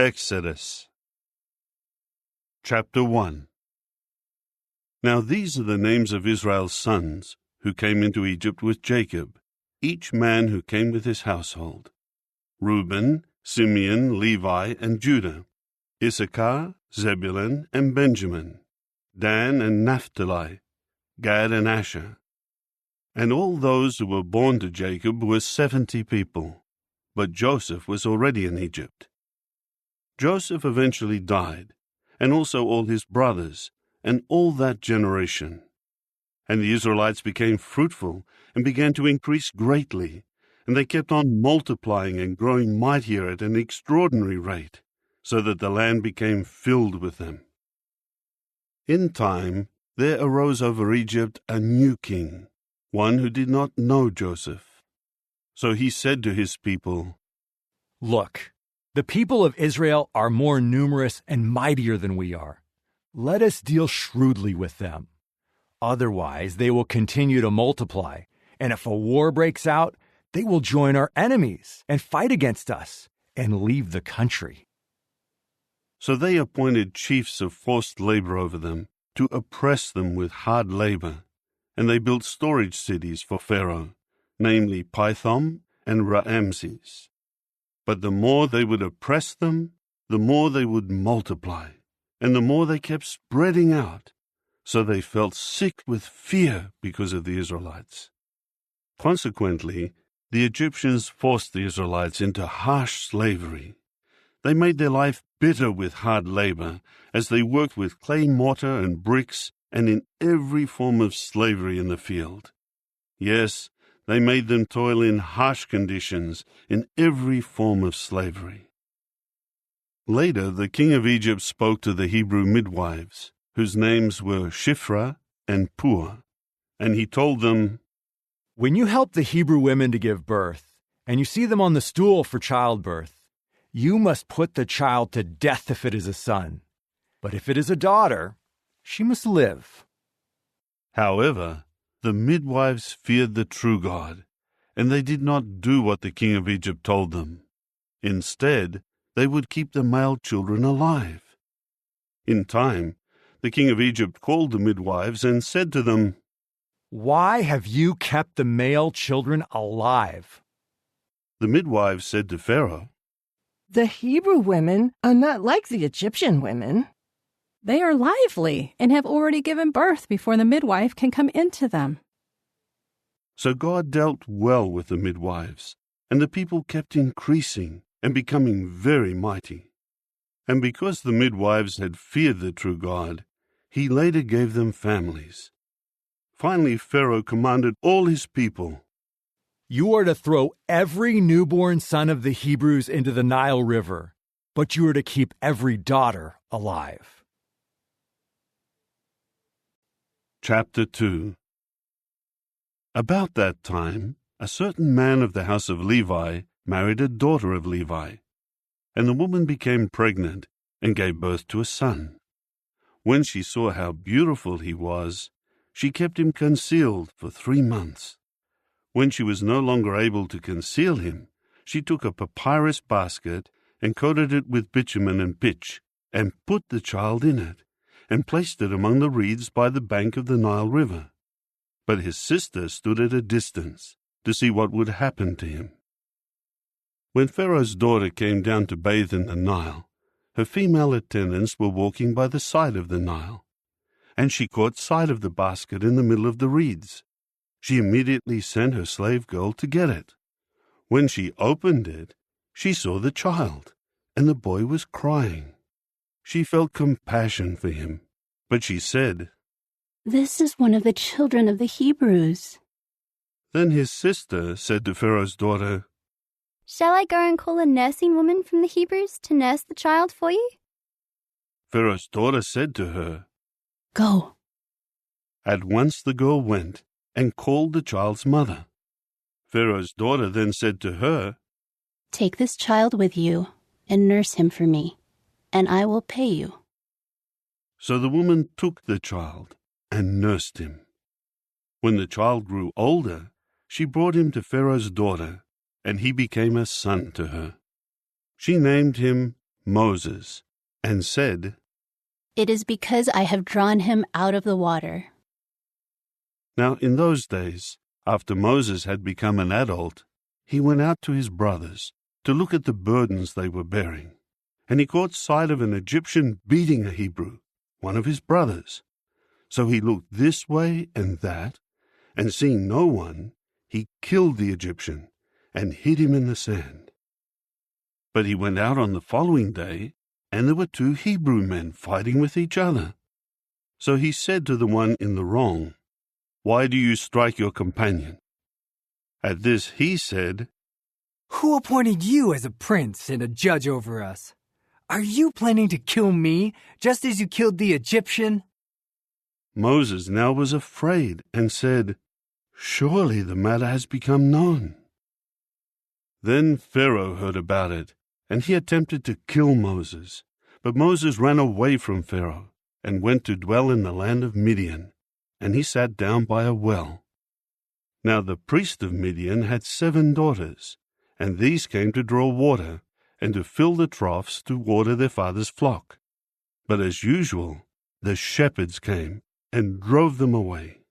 Exodus Chapter 1. Now these are the names of Israel's sons, who came into Egypt with Jacob, each man who came with his household: Reuben, Simeon, Levi, and Judah; Issachar, Zebulun, and Benjamin; Dan and Naphtali; Gad and Asher. And all those who were born to Jacob were 70 people, but Joseph was already in Egypt. Joseph eventually died, and also all his brothers, and all that generation. And the Israelites became fruitful and began to increase greatly, and they kept on multiplying and growing mightier at an extraordinary rate, so that the land became filled with them. In time there arose over Egypt a new king, one who did not know Joseph. So he said to his people, "Look, the people of Israel are more numerous and mightier than we are. Let us deal shrewdly with them. Otherwise, they will continue to multiply, and if a war breaks out, they will join our enemies and fight against us and leave the country." So they appointed chiefs of forced labor over them to oppress them with hard labor, and they built storage cities for Pharaoh, namely Pithom and Raamses. But the more they would oppress them, the more they would multiply, and the more they kept spreading out, so they felt sick with fear because of the Israelites. Consequently, the Egyptians forced the Israelites into harsh slavery. They made their life bitter with hard labor, as they worked with clay mortar and bricks and in every form of slavery in the field. Yes, they made them toil in harsh conditions in every form of slavery. Later, the king of Egypt spoke to the Hebrew midwives, whose names were Shiphrah and Puah, and he told them, "When you help the Hebrew women to give birth, and you see them on the stool for childbirth, you must put the child to death if it is a son. But if it is a daughter, she must live." However, the midwives feared the true God, and they did not do what the king of Egypt told them. Instead, they would keep the male children alive. In time, the king of Egypt called the midwives and said to them, "Why have you kept the male children alive?" The midwives said to Pharaoh, "The Hebrew women are not like the Egyptian women. They are lively and have already given birth before the midwife can come into them." So God dealt well with the midwives, and the people kept increasing and becoming very mighty. And because the midwives had feared the true God, he later gave them families. Finally, Pharaoh commanded all his people, "You are to throw every newborn son of the Hebrews into the Nile River, but you are to keep every daughter alive." Chapter 2. About that time, a certain man of the house of Levi married a daughter of Levi, and the woman became pregnant and gave birth to a son. When she saw how beautiful he was, she kept him concealed for 3 months. When she was no longer able to conceal him, she took a papyrus basket and coated it with bitumen and pitch, and put the child in it, and placed it among the reeds by the bank of the Nile River. But his sister stood at a distance to see what would happen to him. When Pharaoh's daughter came down to bathe in the Nile, her female attendants were walking by the side of the Nile, and she caught sight of the basket in the middle of the reeds. She immediately sent her slave girl to get it. When she opened it, she saw the child, and the boy was crying. She felt compassion for him, but she said, "This is one of the children of the Hebrews." Then his sister said to Pharaoh's daughter, "Shall I go and call a nursing woman from the Hebrews to nurse the child for you?" Pharaoh's daughter said to her, "Go." At once the girl went and called the child's mother. Pharaoh's daughter then said to her, "Take this child with you and nurse him for me, and I will pay you." So the woman took the child and nursed him. When the child grew older, she brought him to Pharaoh's daughter, and he became a son to her. She named him Moses, and said, "It is because I have drawn him out of the water." Now in those days, after Moses had become an adult, he went out to his brothers to look at the burdens they were bearing. And he caught sight of an Egyptian beating a Hebrew, one of his brothers. So he looked this way and that, and seeing no one, he killed the Egyptian and hid him in the sand. But he went out on the following day, and there were 2 Hebrew men fighting with each other. So he said to the one in the wrong, "Why do you strike your companion?" At this he said, "Who appointed you as a prince and a judge over us? Are you planning to kill me, just as you killed the Egyptian?" Moses now was afraid and said, "Surely the matter has become known." Then Pharaoh heard about it, and he attempted to kill Moses. But Moses ran away from Pharaoh and went to dwell in the land of Midian, and he sat down by a well. Now the priest of Midian had 7 daughters, and these came to draw water and to fill the troughs to water their father's flock. But as usual, the shepherds came and drove them away.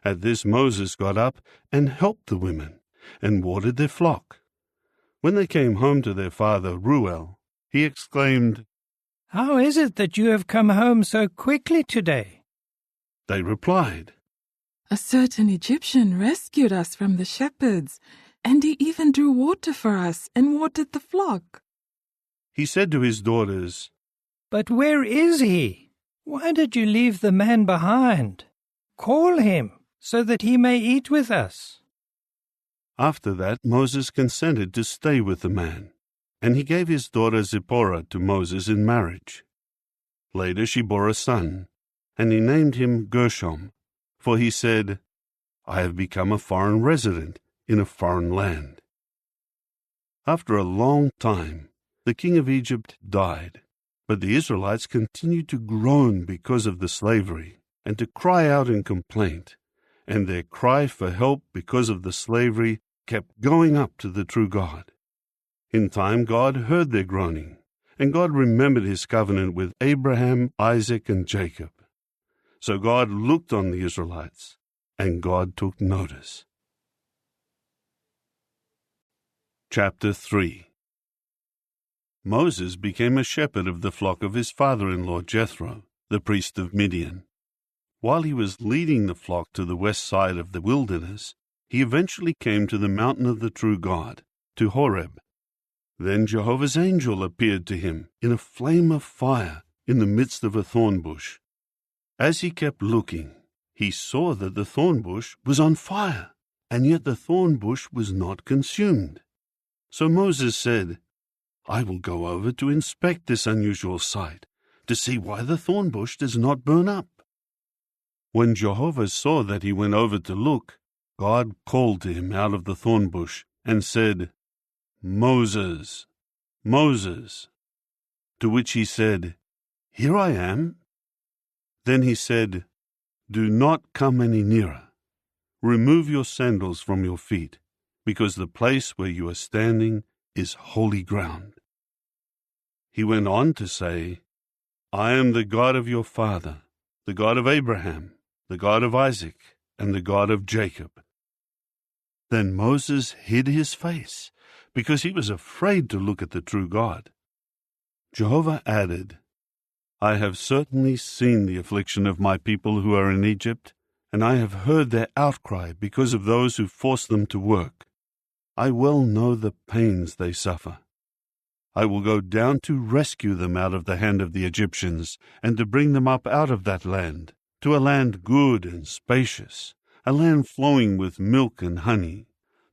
At this Moses got up and helped the women and watered their flock. When they came home to their father Reuel, he exclaimed, "How is it that you have come home so quickly today?" They replied, "A certain Egyptian rescued us from the shepherds, and he even drew water for us and watered the flock." He said to his daughters, "But where is he? Why did you leave the man behind? Call him, so that he may eat with us." After that Moses consented to stay with the man, and he gave his daughter Zipporah to Moses in marriage. Later she bore a son, and he named him Gershom, for he said, "I have become a foreign resident in a foreign land." After a long time, the king of Egypt died, but the Israelites continued to groan because of the slavery, and to cry out in complaint, and their cry for help because of the slavery kept going up to the true God. In time God heard their groaning, and God remembered his covenant with Abraham, Isaac, and Jacob. So God looked on the Israelites, and God took notice. Chapter 3. Moses became a shepherd of the flock of his father-in-law Jethro, the priest of Midian. While he was leading the flock to the west side of the wilderness, he eventually came to the mountain of the true God, to Horeb. Then Jehovah's angel appeared to him in a flame of fire in the midst of a thorn bush. As he kept looking, he saw that the thorn bush was on fire, and yet the thorn bush was not consumed. So Moses said, "I will go over to inspect this unusual sight, to see why the thorn bush does not burn up." When Jehovah saw that he went over to look, God called to him out of the thorn bush and said, "Moses, Moses." To which he said, "Here I am." Then he said, "Do not come any nearer. Remove your sandals from your feet, because the place where you are standing is holy ground." He went on to say, "I am the God of your father, the God of Abraham, the God of Isaac, and the God of Jacob." Then Moses hid his face, because he was afraid to look at the true God. Jehovah added, "I have certainly seen the affliction of my people who are in Egypt, and I have heard their outcry because of those who force them to work. I well know the pains they suffer. I will go down to rescue them out of the hand of the Egyptians, and to bring them up out of that land, to a land good and spacious, a land flowing with milk and honey,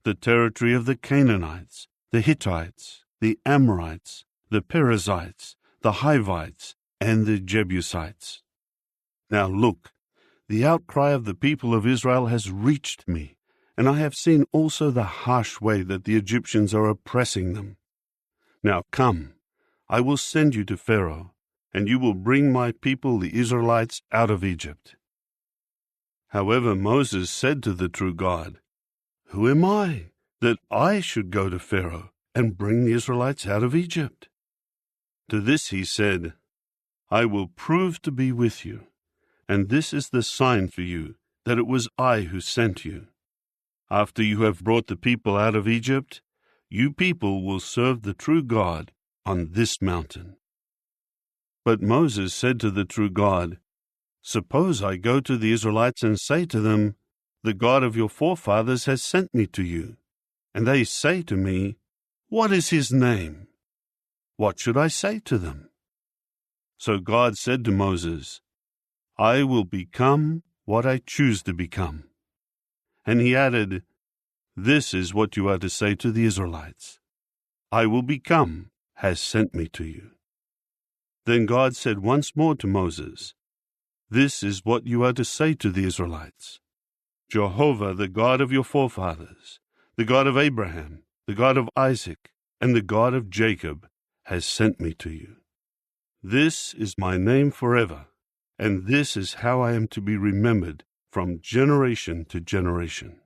the territory of the Canaanites, the Hittites, the Amorites, the Perizzites, the Hivites, and the Jebusites. Now look, the outcry of the people of Israel has reached me, and I have seen also the harsh way that the Egyptians are oppressing them. Now come, I will send you to Pharaoh, and you will bring my people the Israelites out of Egypt." However, Moses said to the true God, "Who am I, that I should go to Pharaoh and bring the Israelites out of Egypt?" To this he said, I will prove to be with you, and this is the sign for you that it was I who sent you. After you have brought the people out of Egypt, you people will serve the true God on this mountain. But Moses said to the true God, Suppose I go to the Israelites and say to them, The God of your forefathers has sent me to you. And they say to me, What is his name? What should I say to them? So God said to Moses, I will become what I choose to become. And he added, This is what you are to say to the Israelites. I will become has sent me to you. Then God said once more to Moses, This is what you are to say to the Israelites. Jehovah, the God of your forefathers, the God of Abraham, the God of Isaac, and the God of Jacob, has sent me to you. This is my name forever, and this is how I am to be remembered from generation to generation.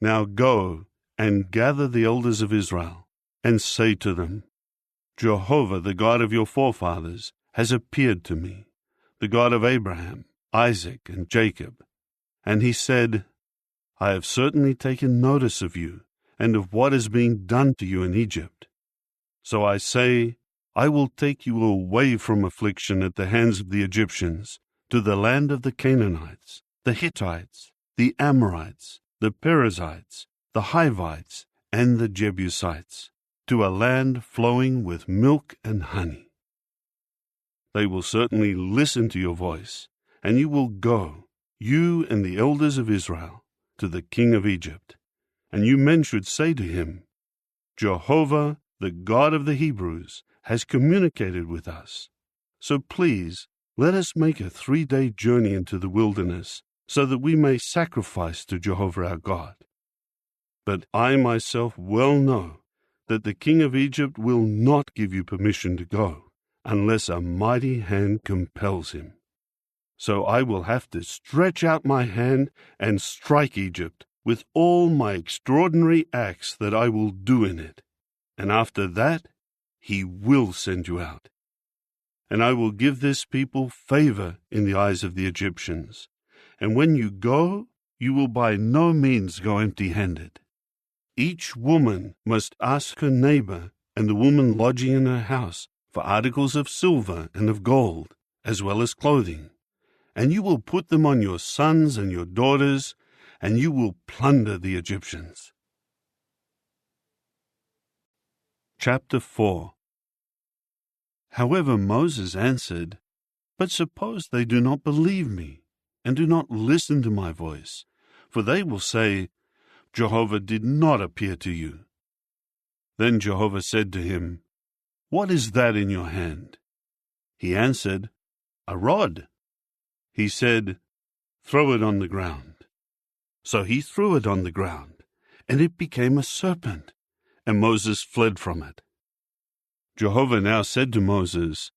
Now go and gather the elders of Israel, and say to them, Jehovah, the God of your forefathers, has appeared to me, the God of Abraham, Isaac, and Jacob. And he said, I have certainly taken notice of you, and of what is being done to you in Egypt. So I say, I will take you away from affliction at the hands of the Egyptians, to the land of the Canaanites, the Hittites, the Amorites, the Perizzites, the Hivites, and the Jebusites, to a land flowing with milk and honey. They will certainly listen to your voice, and you will go, you and the elders of Israel, to the king of Egypt. And you men should say to him, Jehovah, the God of the Hebrews, has communicated with us. So please, let us make a 3-day journey into the wilderness, so that we may sacrifice to Jehovah our God. But I myself well know that the king of Egypt will not give you permission to go, unless a mighty hand compels him. So I will have to stretch out my hand and strike Egypt with all my extraordinary acts that I will do in it. And after that, he will send you out. And I will give this people favor in the eyes of the Egyptians. And when you go, you will by no means go empty-handed. Each woman must ask her neighbor and the woman lodging in her house for articles of silver and of gold, as well as clothing. And you will put them on your sons and your daughters, and you will plunder the Egyptians. Chapter 4. However, Moses answered, But suppose they do not believe me, and do not listen to my voice, for they will say, Jehovah did not appear to you. Then Jehovah said to him, What is that in your hand? He answered, A rod. He said, Throw it on the ground. So he threw it on the ground, and it became a serpent, and Moses fled from it. Jehovah now said to Moses,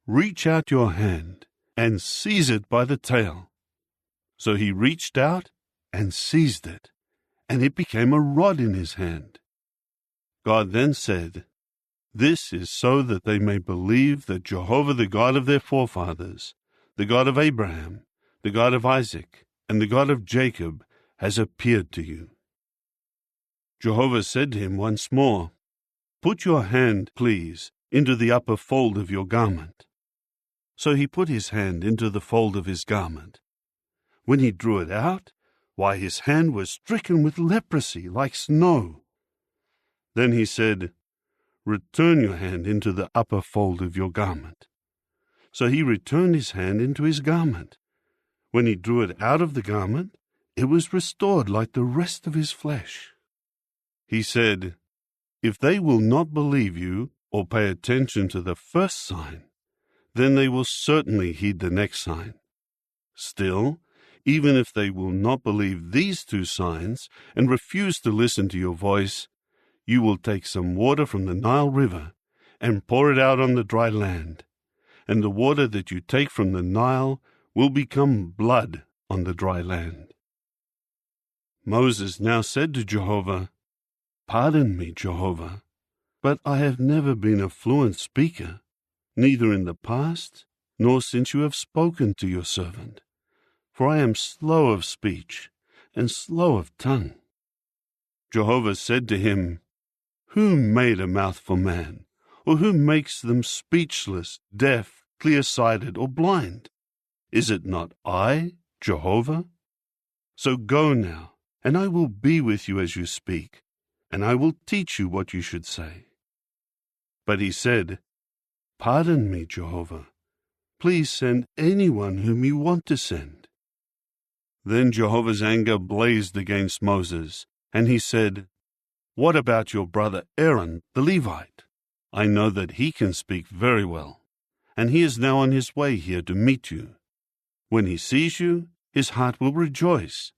Reach out your hand and seize it by the tail. So he reached out and seized it, and it became a rod in his hand. God then said, This is so that they may believe that Jehovah, the God of their forefathers, the God of Abraham, the God of Isaac, and the God of Jacob, has appeared to you. Jehovah said to him once more, Put your hand, please, into the upper fold of your garment. So he put his hand into the fold of his garment. When he drew it out, why, his hand was stricken with leprosy like snow. Then he said, Return your hand into the upper fold of your garment. So he returned his hand into his garment. When he drew it out of the garment, it was restored like the rest of his flesh. He said, If they will not believe you or pay attention to the first sign, then they will certainly heed the next sign. Still, even if they will not believe these 2 signs and refuse to listen to your voice, you will take some water from the Nile River and pour it out on the dry land, and the water that you take from the Nile will become blood on the dry land. Moses now said to Jehovah, Pardon me, Jehovah, but I have never been a fluent speaker neither in the past, nor since you have spoken to your servant. For I am slow of speech, and slow of tongue. Jehovah said to him, Who made a mouth for man? Or who makes them speechless, deaf, clear-sighted, or blind? Is it not I, Jehovah? So go now, and I will be with you as you speak, and I will teach you what you should say. But he said, Pardon me, Jehovah. Please send anyone whom you want to send. Then Jehovah's anger blazed against Moses, and he said, What about your brother Aaron, the Levite? I know that he can speak very well, and he is now on his way here to meet you. When he sees you, his heart will rejoice.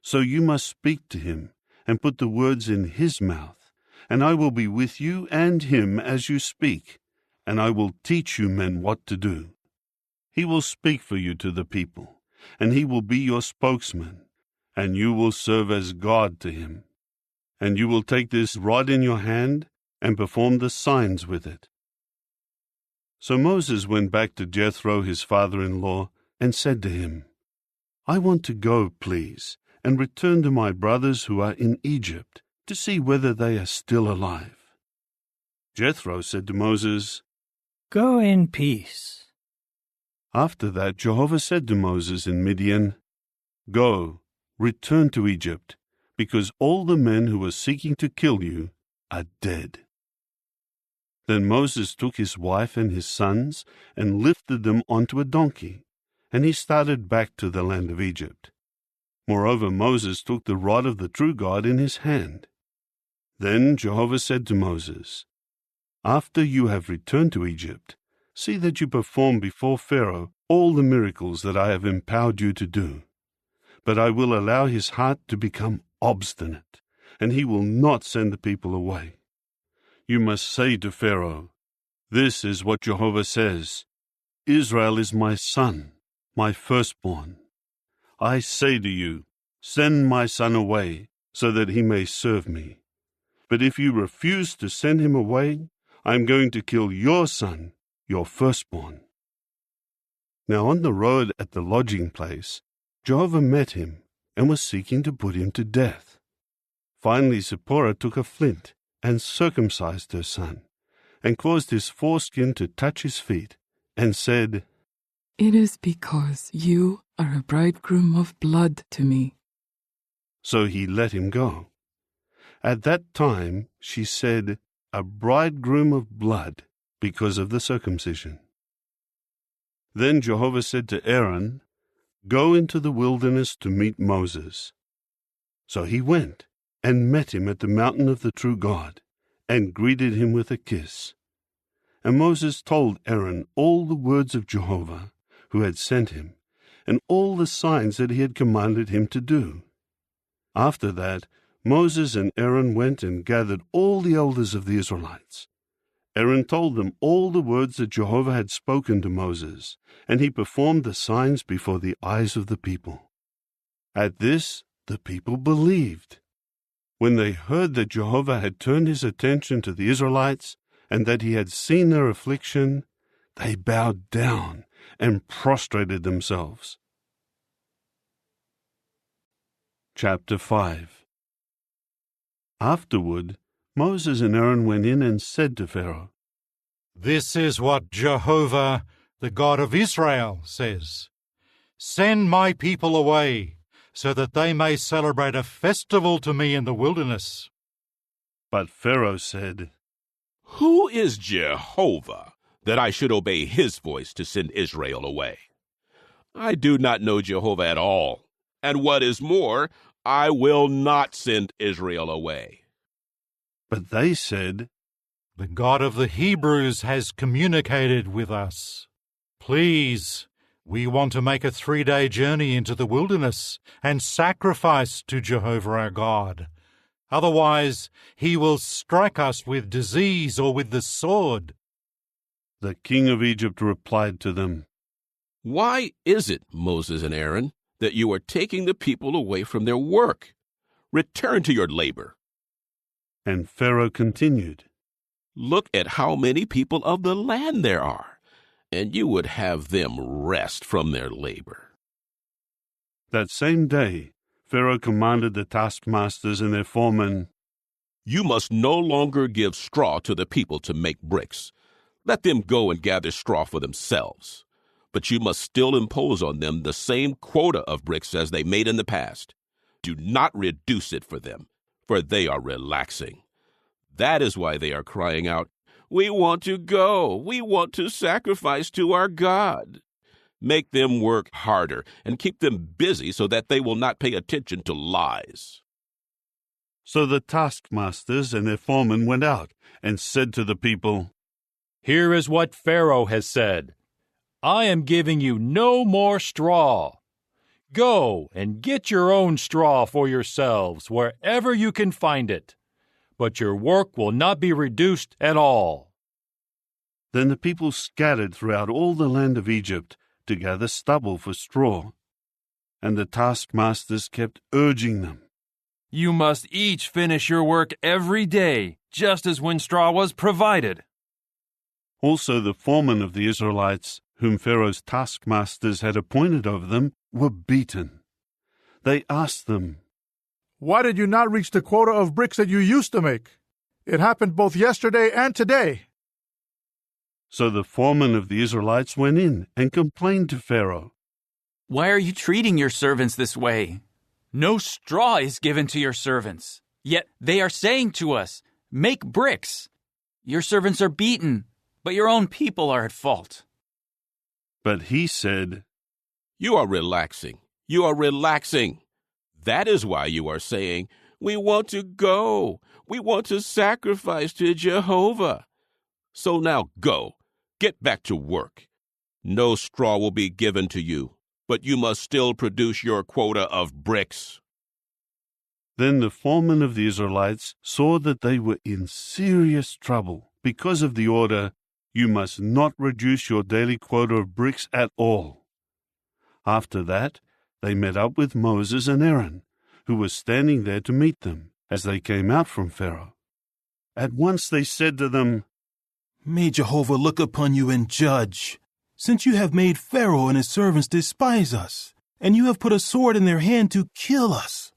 So you must speak to him and put the words in his mouth, and I will be with you and him as you speak, and I will teach you men what to do. He will speak for you to the people, and he will be your spokesman, and you will serve as God to him. And you will take this rod in your hand and perform the signs with it. So Moses went back to Jethro, his father-in-law, and said to him, I want to go, please, and return to my brothers who are in Egypt, to see whether they are still alive. Jethro said to Moses, Go in peace. After that Jehovah said to Moses in Midian, Go, return to Egypt, because all the men who were seeking to kill you are dead. Then Moses took his wife and his sons and lifted them onto a donkey, and he started back to the land of Egypt. Moreover, Moses took the rod of the true God in his hand. Then Jehovah said to Moses, After you have returned to Egypt, see that you perform before Pharaoh all the miracles that I have empowered you to do. But I will allow his heart to become obstinate, and he will not send the people away. You must say to Pharaoh, This is what Jehovah says, Israel is my son, my firstborn. I say to you, send my son away, so that he may serve me. But if you refuse to send him away, I am going to kill your son, your firstborn. Now on the road at the lodging place, Jehovah met him and was seeking to put him to death. Finally Zipporah took a flint and circumcised her son, and caused his foreskin to touch his feet, and said, It is because you are a bridegroom of blood to me. So he let him go. At that time she said, A bridegroom of blood, because of the circumcision. Then Jehovah said to Aaron, Go into the wilderness to meet Moses. So he went and met him at the mountain of the true God, and greeted him with a kiss. And Moses told Aaron all the words of Jehovah, who had sent him, and all the signs that he had commanded him to do. After that, Moses and Aaron went and gathered all the elders of the Israelites. Aaron told them all the words that Jehovah had spoken to Moses, and he performed the signs before the eyes of the people. At this, the people believed. When they heard that Jehovah had turned his attention to the Israelites, and that he had seen their affliction, they bowed down and prostrated themselves. Chapter 5. Afterward, Moses and Aaron went in and said to Pharaoh, This is what Jehovah, the God of Israel, says. Send my people away, so that they may celebrate a festival to me in the wilderness. But Pharaoh said, Who is Jehovah, that I should obey his voice to send Israel away? I do not know Jehovah at all, and what is more, I will not send Israel away. But they said, The God of the Hebrews has communicated with us. Please, we want to make a 3-day journey into the wilderness and sacrifice to Jehovah our God. Otherwise, he will strike us with disease or with the sword. The king of Egypt replied to them, Why is it, Moses and Aaron, that you are taking the people away from their work? Return to your labor. And Pharaoh continued, Look at how many people of the land there are, and you would have them rest from their labor." That same day, Pharaoh commanded the taskmasters and their foremen, "You must no longer give straw to the people to make bricks. Let them go and gather straw for themselves. But you must still impose on them the same quota of bricks as they made in the past. Do not reduce it for them, for they are relaxing. That is why they are crying out, 'We want to go. We want to sacrifice to our God.' Make them work harder and keep them busy so that they will not pay attention to lies." So the taskmasters and their foremen went out and said to the people, "Here is what Pharaoh has said. I am giving you no more straw. Go and get your own straw for yourselves wherever you can find it, but your work will not be reduced at all." Then the people scattered throughout all the land of Egypt to gather stubble for straw. And the taskmasters kept urging them, "You must each finish your work every day, just as when straw was provided." Also the foremen of the Israelites, whom Pharaoh's taskmasters had appointed over them, were beaten. They asked them, "Why did you not reach the quota of bricks that you used to make? It happened both yesterday and today." So the foreman of the Israelites went in and complained to Pharaoh. "Why are you treating your servants this way? No straw is given to your servants. Yet they are saying to us, 'Make bricks.' Your servants are beaten, but your own people are at fault." But he said, "You are relaxing. You are relaxing. That is why you are saying, 'We want to go. We want to sacrifice to Jehovah.' So now go. Get back to work. No straw will be given to you, but you must still produce your quota of bricks." Then the foremen of the Israelites saw that they were in serious trouble because of the order, "You must not reduce your daily quota of bricks at all." After that, they met up with Moses and Aaron, who were standing there to meet them as they came out from Pharaoh. At once they said to them, "May Jehovah look upon you and judge, since you have made Pharaoh and his servants despise us, and you have put a sword in their hand to kill us."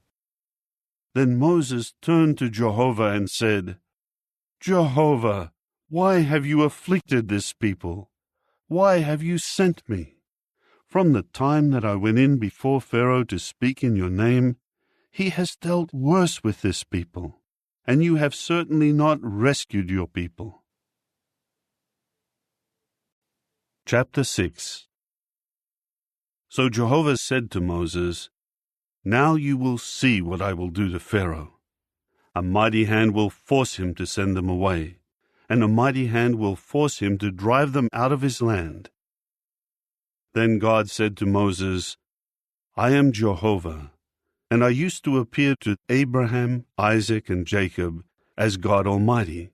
Then Moses turned to Jehovah and said, "Jehovah, why have you afflicted this people? Why have you sent me? From the time that I went in before Pharaoh to speak in your name, he has dealt worse with this people, and you have certainly not rescued your people." Chapter 6. So Jehovah said to Moses, "Now you will see what I will do to Pharaoh. A mighty hand will force him to send them away, and a mighty hand will force him to drive them out of his land." Then God said to Moses, "I am Jehovah, and I used to appear to Abraham, Isaac, and Jacob as God Almighty.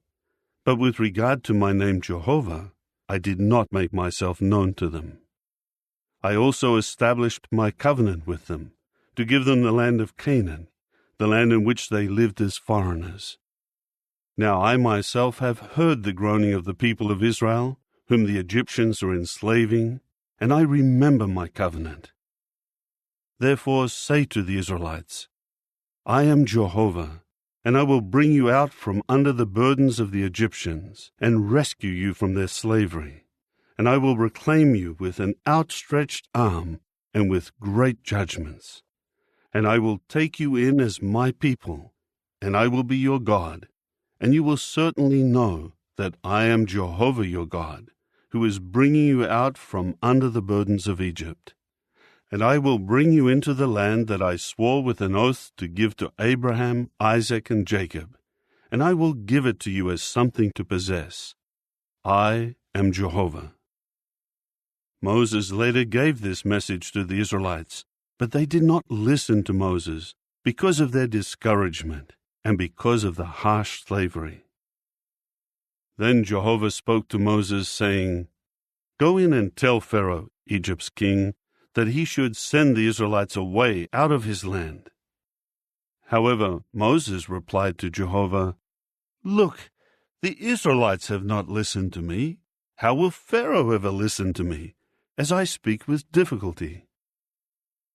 But with regard to my name Jehovah, I did not make myself known to them. I also established my covenant with them, to give them the land of Canaan, the land in which they lived as foreigners. Now I myself have heard the groaning of the people of Israel, whom the Egyptians are enslaving, and I remember my covenant. Therefore say to the Israelites, I am Jehovah, and I will bring you out from under the burdens of the Egyptians, and rescue you from their slavery. And I will reclaim you with an outstretched arm and with great judgments. And I will take you in as my people, and I will be your God, and you will certainly know that I am Jehovah your God, who is bringing you out from under the burdens of Egypt. And I will bring you into the land that I swore with an oath to give to Abraham, Isaac, and Jacob, and I will give it to you as something to possess. I am Jehovah." Moses later gave this message to the Israelites, but they did not listen to Moses because of their discouragement and because of the harsh slavery. Then Jehovah spoke to Moses, saying, "Go in and tell Pharaoh, Egypt's king, that he should send the Israelites away out of his land." However, Moses replied to Jehovah, "Look, The Israelites have not listened to me. How will Pharaoh ever listen to me, as I speak with difficulty?"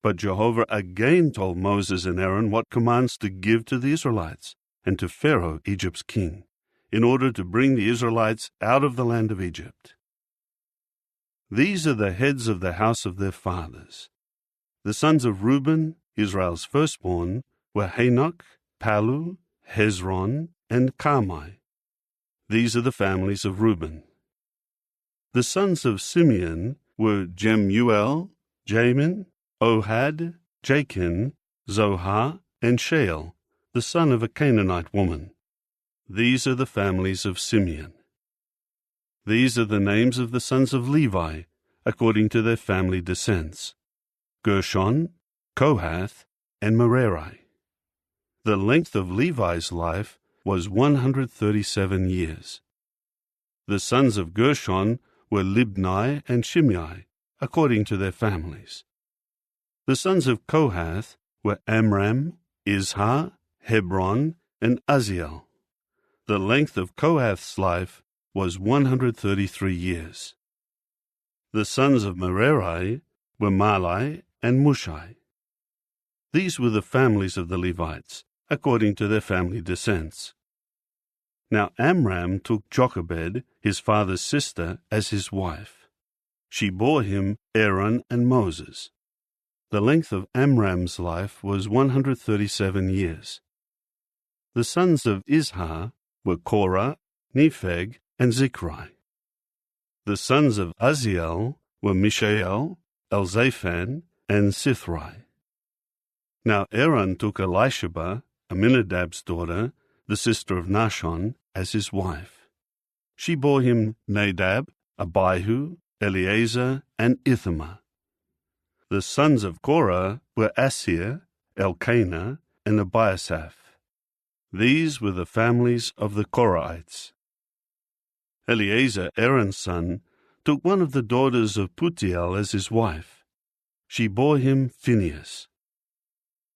But Jehovah again told Moses and Aaron what commands to give to the Israelites and to Pharaoh, Egypt's king, in order to bring the Israelites out of the land of Egypt. These are the heads of the house of their fathers. The sons of Reuben, Israel's firstborn, were Hanoch, Palu, Hezron, and Carmi. These are the families of Reuben. The sons of Simeon were Jemuel, Jamin, Ohad, Jachin, Zohar, and Shael, the son of a Canaanite woman. These are the families of Simeon. These are the names of the sons of Levi, according to their family descents: Gershon, Kohath, and Merari. The length of Levi's life was 137 years. The sons of Gershon were Libni and Shimei, according to their families. The sons of Kohath were Amram, Izhar, Hebron, and Uzziel. The length of Kohath's life was 133 years. The sons of Merari were Mahli and Mushai. These were the families of the Levites, according to their family descents. Now Amram took Jochebed, his father's sister, as his wife. She bore him Aaron and Moses. The length of Amram's life was 137 years. The sons of Izhar were Korah, Nepheg, and Zichri. The sons of Uzziel were Mishael, Elzaphan, and Sithri. Now Aaron took Elisheba, Aminadab's daughter, the sister of Nahshon, as his wife. She bore him Nadab, Abihu, Eleazar, and Ithamar. The sons of Korah were Assir, Elkanah, and Abiasaph. These were the families of the Korahites. Eleazar, Aaron's son, took one of the daughters of Putiel as his wife. She bore him Phinehas.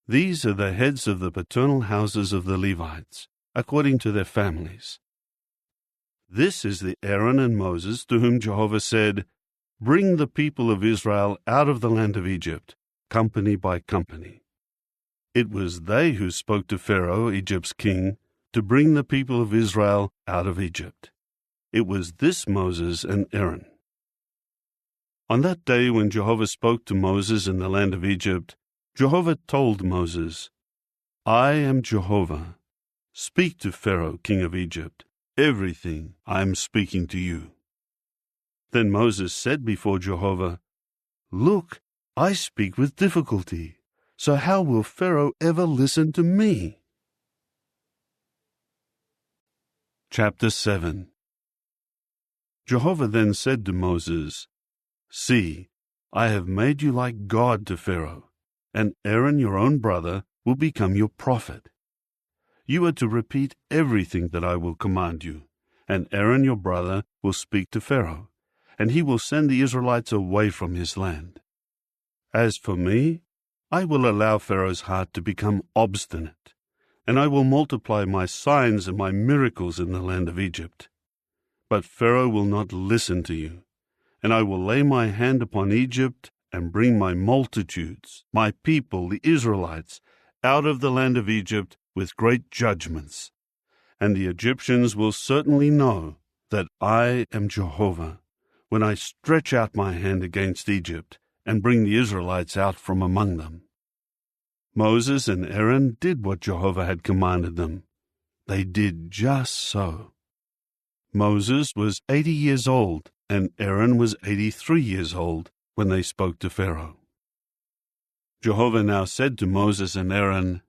These are the heads of the paternal houses of the Levites, according to their families. This is the Aaron and Moses to whom Jehovah said, "Bring the people of Israel out of the land of Egypt, company by company." It was they who spoke to Pharaoh, Egypt's king, to bring the people of Israel out of Egypt. It was this Moses and Aaron. On that day when Jehovah spoke to Moses in the land of Egypt, Jehovah told Moses, "I am Jehovah. Speak to Pharaoh, king of Egypt, everything I am speaking to you." Then Moses said before Jehovah, "Look, I speak with difficulty, so how will Pharaoh ever listen to me?" Chapter 7. Jehovah then said to Moses, "See, I have made you like God to Pharaoh, and Aaron your own brother will become your prophet. You are to repeat everything that I will command you, and Aaron your brother will speak to Pharaoh, and he will send the Israelites away from his land. As for me, I will allow Pharaoh's heart to become obstinate, and I will multiply my signs and my miracles in the land of Egypt. But Pharaoh will not listen to you, and I will lay my hand upon Egypt and bring my multitudes, my people, the Israelites, out of the land of Egypt with great judgments. And the Egyptians will certainly know that I am Jehovah, when I stretch out my hand against Egypt and bring the Israelites out from among them." Moses and Aaron did what Jehovah had commanded them. They did just so. Moses was 80 years old, and Aaron was 83 years old when they spoke to Pharaoh. Jehovah now said to Moses and Aaron,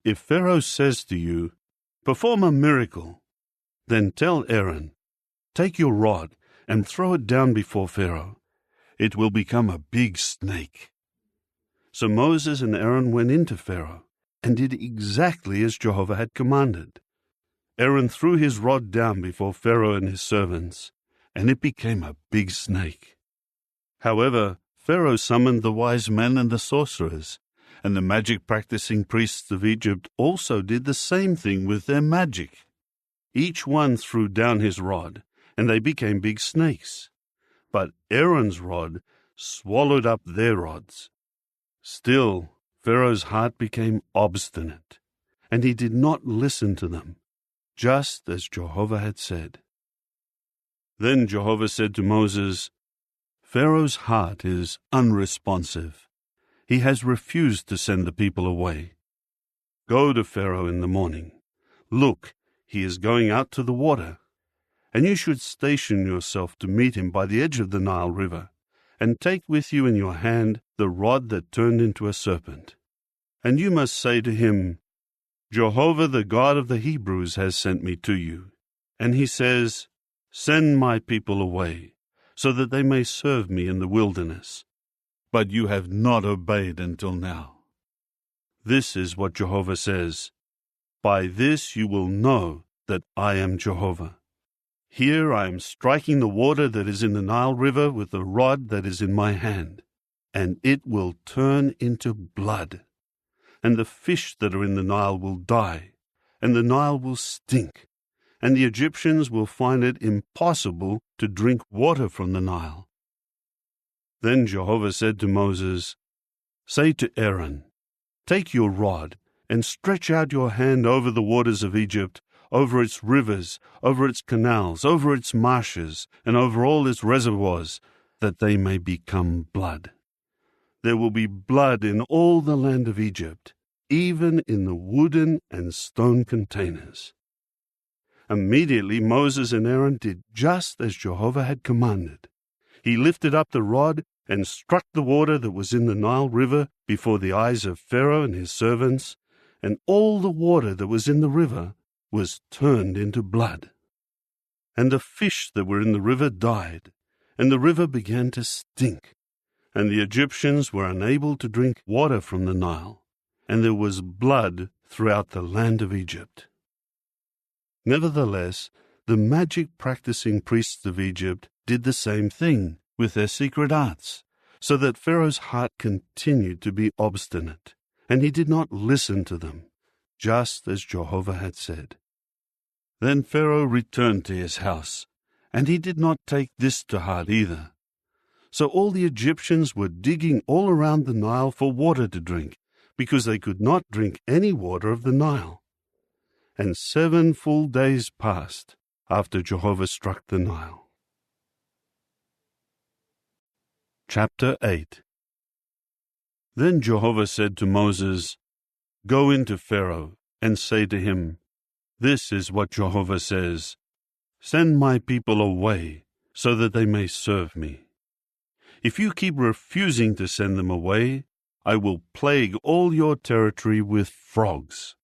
"If Pharaoh says to you, 'Perform a miracle,' then tell Aaron, 'Take your rod and throw it down before Pharaoh. It will become a big snake.'" So Moses and Aaron went into Pharaoh and did exactly as Jehovah had commanded. Aaron threw his rod down before Pharaoh and his servants, and it became a big snake. However, Pharaoh summoned the wise men and the sorcerers, and the magic-practicing priests of Egypt also did the same thing with their magic. Each one threw down his rod, and they became big snakes. But Aaron's rod swallowed up their rods. Still, Pharaoh's heart became obstinate, and he did not listen to them, just as Jehovah had said. Then Jehovah said to Moses, Pharaoh's heart is unresponsive. He has refused to send the people away. Go to Pharaoh in the morning. Look, he is going out to the water. And you should station yourself to meet him by the edge of the Nile River, and take with you in your hand the rod that turned into a serpent. And you must say to him, Jehovah, the God of the Hebrews, has sent me to you. And he says, Send my people away, so that they may serve me in the wilderness. But you have not obeyed until now. This is what Jehovah says, By this you will know that I am Jehovah. Here I am striking the water that is in the Nile River with the rod that is in my hand, and it will turn into blood. And the fish that are in the Nile will die, and the Nile will stink, and the Egyptians will find it impossible to drink water from the Nile. Then Jehovah said to Moses, Say to Aaron, Take your rod and stretch out your hand over the waters of Egypt, over its rivers, over its canals, over its marshes, and over all its reservoirs, that they may become blood. There will be blood in all the land of Egypt, even in the wooden and stone containers. Immediately Moses and Aaron did just as Jehovah had commanded. He lifted up the rod and struck the water that was in the Nile River before the eyes of Pharaoh and his servants, and all the water that was in the river was turned into blood. And the fish that were in the river died, and the river began to stink, and the Egyptians were unable to drink water from the Nile, and there was blood throughout the land of Egypt. Nevertheless, the magic-practicing priests of Egypt did the same thing with their secret arts, so that Pharaoh's heart continued to be obstinate, and he did not listen to them, just as Jehovah had said. Then Pharaoh returned to his house, and he did not take this to heart either. So all the Egyptians were digging all around the Nile for water to drink, because they could not drink any water of the Nile. And 7 full days passed after Jehovah struck the Nile. Chapter 8. Then Jehovah said to Moses, Go into Pharaoh and say to him, This is what Jehovah says, Send my people away, so that they may serve me. If you keep refusing to send them away, I will plague all your territory with frogs,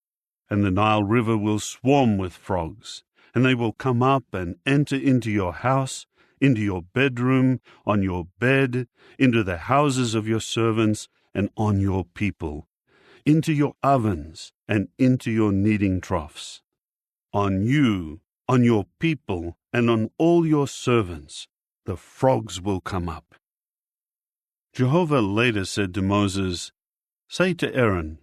and the Nile River will swarm with frogs, and they will come up and enter into your house, into your bedroom, on your bed, into the houses of your servants, and on your people, into your ovens, and into your kneading troughs. On you, on your people, and on all your servants, the frogs will come up. Jehovah later said to Moses, Say to Aaron,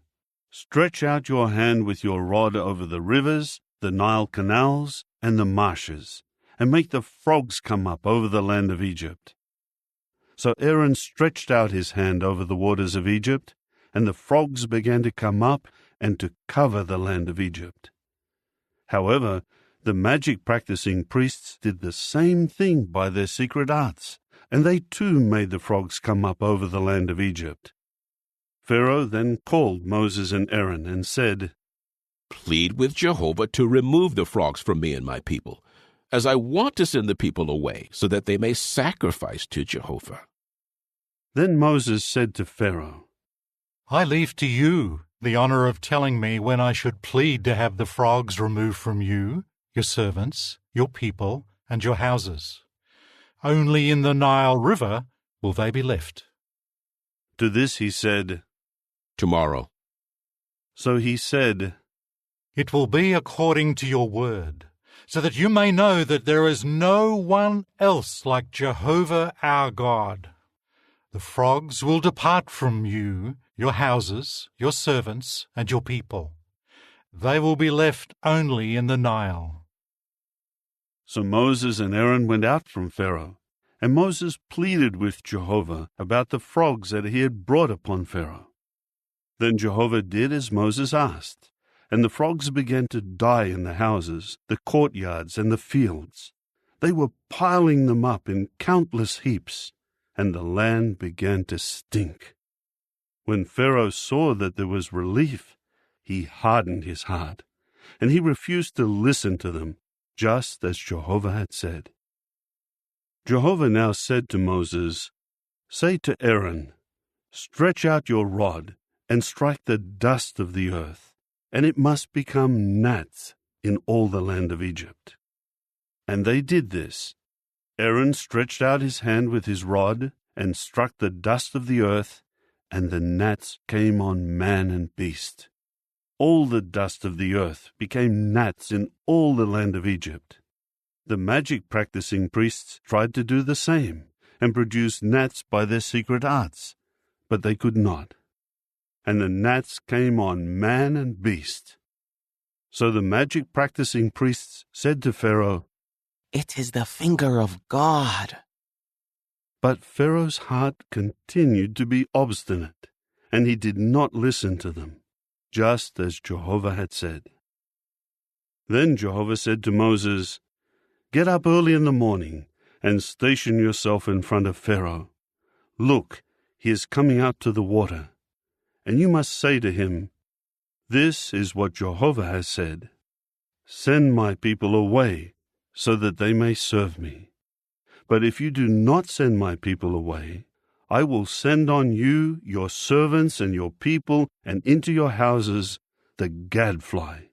Stretch out your hand with your rod over the rivers, the Nile canals, and the marshes, and make the frogs come up over the land of Egypt. So Aaron stretched out his hand over the waters of Egypt, and the frogs began to come up and to cover the land of Egypt. However, the magic-practicing priests did the same thing by their secret arts, and they too made the frogs come up over the land of Egypt. Pharaoh then called Moses and Aaron and said, Plead with Jehovah to remove the frogs from me and my people, as I want to send the people away, so that they may sacrifice to Jehovah. Then Moses said to Pharaoh, I leave to you the honor of telling me when I should plead to have the frogs removed from you, your servants, your people, and your houses. Only in the Nile River will they be left. To this he said, Tomorrow. So he said, It will be according to your word, so that you may know that there is no one else like Jehovah our God. The frogs will depart from you, your houses, your servants, and your people. They will be left only in the Nile. So Moses and Aaron went out from Pharaoh, and Moses pleaded with Jehovah about the frogs that he had brought upon Pharaoh. Then Jehovah did as Moses asked, and the frogs began to die in the houses, the courtyards, and the fields. They were piling them up in countless heaps, and the land began to stink. When Pharaoh saw that there was relief, he hardened his heart, and he refused to listen to them, just as Jehovah had said. Jehovah now said to Moses, "Say to Aaron, stretch out your rod and strike the dust of the earth, and it must become gnats in all the land of Egypt." And they did this. Aaron stretched out his hand with his rod and struck the dust of the earth, and the gnats came on man and beast. All the dust of the earth became gnats in all the land of Egypt. The magic-practicing priests tried to do the same and produce gnats by their secret arts, but they could not. And the gnats came on man and beast. So the magic-practicing priests said to Pharaoh, "It is the finger of God." But Pharaoh's heart continued to be obstinate, and he did not listen to them, just as Jehovah had said. Then Jehovah said to Moses, "Get up early in the morning and station yourself in front of Pharaoh. Look, he is coming out to the water. And you must say to him, 'This is what Jehovah has said. Send my people away so that they may serve me. But if you do not send my people away, I will send on you, your servants and your people, and into your houses the gadfly.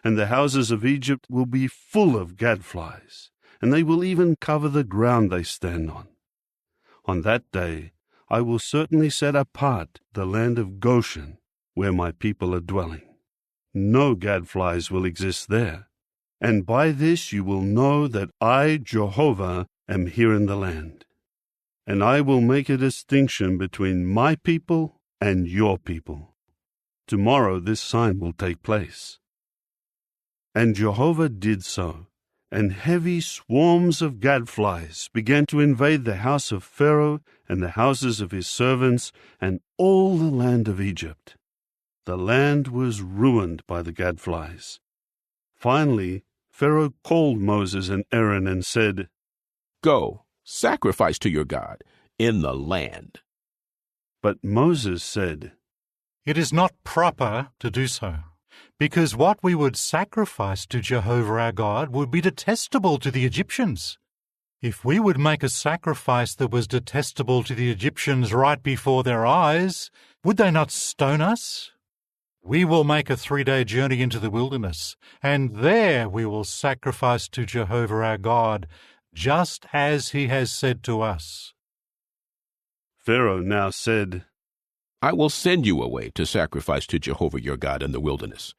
And the houses of Egypt will be full of gadflies, and they will even cover the ground they stand on. On that day I will certainly set apart the land of Goshen, where my people are dwelling. No gadflies will exist there, and by this you will know that I, Jehovah, am here in the land. And I will make a distinction between my people and your people. Tomorrow this sign will take place." And Jehovah did so, and heavy swarms of gadflies began to invade the house of Pharaoh and the houses of his servants and all the land of Egypt. The land was ruined by the gadflies. Finally, Pharaoh called Moses and Aaron and said, "Go, sacrifice to your God in the land." But Moses said, "It is not proper to do so, because what we would sacrifice to Jehovah our God would be detestable to the Egyptians. If we would make a sacrifice that was detestable to the Egyptians right before their eyes, would they not stone us? We will make a 3-day journey into the wilderness, and there we will sacrifice to Jehovah our God, just as he has said to us." Pharaoh now said, "I will send you away to sacrifice to Jehovah your God in the wilderness.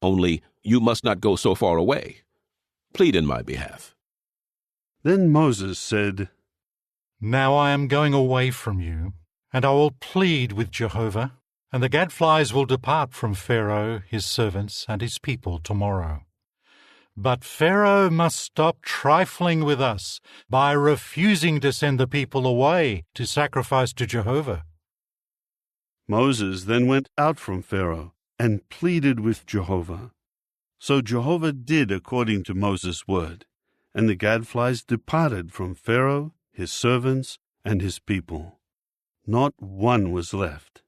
Only you must not go so far away. Plead in my behalf." Then Moses said, "Now I am going away from you, and I will plead with Jehovah, and the gadflies will depart from Pharaoh, his servants, and his people tomorrow. But Pharaoh must stop trifling with us by refusing to send the people away to sacrifice to Jehovah." Moses then went out from Pharaoh and pleaded with Jehovah. So Jehovah did according to Moses' word, and the gadflies departed from Pharaoh, his servants, and his people. Not one was left.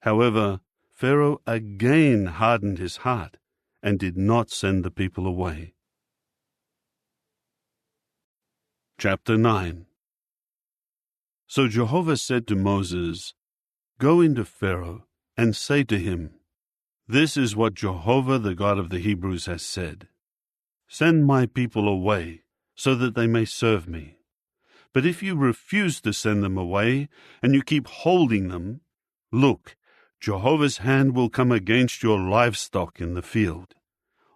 However, Pharaoh again hardened his heart and did not send the people away. Chapter 9. So Jehovah said to Moses, "Go into Pharaoh and say to him, 'This is what Jehovah, the God of the Hebrews, has said. Send my people away so that they may serve me. But if you refuse to send them away and you keep holding them, look, Jehovah's hand will come against your livestock in the field.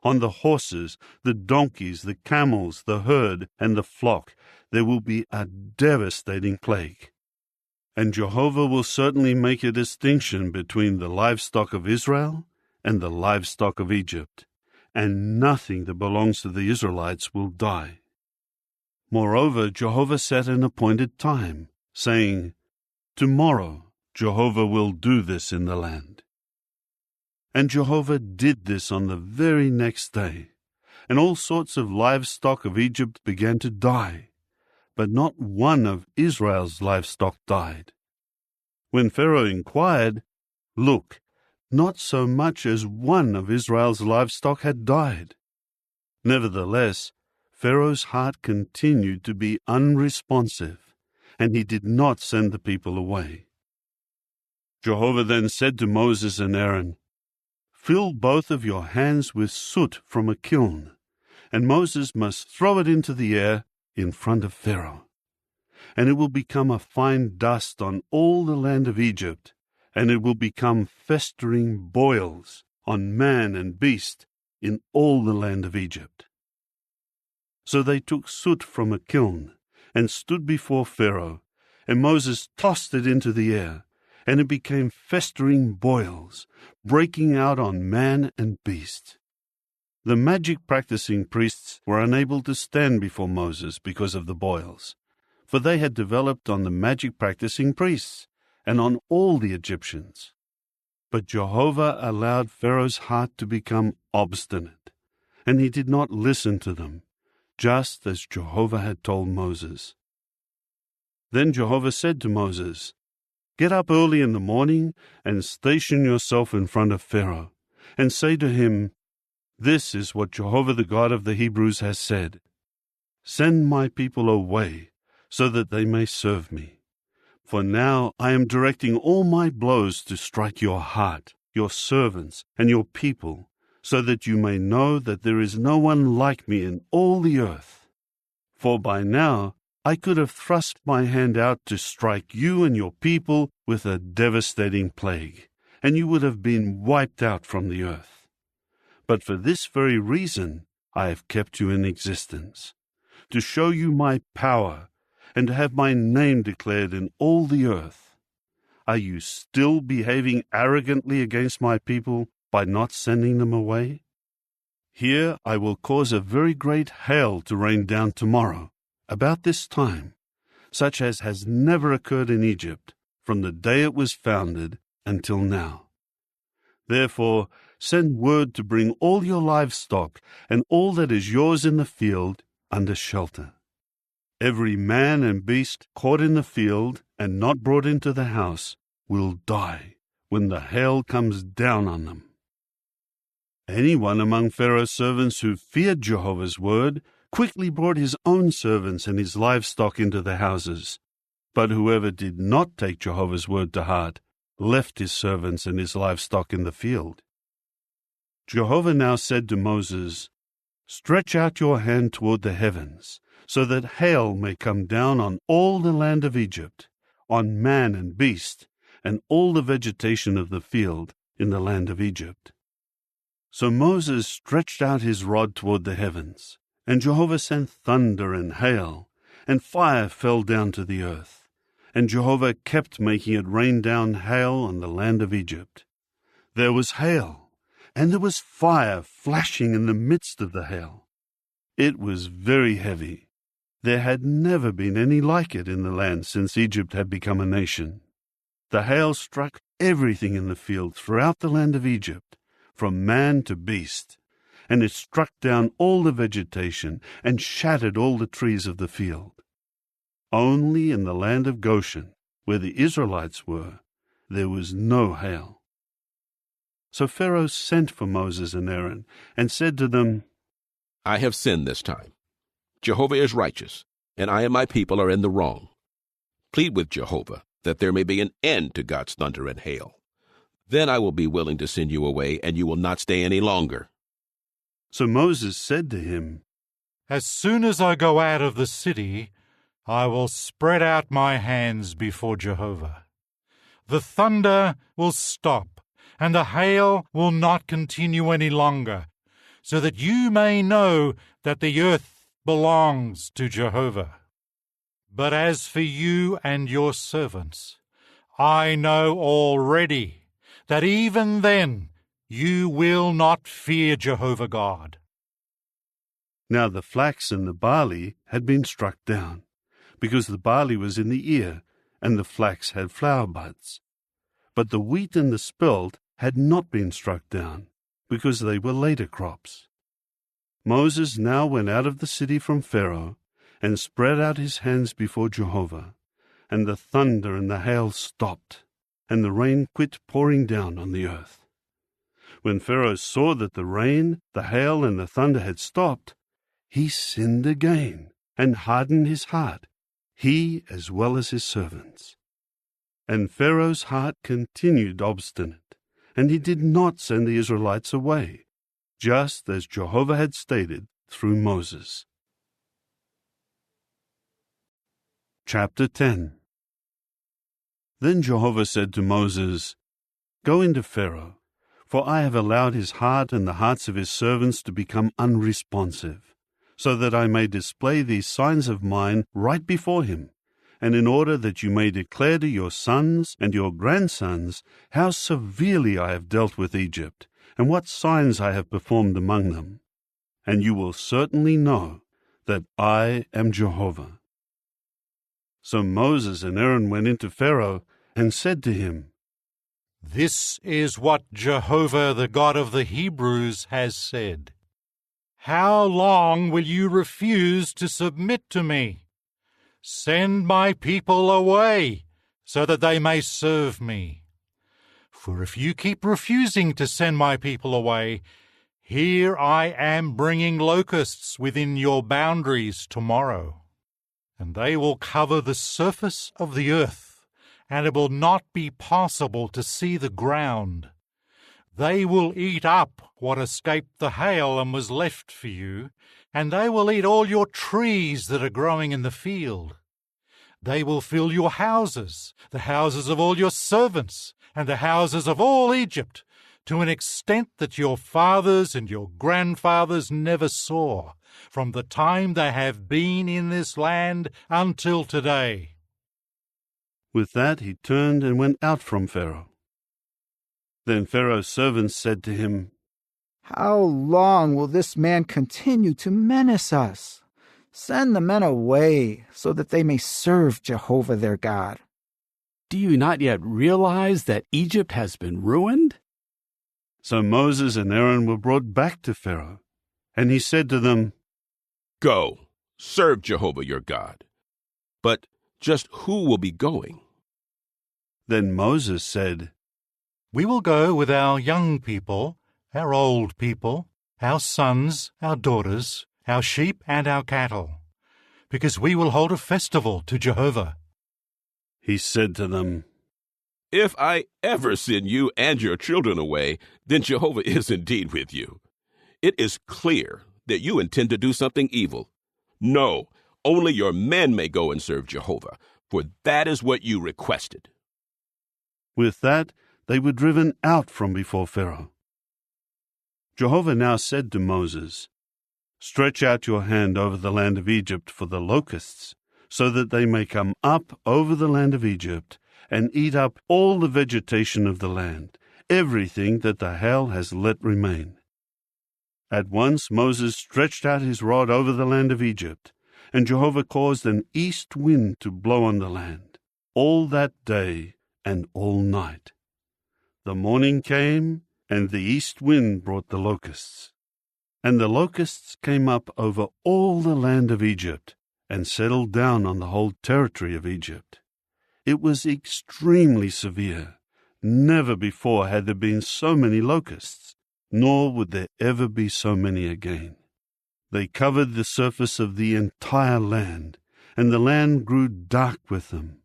On the horses, the donkeys, the camels, the herd, and the flock, there will be a devastating plague. And Jehovah will certainly make a distinction between the livestock of Israel and the livestock of Egypt, and nothing that belongs to the Israelites will die. Moreover, Jehovah set an appointed time, saying, Tomorrow Jehovah will do this in the land. And Jehovah did this on the very next day, and all sorts of livestock of Egypt began to die, but not one of Israel's livestock died. When Pharaoh inquired, look, not so much as one of Israel's livestock had died. Nevertheless, Pharaoh's heart continued to be unresponsive, and he did not send the people away. Jehovah then said to Moses and Aaron, Fill both of your hands with soot from a kiln, and Moses must throw it into the air in front of Pharaoh. And it will become a fine dust on all the land of Egypt, and it will become festering boils on man and beast in all the land of Egypt. So they took soot from a kiln, and stood before Pharaoh, and Moses tossed it into the air, and it became festering boils, breaking out on man and beast. The magic-practicing priests were unable to stand before Moses because of the boils, for they had developed on the magic-practicing priests and on all the Egyptians. But Jehovah allowed Pharaoh's heart to become obstinate, and he did not listen to them, just as Jehovah had told Moses. Then Jehovah said to Moses, Get up early in the morning and station yourself in front of Pharaoh, and say to him, This is what Jehovah the God of the Hebrews has said. Send my people away, so that they may serve me. For now I am directing all my blows to strike your heart, your servants, and your people, so that you may know that there is no one like me in all the earth. For by now I could have thrust my hand out to strike you and your people with a devastating plague, and you would have been wiped out from the earth. But for this very reason I have kept you in existence, to show you my power, and to have my name declared in all the earth. Are you still behaving arrogantly against my people by not sending them away? Here I will cause a very great hail to rain down tomorrow, about this time, such as has never occurred in Egypt, from the day it was founded until now. Therefore send word to bring all your livestock and all that is yours in the field under shelter. Every man and beast caught in the field and not brought into the house will die when the hail comes down on them. Anyone among Pharaoh's servants who feared Jehovah's word quickly brought his own servants and his livestock into the houses. But whoever did not take Jehovah's word to heart left his servants and his livestock in the field. Jehovah now said to Moses, Stretch out your hand toward the heavens, so that hail may come down on all the land of Egypt, on man and beast, and all the vegetation of the field in the land of Egypt. So Moses stretched out his rod toward the heavens, and Jehovah sent thunder and hail, and fire fell down to the earth, and Jehovah kept making it rain down hail on the land of Egypt. There was hail, and there was fire flashing in the midst of the hail. It was very heavy. There had never been any like it in the land since Egypt had become a nation. The hail struck everything in the field throughout the land of Egypt, from man to beast, and it struck down all the vegetation and shattered all the trees of the field. Only in the land of Goshen, where the Israelites were, there was no hail. So Pharaoh sent for Moses and Aaron and said to them, I have sinned this time. Jehovah is righteous, and I and my people are in the wrong. Plead with Jehovah that there may be an end to God's thunder and hail. Then I will be willing to send you away, and you will not stay any longer. So Moses said to him, As soon as I go out of the city, I will spread out my hands before Jehovah. The thunder will stop, and the hail will not continue any longer, so that you may know that the earth belongs to Jehovah. But as for you and your servants, I know already that even then You will not fear Jehovah God. Now the flax and the barley had been struck down, because the barley was in the ear, and the flax had flower buds. But the wheat and the spelt had not been struck down, because they were later crops. Moses now went out of the city from Pharaoh, and spread out his hands before Jehovah, and the thunder and the hail stopped, and the rain quit pouring down on the earth. When Pharaoh saw that the rain, the hail, and the thunder had stopped, he sinned again, and hardened his heart, he as well as his servants. And Pharaoh's heart continued obstinate, and he did not send the Israelites away, just as Jehovah had stated through Moses. Chapter 10. Then Jehovah said to Moses, Go into Pharaoh, for I have allowed his heart and the hearts of his servants to become unresponsive, so that I may display these signs of mine right before him, and in order that you may declare to your sons and your grandsons how severely I have dealt with Egypt, and what signs I have performed among them. And you will certainly know that I am Jehovah. So Moses and Aaron went into Pharaoh and said to him, This is what Jehovah, the God of the Hebrews, has said. How long will you refuse to submit to me? Send my people away, so that they may serve me. For if you keep refusing to send my people away, here I am bringing locusts within your boundaries tomorrow, and they will cover the surface of the earth, and it will not be possible to see the ground. They will eat up what escaped the hail and was left for you, and they will eat all your trees that are growing in the field. They will fill your houses, the houses of all your servants, and the houses of all Egypt, to an extent that your fathers and your grandfathers never saw, from the time they have been in this land until today. With that he turned and went out from Pharaoh. Then Pharaoh's servants said to him, How long will this man continue to menace us? Send the men away, so that they may serve Jehovah their God. Do you not yet realize that Egypt has been ruined? So Moses and Aaron were brought back to Pharaoh, and he said to them, Go, serve Jehovah your God. But just who will be going? Then Moses said, We will go with our young people, our old people, our sons, our daughters, our sheep and our cattle, because we will hold a festival to Jehovah. He said to them, If I ever send you and your children away, then Jehovah is indeed with you. It is clear that you intend to do something evil. No, only your men may go and serve Jehovah, for that is what you requested. With that, they were driven out from before Pharaoh. Jehovah now said to Moses, Stretch out your hand over the land of Egypt for the locusts, so that they may come up over the land of Egypt and eat up all the vegetation of the land, everything that the hail has let remain. At once Moses stretched out his rod over the land of Egypt, and Jehovah caused an east wind to blow on the land, all that day and all night. The morning came, and the east wind brought the locusts. And the locusts came up over all the land of Egypt, and settled down on the whole territory of Egypt. It was extremely severe. Never before had there been so many locusts, nor would there ever be so many again. They covered the surface of the entire land, and the land grew dark with them.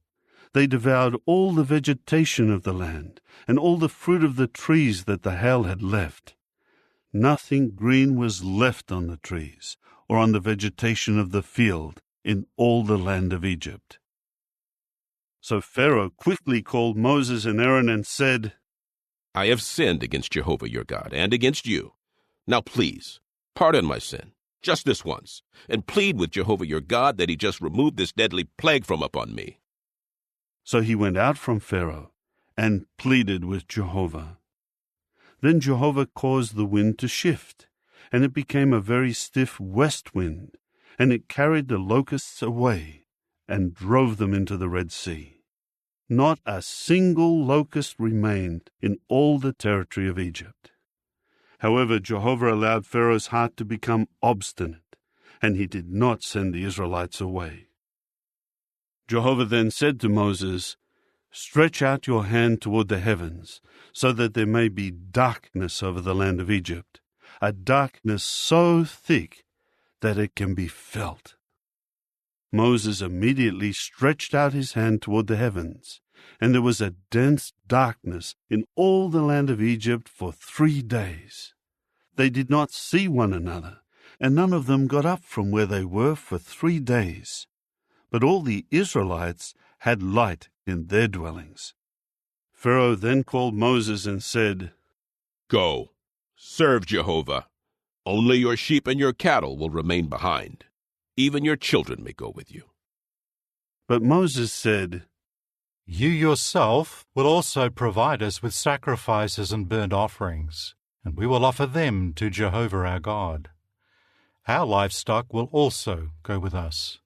They devoured all the vegetation of the land, and all the fruit of the trees that the hail had left. Nothing green was left on the trees, or on the vegetation of the field, in all the land of Egypt. So Pharaoh quickly called Moses and Aaron and said, I have sinned against Jehovah your God and against you. Now please, pardon my sin, just this once, and plead with Jehovah your God that he just remove this deadly plague from upon me. So he went out from Pharaoh and pleaded with Jehovah. Then Jehovah caused the wind to shift, and it became a very stiff west wind, and it carried the locusts away and drove them into the Red Sea. Not a single locust remained in all the territory of Egypt. However, Jehovah allowed Pharaoh's heart to become obstinate, and he did not send the Israelites away. Jehovah then said to Moses, "Stretch out your hand toward the heavens, so that there may be darkness over the land of Egypt, a darkness so thick that it can be felt." Moses immediately stretched out his hand toward the heavens, and there was a dense darkness in all the land of Egypt for 3 days. They did not see one another, and none of them got up from where they were for 3 days. But all the Israelites had light in their dwellings. Pharaoh then called Moses and said, "Go, serve Jehovah. Only your sheep and your cattle will remain behind. Even your children may go with you." But Moses said, "You yourself will also provide us with sacrifices and burnt offerings, and we will offer them to Jehovah our God. Our livestock will also go with us.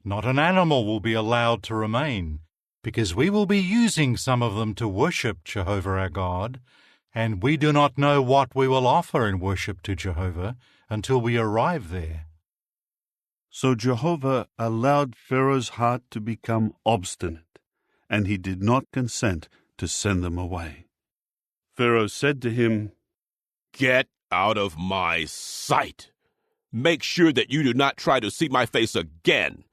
Not an animal will be allowed to remain, because we will be using some of them to worship Jehovah our God, and we do not know what we will offer in worship to Jehovah until we arrive there." So Jehovah allowed Pharaoh's heart to become obstinate, and he did not consent to send them away. Pharaoh said to him, "Get out of my sight. Make sure that you do not try to see my face again,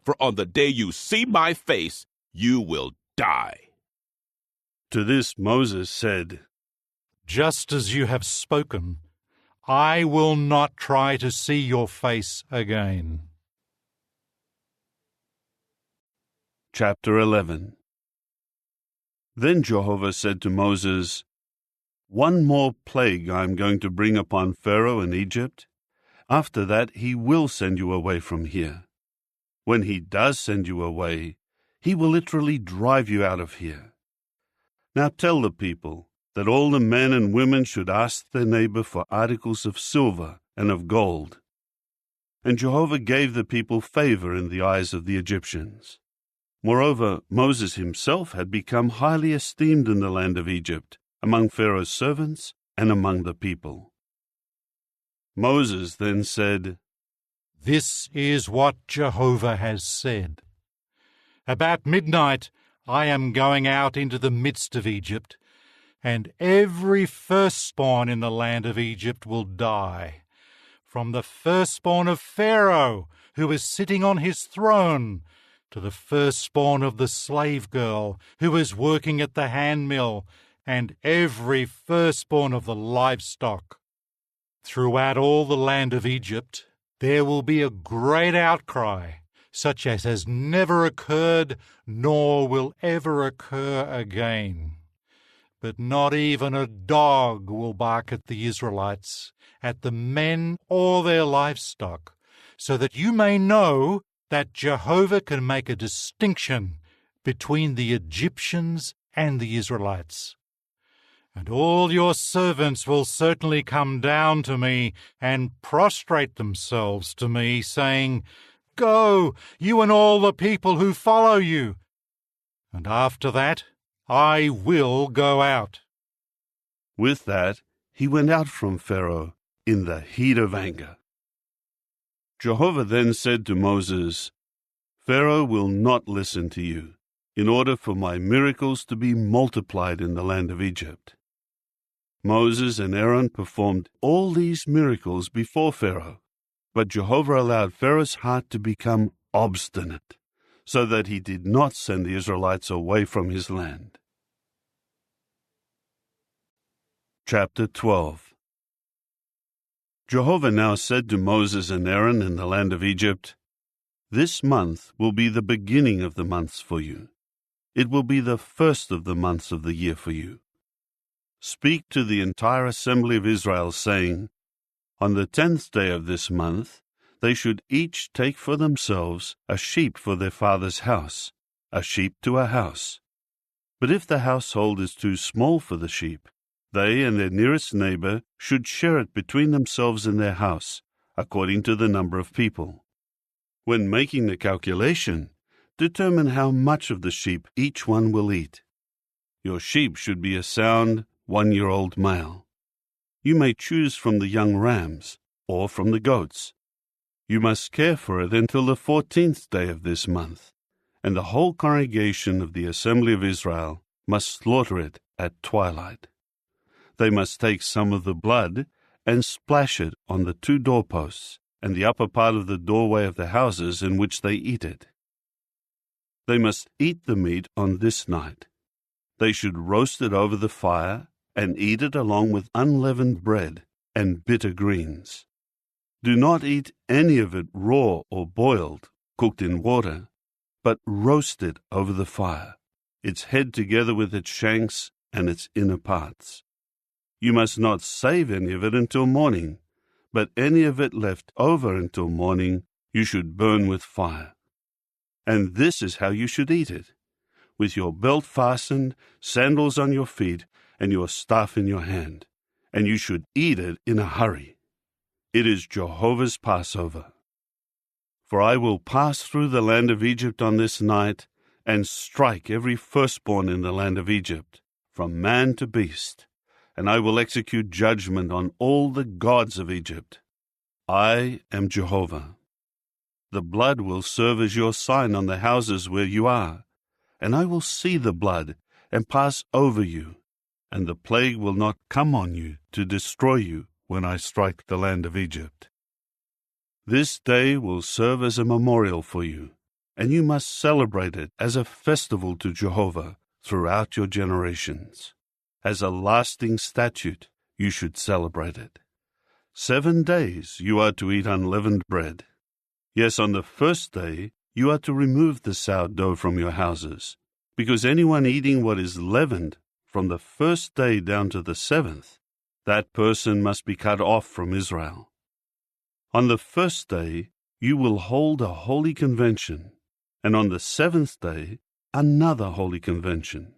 for on the day you see my face, you will die." To this Moses said, "Just as you have spoken, I will not try to see your face again." Chapter 11. Then Jehovah said to Moses, "One more plague I am going to bring upon Pharaoh in Egypt. After that he will send you away from here. When he does send you away, he will literally drive you out of here. Now tell the people that all the men and women should ask their neighbor for articles of silver and of gold." And Jehovah gave the people favor in the eyes of the Egyptians. Moreover, Moses himself had become highly esteemed in the land of Egypt, among Pharaoh's servants and among the people. Moses then said, "This is what Jehovah has said. About midnight I am going out into the midst of Egypt, and every firstborn in the land of Egypt will die, from the firstborn of Pharaoh, who is sitting on his throne, to the firstborn of the slave girl who is working at the handmill, and every firstborn of the livestock. Throughout all the land of Egypt there will be a great outcry, such as has never occurred nor will ever occur again. But not even a dog will bark at the Israelites, at the men or their livestock, so that you may know that Jehovah can make a distinction between the Egyptians and the Israelites. And all your servants will certainly come down to me and prostrate themselves to me, saying, 'Go, you and all the people who follow you.' And after that, I will go out." With that, he went out from Pharaoh in the heat of anger. Jehovah then said to Moses, "Pharaoh will not listen to you, in order for my miracles to be multiplied in the land of Egypt." Moses and Aaron performed all these miracles before Pharaoh, but Jehovah allowed Pharaoh's heart to become obstinate, so that he did not send the Israelites away from his land. Chapter 12. Jehovah now said to Moses and Aaron in the land of Egypt, "This month will be the beginning of the months for you. It will be the first of the months of the year for you. Speak to the entire assembly of Israel, saying, On the 10th day of this month, they should each take for themselves a sheep for their father's house, a sheep to a house. But if the household is too small for the sheep, They and their nearest neighbor should share it between themselves in their house, according to the number of people. When making the calculation, determine how much of the sheep each one will eat. Your sheep should be a sound 1-year-old male. You may choose from the young rams or from the goats. You must care for it until the 14th day of this month, and the whole congregation of the assembly of Israel must slaughter it at twilight. They must take some of the blood and splash it on the 2 doorposts and the upper part of the doorway of the houses in which they eat it. They must eat the meat on this night. They should roast it over the fire and eat it along with unleavened bread and bitter greens. Do not eat any of it raw or boiled, cooked in water, but roast it over the fire, its head together with its shanks and its inner parts. You must not save any of it until morning, but any of it left over until morning you should burn with fire. And this is how you should eat it, with your belt fastened, sandals on your feet, and your staff in your hand, and you should eat it in a hurry. It is Jehovah's Passover. For I will pass through the land of Egypt on this night, and strike every firstborn in the land of Egypt, from man to beast, and I will execute judgment on all the gods of Egypt. I am Jehovah. The blood will serve as your sign on the houses where you are, and I will see the blood and pass over you, and the plague will not come on you to destroy you when I strike the land of Egypt. This day will serve as a memorial for you, and you must celebrate it as a festival to Jehovah throughout your generations. As a lasting statute, you should celebrate it. 7 days you are to eat unleavened bread. Yes, on the first day you are to remove the sourdough from your houses, because anyone eating what is leavened from the first day down to the 7th, that person must be cut off from Israel. On the first day you will hold a holy convention, and on the 7th day another holy convention.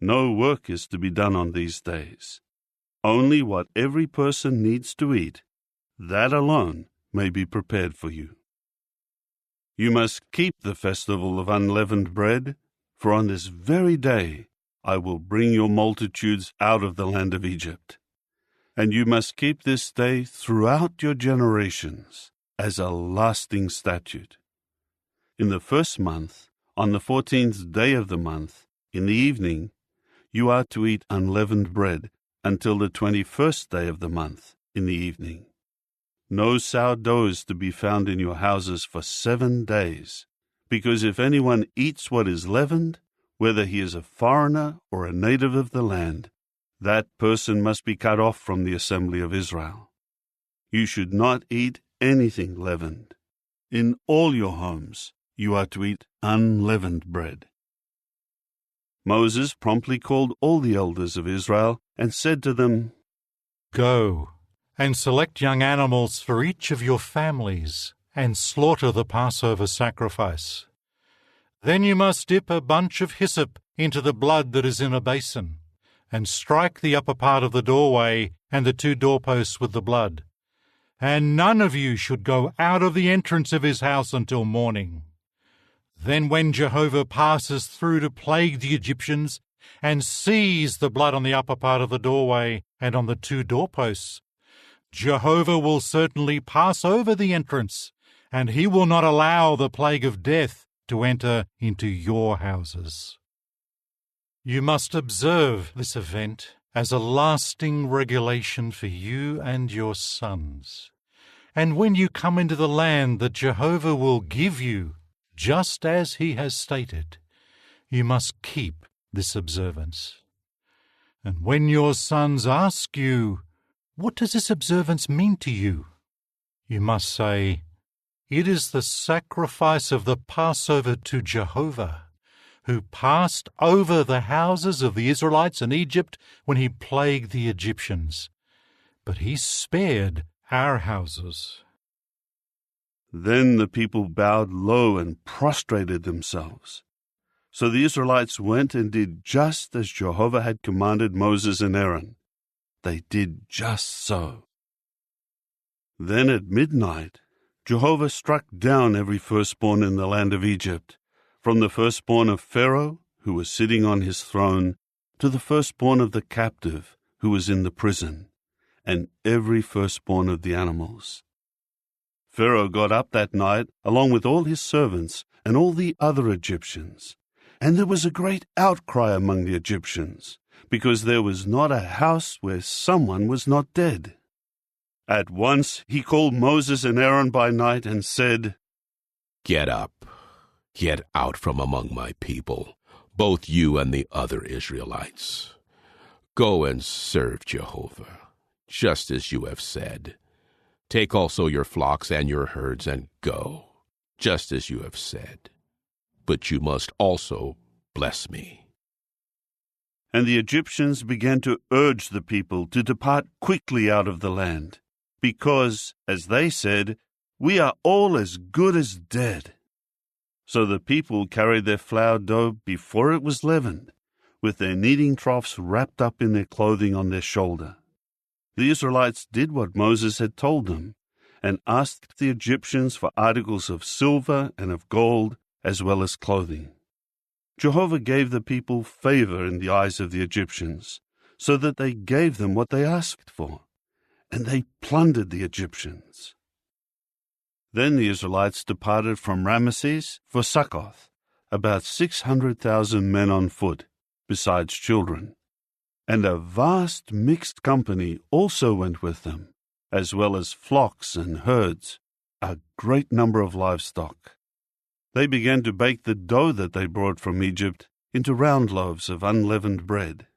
No work is to be done on these days. Only what every person needs to eat, that alone may be prepared for you. You must keep the festival of unleavened bread, for on this very day I will bring your multitudes out of the land of Egypt. And you must keep this day throughout your generations as a lasting statute. In the first month, on the 14th day of the month, in the evening, you are to eat unleavened bread until the 21st day of the month in the evening. No sourdough is to be found in your houses for 7 days, because if anyone eats what is leavened, whether he is a foreigner or a native of the land, that person must be cut off from the assembly of Israel. You should not eat anything leavened. In all your homes you are to eat unleavened bread. Moses promptly called all the elders of Israel and said to them, Go and select young animals for each of your families and slaughter the Passover sacrifice. Then you must dip a bunch of hyssop into the blood that is in a basin, and strike the upper part of the doorway and the 2 doorposts with the blood. And none of you should go out of the entrance of his house until morning. Then when Jehovah passes through to plague the Egyptians and sees the blood on the upper part of the doorway and on the 2 doorposts, Jehovah will certainly pass over the entrance, and he will not allow the plague of death to enter into your houses. You must observe this event as a lasting regulation for you and your sons. And when you come into the land that Jehovah will give you, just as he has stated, you must keep this observance. And when your sons ask you, "What does this observance mean to you?" you must say, "It is the sacrifice of the Passover to Jehovah, who passed over the houses of the Israelites in Egypt when he plagued the Egyptians. But he spared our houses." Then the people bowed low and prostrated themselves. So the Israelites went and did just as Jehovah had commanded Moses and Aaron, they did just so. Then at midnight, Jehovah struck down every firstborn in the land of Egypt, from the firstborn of Pharaoh, who was sitting on his throne, to the firstborn of the captive, who was in the prison, and every firstborn of the animals. Pharaoh got up that night, along with all his servants and all the other Egyptians, and there was a great outcry among the Egyptians, because there was not a house where someone was not dead. At once he called Moses and Aaron by night and said, "Get up, get out from among my people, both you and the other Israelites. Go and serve Jehovah, just as you have said. Take also your flocks and your herds and go, just as you have said. But you must also bless me." And the Egyptians began to urge the people to depart quickly out of the land, because, as they said, "We are all as good as dead." So the people carried their flour dough before it was leavened, with their kneading troughs wrapped up in their clothing on their shoulder. The Israelites did what Moses had told them, and asked the Egyptians for articles of silver and of gold, as well as clothing. Jehovah gave the people favor in the eyes of the Egyptians, so that they gave them what they asked for, and they plundered the Egyptians. Then the Israelites departed from Ramesses for Succoth, about 600,000 men on foot, besides children. And a vast mixed company also went with them, as well as flocks and herds, a great number of livestock. They began to bake the dough that they brought from Egypt into round loaves of unleavened bread.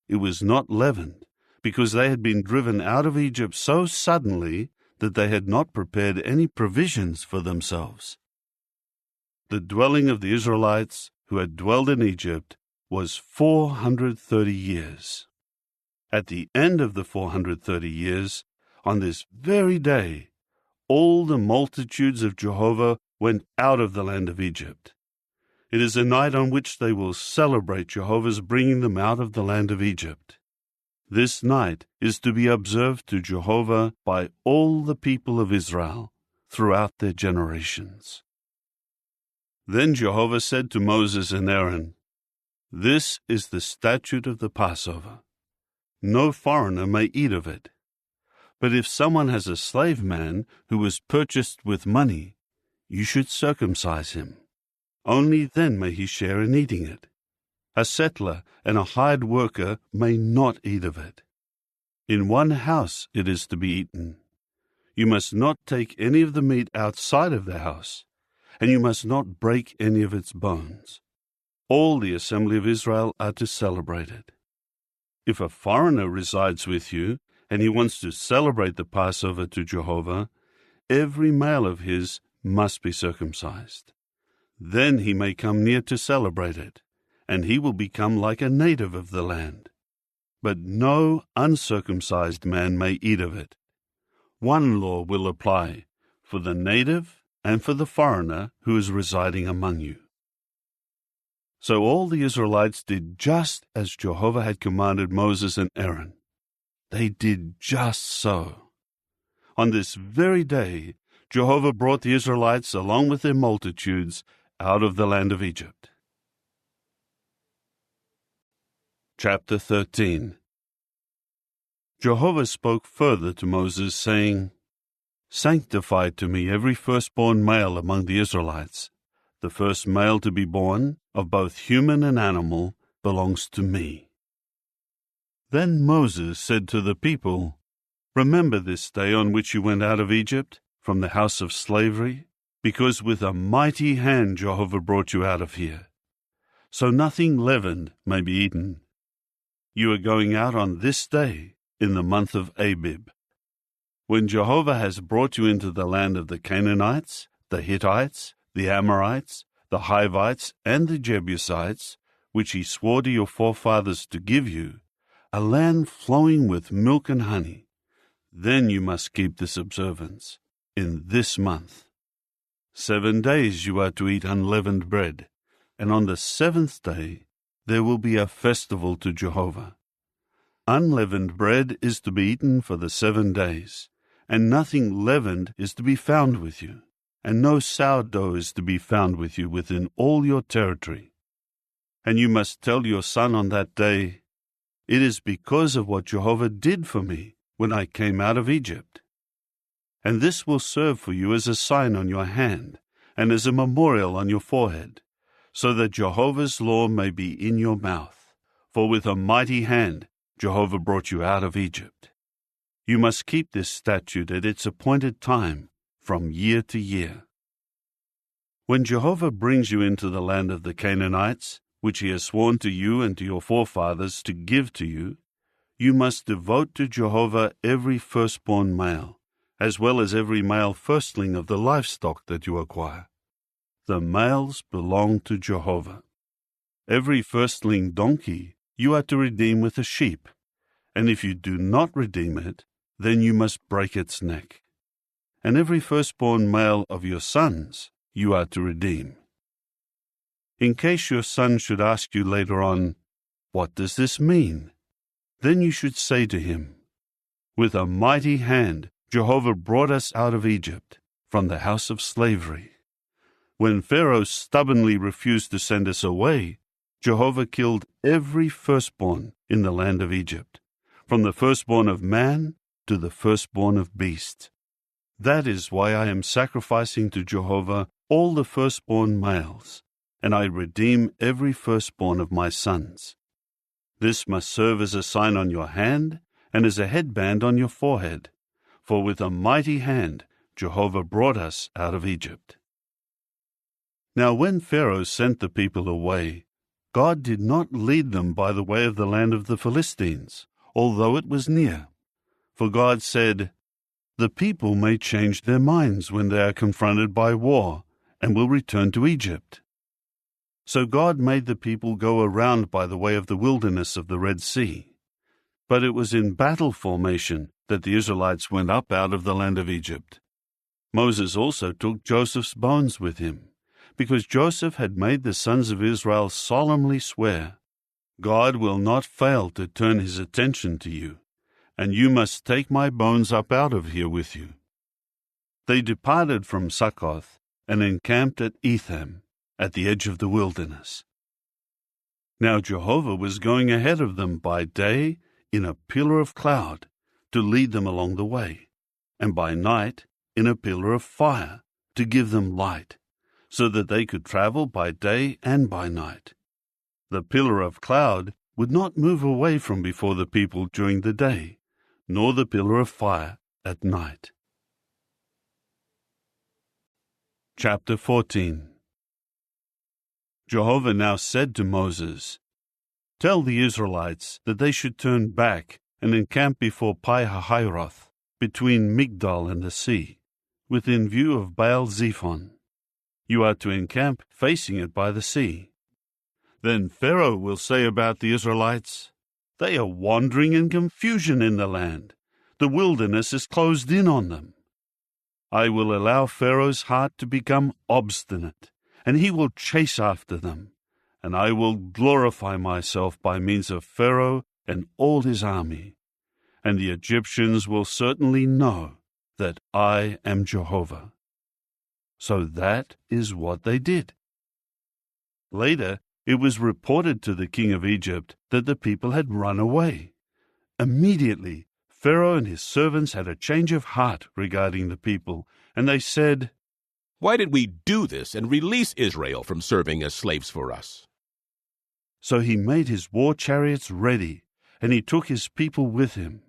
It was not leavened, because they had been driven out of Egypt so suddenly that they had not prepared any provisions for themselves. The dwelling of the Israelites who had dwelled in Egypt was 430 years. At the end of the 430 years, on this very day, all the multitudes of Jehovah went out of the land of Egypt. It is a night on which they will celebrate Jehovah's bringing them out of the land of Egypt. This night is to be observed to Jehovah by all the people of Israel throughout their generations. Then Jehovah said to Moses and Aaron, "This is the statute of the Passover. No foreigner may eat of it. But if someone has a slave man who was purchased with money, you should circumcise him. Only then may he share in eating it. A settler and a hired worker may not eat of it. In one house it is to be eaten. You must not take any of the meat outside of the house, and you must not break any of its bones. All the assembly of Israel are to celebrate it. If a foreigner resides with you, and he wants to celebrate the Passover to Jehovah, every male of his must be circumcised. Then he may come near to celebrate it, and he will become like a native of the land. But no uncircumcised man may eat of it. One law will apply for the native and for the foreigner who is residing among you." So all the Israelites did just as Jehovah had commanded Moses and Aaron. They did just so. On this very day, Jehovah brought the Israelites along with their multitudes out of the land of Egypt. Chapter 13. Jehovah spoke further to Moses, saying, "Sanctify to me every firstborn male among the Israelites. The first male to be born, of both human and animal, belongs to me." Then Moses said to the people, "Remember this day on which you went out of Egypt, from the house of slavery, because with a mighty hand Jehovah brought you out of here. So nothing leavened may be eaten. You are going out on this day in the month of Abib. When Jehovah has brought you into the land of the Canaanites, the Hittites, the Amorites, the Hivites, and the Jebusites, which he swore to your forefathers to give you, a land flowing with milk and honey, then you must keep this observance in this month. 7 days you are to eat unleavened bread, and on the 7th day there will be a festival to Jehovah. Unleavened bread is to be eaten for the 7 days, and nothing leavened is to be found with you, and no sourdough is to be found with you within all your territory. And you must tell your son on that day, it is because of what Jehovah did for me when I came out of Egypt. And this will serve for you as a sign on your hand, and as a memorial on your forehead, so that Jehovah's law may be in your mouth. For with a mighty hand Jehovah brought you out of Egypt. You must keep this statute at its appointed time, from year to year. When Jehovah brings you into the land of the Canaanites, which he has sworn to you and to your forefathers to give to you, you must devote to Jehovah every firstborn male, as well as every male firstling of the livestock that you acquire. The males belong to Jehovah. Every firstling donkey you are to redeem with a sheep, and if you do not redeem it, then you must break its neck. And every firstborn male of your sons you are to redeem. In case your son should ask you later on, "What does this mean?" then you should say to him, "With a mighty hand Jehovah brought us out of Egypt, from the house of slavery. When Pharaoh stubbornly refused to send us away, Jehovah killed every firstborn in the land of Egypt, from the firstborn of man to the firstborn of beast. That is why I am sacrificing to Jehovah all the firstborn males, and I redeem every firstborn of my sons. This must serve as a sign on your hand and as a headband on your forehead, for with a mighty hand Jehovah brought us out of Egypt." Now when Pharaoh sent the people away, God did not lead them by the way of the land of the Philistines, although it was near. For God said, "The people may change their minds when they are confronted by war, and will return to Egypt." So God made the people go around by the way of the wilderness of the Red Sea. But it was in battle formation that the Israelites went up out of the land of Egypt. Moses also took Joseph's bones with him, because Joseph had made the sons of Israel solemnly swear, "God will not fail to turn his attention to you, and you must take my bones up out of here with you." They departed from Succoth and encamped at Etham, at the edge of the wilderness. Now Jehovah was going ahead of them by day in a pillar of cloud to lead them along the way, and by night in a pillar of fire to give them light, so that they could travel by day and by night. The pillar of cloud would not move away from before the people during the day, nor the pillar of fire at night. Chapter 14. Jehovah now said to Moses, "Tell the Israelites that they should turn back and encamp before Pi-hahiroth, between Migdol and the sea, within view of Baal-zephon. You are to encamp facing it by the sea. Then Pharaoh will say about the Israelites, 'They are wandering in confusion in the land. The wilderness is closed in on them.' I will allow Pharaoh's heart to become obstinate, and he will chase after them, and I will glorify myself by means of Pharaoh and all his army, and the Egyptians will certainly know that I am Jehovah." So that is what they did. Later, it was reported to the king of Egypt that the people had run away. Immediately, Pharaoh and his servants had a change of heart regarding the people, and they said, "Why did we do this and release Israel from serving as slaves for us?" So he made his war chariots ready, and he took his people with him.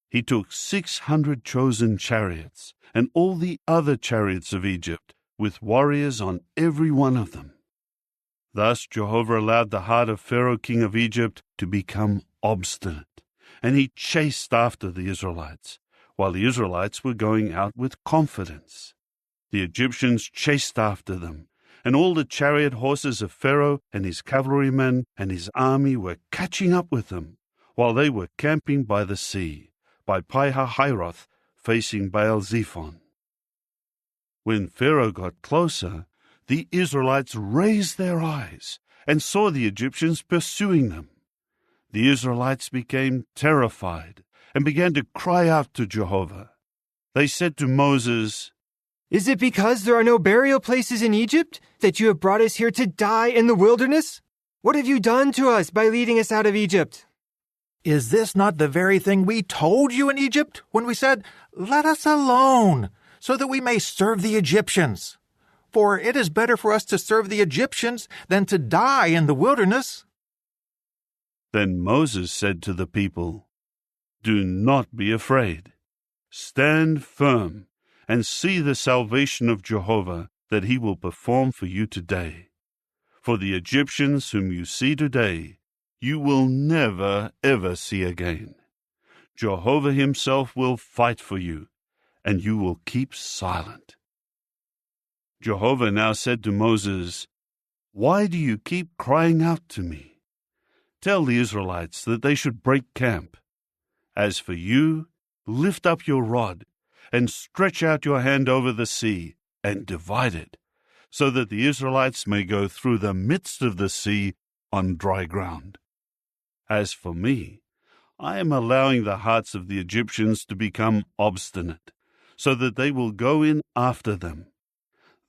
He took 600 chosen chariots, and all the other chariots of Egypt, with warriors on every one of them. Thus Jehovah allowed the heart of Pharaoh king of Egypt to become obstinate, and he chased after the Israelites, while the Israelites were going out with confidence. The Egyptians chased after them, and all the chariot horses of Pharaoh and his cavalrymen and his army were catching up with them, while they were camping by the sea, by Pi-hahiroth, facing Baal-zephon. When Pharaoh got closer, the Israelites raised their eyes and saw the Egyptians pursuing them. The Israelites became terrified and began to cry out to Jehovah. They said to Moses, "Is it because there are no burial places in Egypt that you have brought us here to die in the wilderness? What have you done to us by leading us out of Egypt?" Is this not the very thing we told you in Egypt when we said, 'Let us alone, so that we may serve the Egyptians'? For it is better for us to serve the Egyptians than to die in the wilderness." Then Moses said to the people, "Do not be afraid. Stand firm and see the salvation of Jehovah that he will perform for you today. For the Egyptians whom you see today, you will never, ever see again. Jehovah himself will fight for you, and you will keep silent." Jehovah now said to Moses, "Why do you keep crying out to me? Tell the Israelites that they should break camp. As for you, lift up your rod and stretch out your hand over the sea and divide it, so that the Israelites may go through the midst of the sea on dry ground. As for me, I am allowing the hearts of the Egyptians to become obstinate, so that they will go in after them.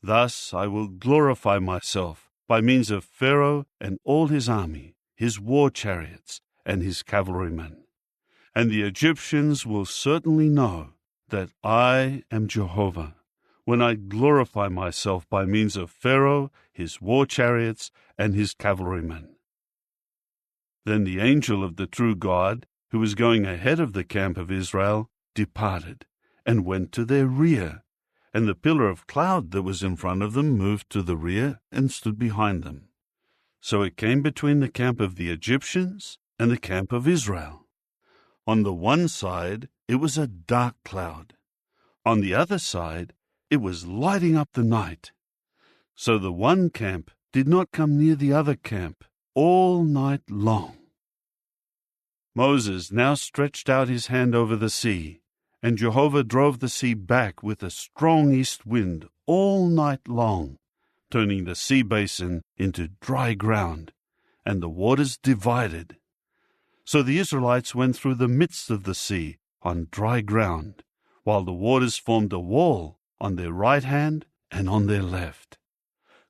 Thus I will glorify myself by means of Pharaoh and all his army, his war chariots, and his cavalrymen. And the Egyptians will certainly know that I am Jehovah, when I glorify myself by means of Pharaoh, his war chariots, and his cavalrymen." Then the angel of the true God, who was going ahead of the camp of Israel, departed, and went to their rear, and the pillar of cloud that was in front of them moved to the rear and stood behind them. So it came between the camp of the Egyptians and the camp of Israel. On the one side it was a dark cloud. On the other side it was lighting up the night. So the one camp did not come near the other camp all night long. Moses now stretched out his hand over the sea, and Jehovah drove the sea back with a strong east wind all night long, turning the sea basin into dry ground, and the waters divided. So the Israelites went through the midst of the sea on dry ground, while the waters formed a wall on their right hand and on their left.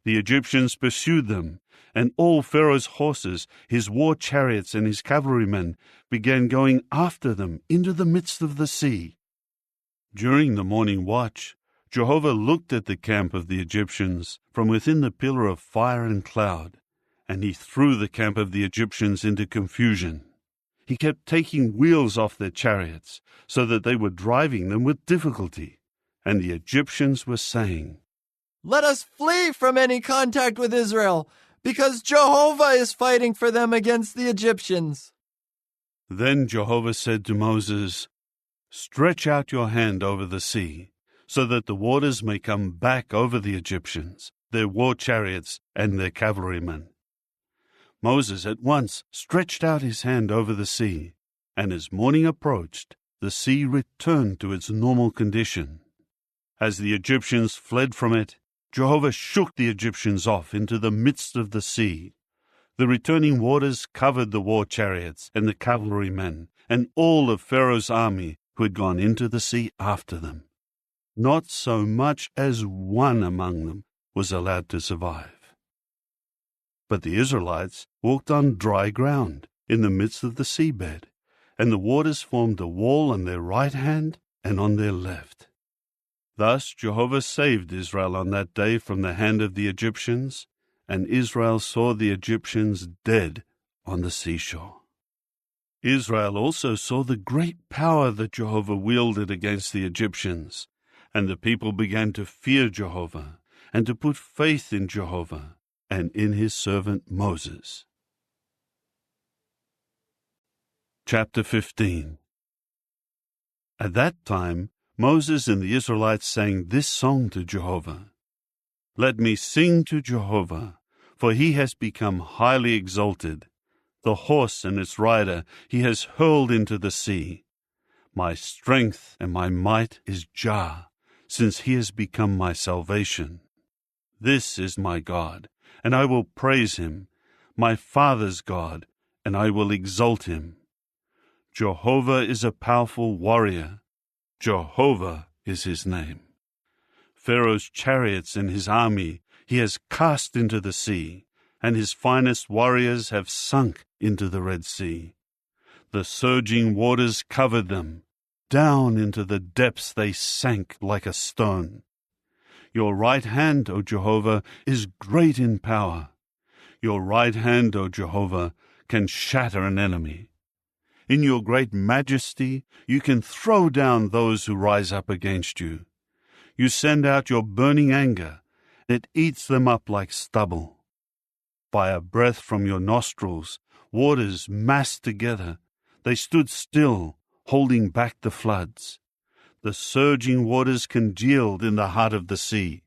The Egyptians pursued them, and all Pharaoh's horses, his war chariots, and his cavalrymen began going after them into the midst of the sea. During the morning watch, Jehovah looked at the camp of the Egyptians from within the pillar of fire and cloud, and he threw the camp of the Egyptians into confusion. He kept taking wheels off their chariots, so that they were driving them with difficulty, and the Egyptians were saying, "Let us flee from any contact with Israel, because Jehovah is fighting for them against the Egyptians." Then Jehovah said to Moses, "Stretch out your hand over the sea, so that the waters may come back over the Egyptians, their war chariots, and their cavalrymen." Moses at once stretched out his hand over the sea, and as morning approached, the sea returned to its normal condition. As the Egyptians fled from it, Jehovah shook the Egyptians off into the midst of the sea. The returning waters covered the war chariots and the cavalrymen, and all of Pharaoh's army who had gone into the sea after them. Not so much as one among them was allowed to survive. But the Israelites walked on dry ground in the midst of the seabed, and the waters formed a wall on their right hand and on their left. Thus Jehovah saved Israel on that day from the hand of the Egyptians, and Israel saw the Egyptians dead on the seashore. Israel also saw the great power that Jehovah wielded against the Egyptians, and the people began to fear Jehovah and to put faith in Jehovah and in his servant Moses. Chapter 15. At that time Moses and the Israelites sang this song to Jehovah. "Let me sing to Jehovah, for he has become highly exalted. The horse and its rider he has hurled into the sea. My strength and my might is Jah, since he has become my salvation. This is my God, and I will praise him, my father's God, and I will exalt him. Jehovah is a powerful warrior. Jehovah is his name. Pharaoh's chariots and his army he has cast into the sea, and his finest warriors have sunk into the Red Sea. The surging waters covered them. Down into the depths they sank like a stone. Your right hand, O Jehovah, is great in power. Your right hand, O Jehovah, can shatter an enemy. In your great majesty, you can throw down those who rise up against you. You send out your burning anger. It eats them up like stubble. By a breath from your nostrils, waters massed together. They stood still, holding back the floods. The surging waters congealed in the heart of the sea.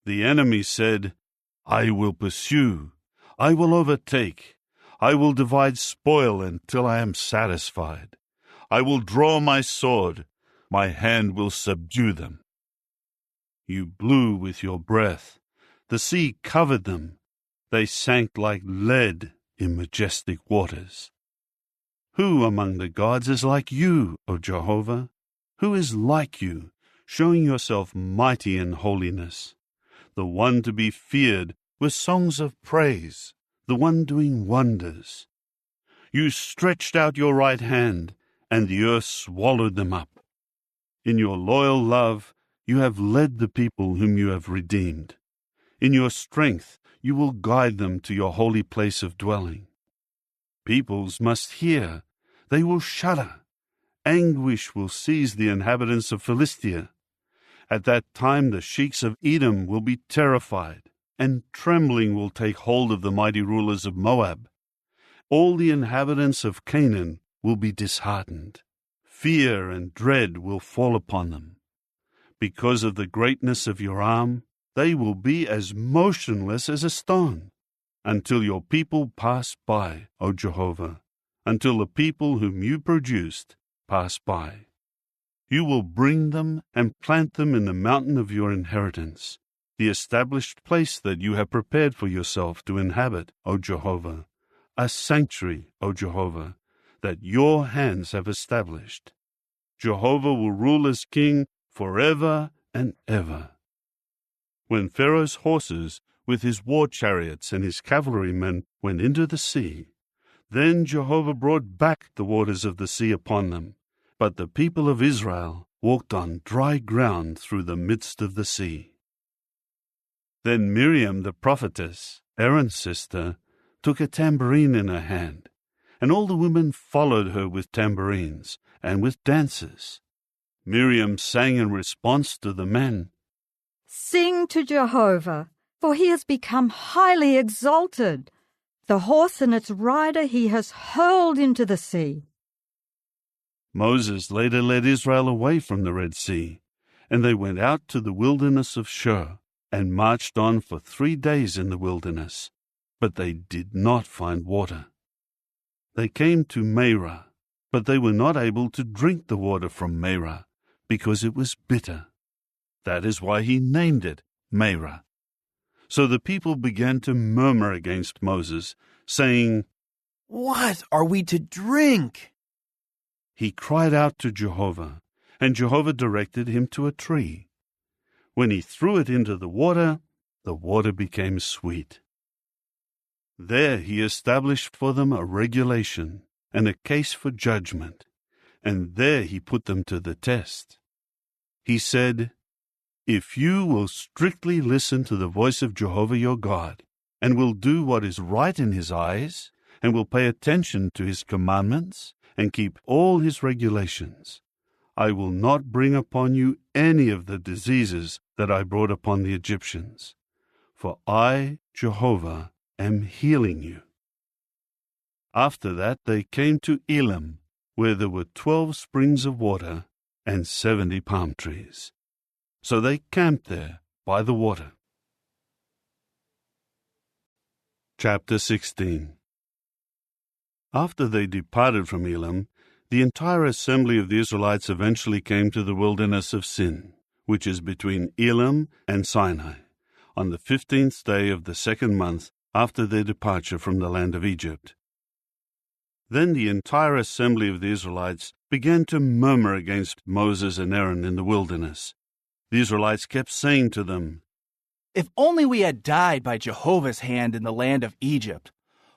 The enemy said, I will pursue. I will overtake. I will divide spoil until I am satisfied. I will draw my sword. My hand will subdue them. You blew with your breath. The sea covered them. They sank like lead in majestic waters. Who among the gods is like you, O Jehovah? Who is like you, showing yourself mighty in holiness? The one to be feared with songs of praise, the one doing wonders. You stretched out your right hand, and the earth swallowed them up. In your loyal love, you have led the people whom you have redeemed. In your strength, you will guide them to your holy place of dwelling. Peoples must hear. They will shudder. Anguish will seize the inhabitants of Philistia. At that time the sheiks of Edom will be terrified, and trembling will take hold of the mighty rulers of Moab. All the inhabitants of Canaan will be disheartened. Fear and dread will fall upon them. Because of the greatness of your arm, they will be as motionless as a stone, until your people pass by, O Jehovah, until the people whom you produced pass by. You will bring them and plant them in the mountain of your inheritance, the established place that you have prepared for yourself to inhabit, O Jehovah, a sanctuary, O Jehovah, that your hands have established. Jehovah will rule as king forever and ever. When Pharaoh's horses, with his war chariots and his cavalrymen, went into the sea, then Jehovah brought back the waters of the sea upon them. But the people of Israel walked on dry ground through the midst of the sea. Then Miriam the prophetess, Aaron's sister, took a tambourine in her hand, and all the women followed her with tambourines and with dances. Miriam sang in response to the men, Sing to Jehovah, for he has become highly exalted. The horse and its rider he has hurled into the sea. Moses later led Israel away from the Red Sea, and they went out to the wilderness of Shur, and marched on for 3 days in the wilderness, but they did not find water. They came to Marah, but they were not able to drink the water from Marah, because it was bitter. That is why he named it Marah. So the people began to murmur against Moses, saying, What are we to drink? He cried out to Jehovah, and Jehovah directed him to a tree. When he threw it into the water became sweet. There he established for them a regulation and a case for judgment, and there he put them to the test. He said, If you will strictly listen to the voice of Jehovah your God, and will do what is right in his eyes, and will pay attention to his commandments, and keep all his regulations, I will not bring upon you any of the diseases that I brought upon the Egyptians, for I, Jehovah, am healing you. After that they came to Elim, where there were 12 springs of water and 70 palm trees. So they camped there by the water. Chapter 16. After they departed from Elim, the entire assembly of the Israelites eventually came to the wilderness of Sin, which is between Elim and Sinai, on the 15th day of the 2nd month after their departure from the land of Egypt. Then the entire assembly of the Israelites began to murmur against Moses and Aaron in the wilderness. The Israelites kept saying to them, "If only we had died by Jehovah's hand in the land of Egypt,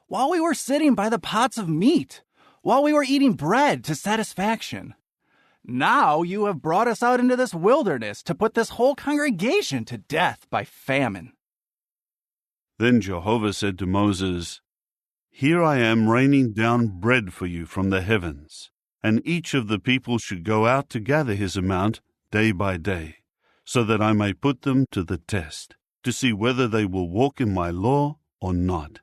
while we were sitting by the pots of meat, while we were eating bread to satisfaction. Now you have brought us out into this wilderness to put this whole congregation to death by famine." Then Jehovah said to Moses, "Here I am raining down bread for you from the heavens, and each of the people should go out to gather his amount day by day, so that I may put them to the test, to see whether they will walk in my law or not.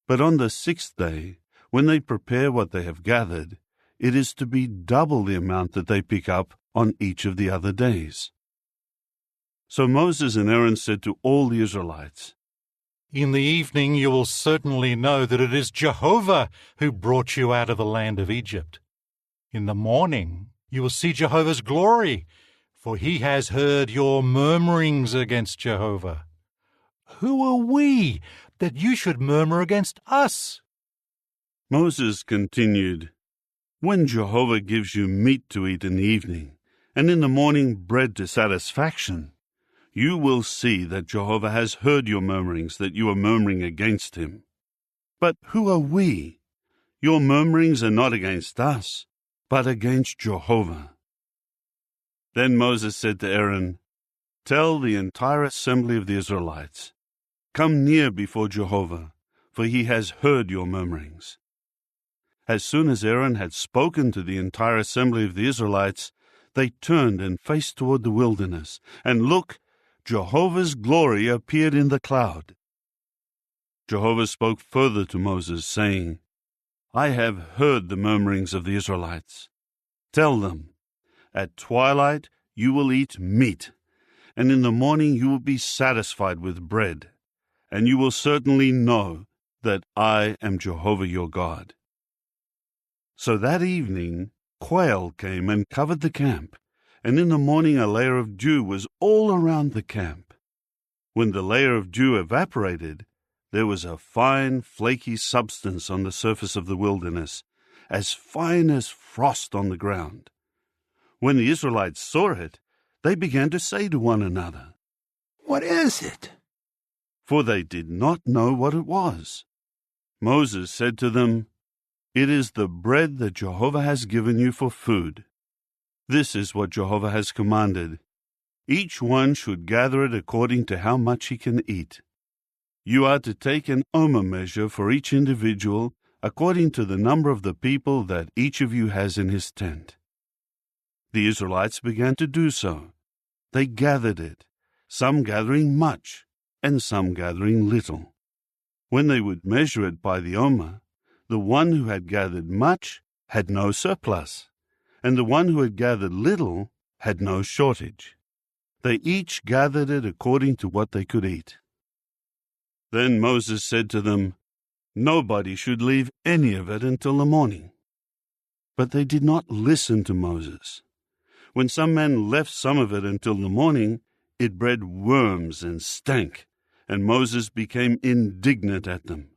But on the 6th day, when they prepare what they have gathered, it is to be double the amount that they pick up on each of the other days." So Moses and Aaron said to all the Israelites, "In the evening you will certainly know that it is Jehovah who brought you out of the land of Egypt. In the morning you will see Jehovah's glory, for he has heard your murmurings against Jehovah. Who are we that you should murmur against us?" Moses continued, "When Jehovah gives you meat to eat in the evening, and in the morning bread to satisfaction, you will see that Jehovah has heard your murmurings, that you are murmuring against him. But who are we? Your murmurings are not against us, but against Jehovah." Then Moses said to Aaron, "Tell the entire assembly of the Israelites, 'Come near before Jehovah, for he has heard your murmurings.'" As soon as Aaron had spoken to the entire assembly of the Israelites, they turned and faced toward the wilderness, and look, Jehovah's glory appeared in the cloud. Jehovah spoke further to Moses, saying, "I have heard the murmurings of the Israelites. Tell them, at twilight you will eat meat, and in the morning you will be satisfied with bread, and you will certainly know that I am Jehovah your God." So that evening quail came and covered the camp, and in the morning a layer of dew was all around the camp. When the layer of dew evaporated, there was a fine, flaky substance on the surface of the wilderness, as fine as frost on the ground. When the Israelites saw it, they began to say to one another, "What is it?" For they did not know what it was. Moses said to them, "It is the bread that Jehovah has given you for food. This is what Jehovah has commanded. Each one should gather it according to how much he can eat. You are to take an omer measure for each individual according to the number of the people that each of you has in his tent." The Israelites began to do so. They gathered it, some gathering much, and some gathering little. When they would measure it by the omer, the one who had gathered much had no surplus, and the one who had gathered little had no shortage. They each gathered it according to what they could eat. Then Moses said to them, "Nobody should leave any of it until the morning." But they did not listen to Moses. When some men left some of it until the morning, it bred worms and stank, and Moses became indignant at them.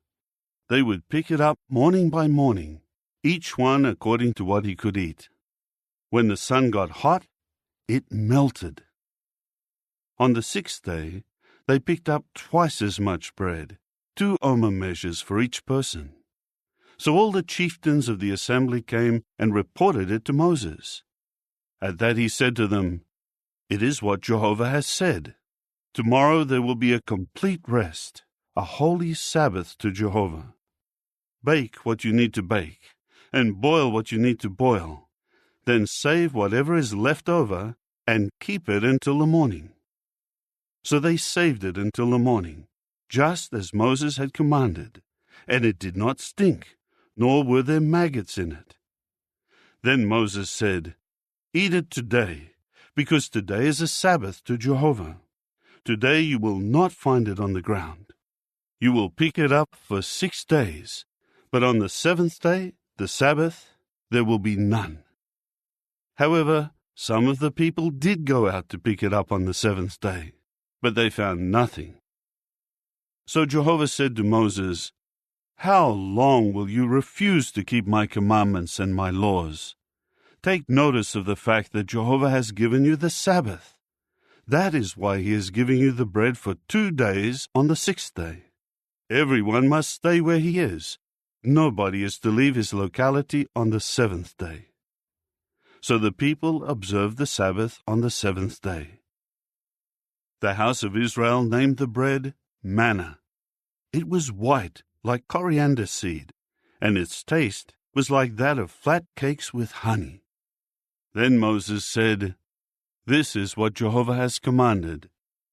They would pick it up morning by morning, each one according to what he could eat. When the sun got hot, it melted. On the 6th day, they picked up twice as much bread, 2 omer measures for each person. So all the chieftains of the assembly came and reported it to Moses. At that he said to them, "It is what Jehovah has said. Tomorrow there will be a complete rest, a holy Sabbath to Jehovah. Bake what you need to bake, and boil what you need to boil. Then save whatever is left over and keep it until the morning." So they saved it until the morning, just as Moses had commanded, and it did not stink, nor were there maggots in it. Then Moses said, "Eat it today, because today is a Sabbath to Jehovah. Today you will not find it on the ground. You will pick it up for 6 days, but on the 7th day, the Sabbath, there will be none." However, some of the people did go out to pick it up on the 7th day, but they found nothing. So Jehovah said to Moses, How long will you refuse to keep my commandments and my laws? Take notice of the fact that Jehovah has given you the Sabbath. That is why he is giving you the bread for 2 days on the 6th day. Everyone must stay where he is. Nobody is to leave his locality on the 7th day. So the people observed the Sabbath on the 7th day. The house of Israel named the bread manna. It was white, like coriander seed, and its taste was like that of flat cakes with honey. Then Moses said, "This is what Jehovah has commanded.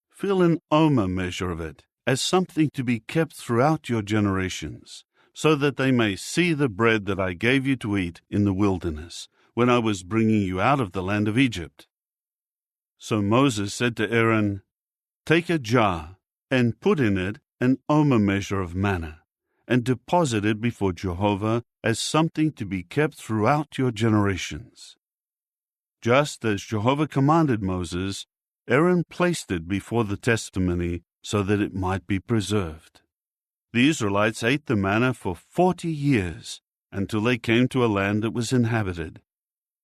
Fill an omer measure of it, as something to be kept throughout your generations, so that they may see the bread that I gave you to eat in the wilderness, when I was bringing you out of the land of Egypt." So Moses said to Aaron, "Take a jar, and put in it an omer measure of manna, and deposit it before Jehovah as something to be kept throughout your generations." Just as Jehovah commanded Moses, Aaron placed it before the testimony so that it might be preserved. The Israelites ate the manna for 40 years, until they came to a land that was inhabited.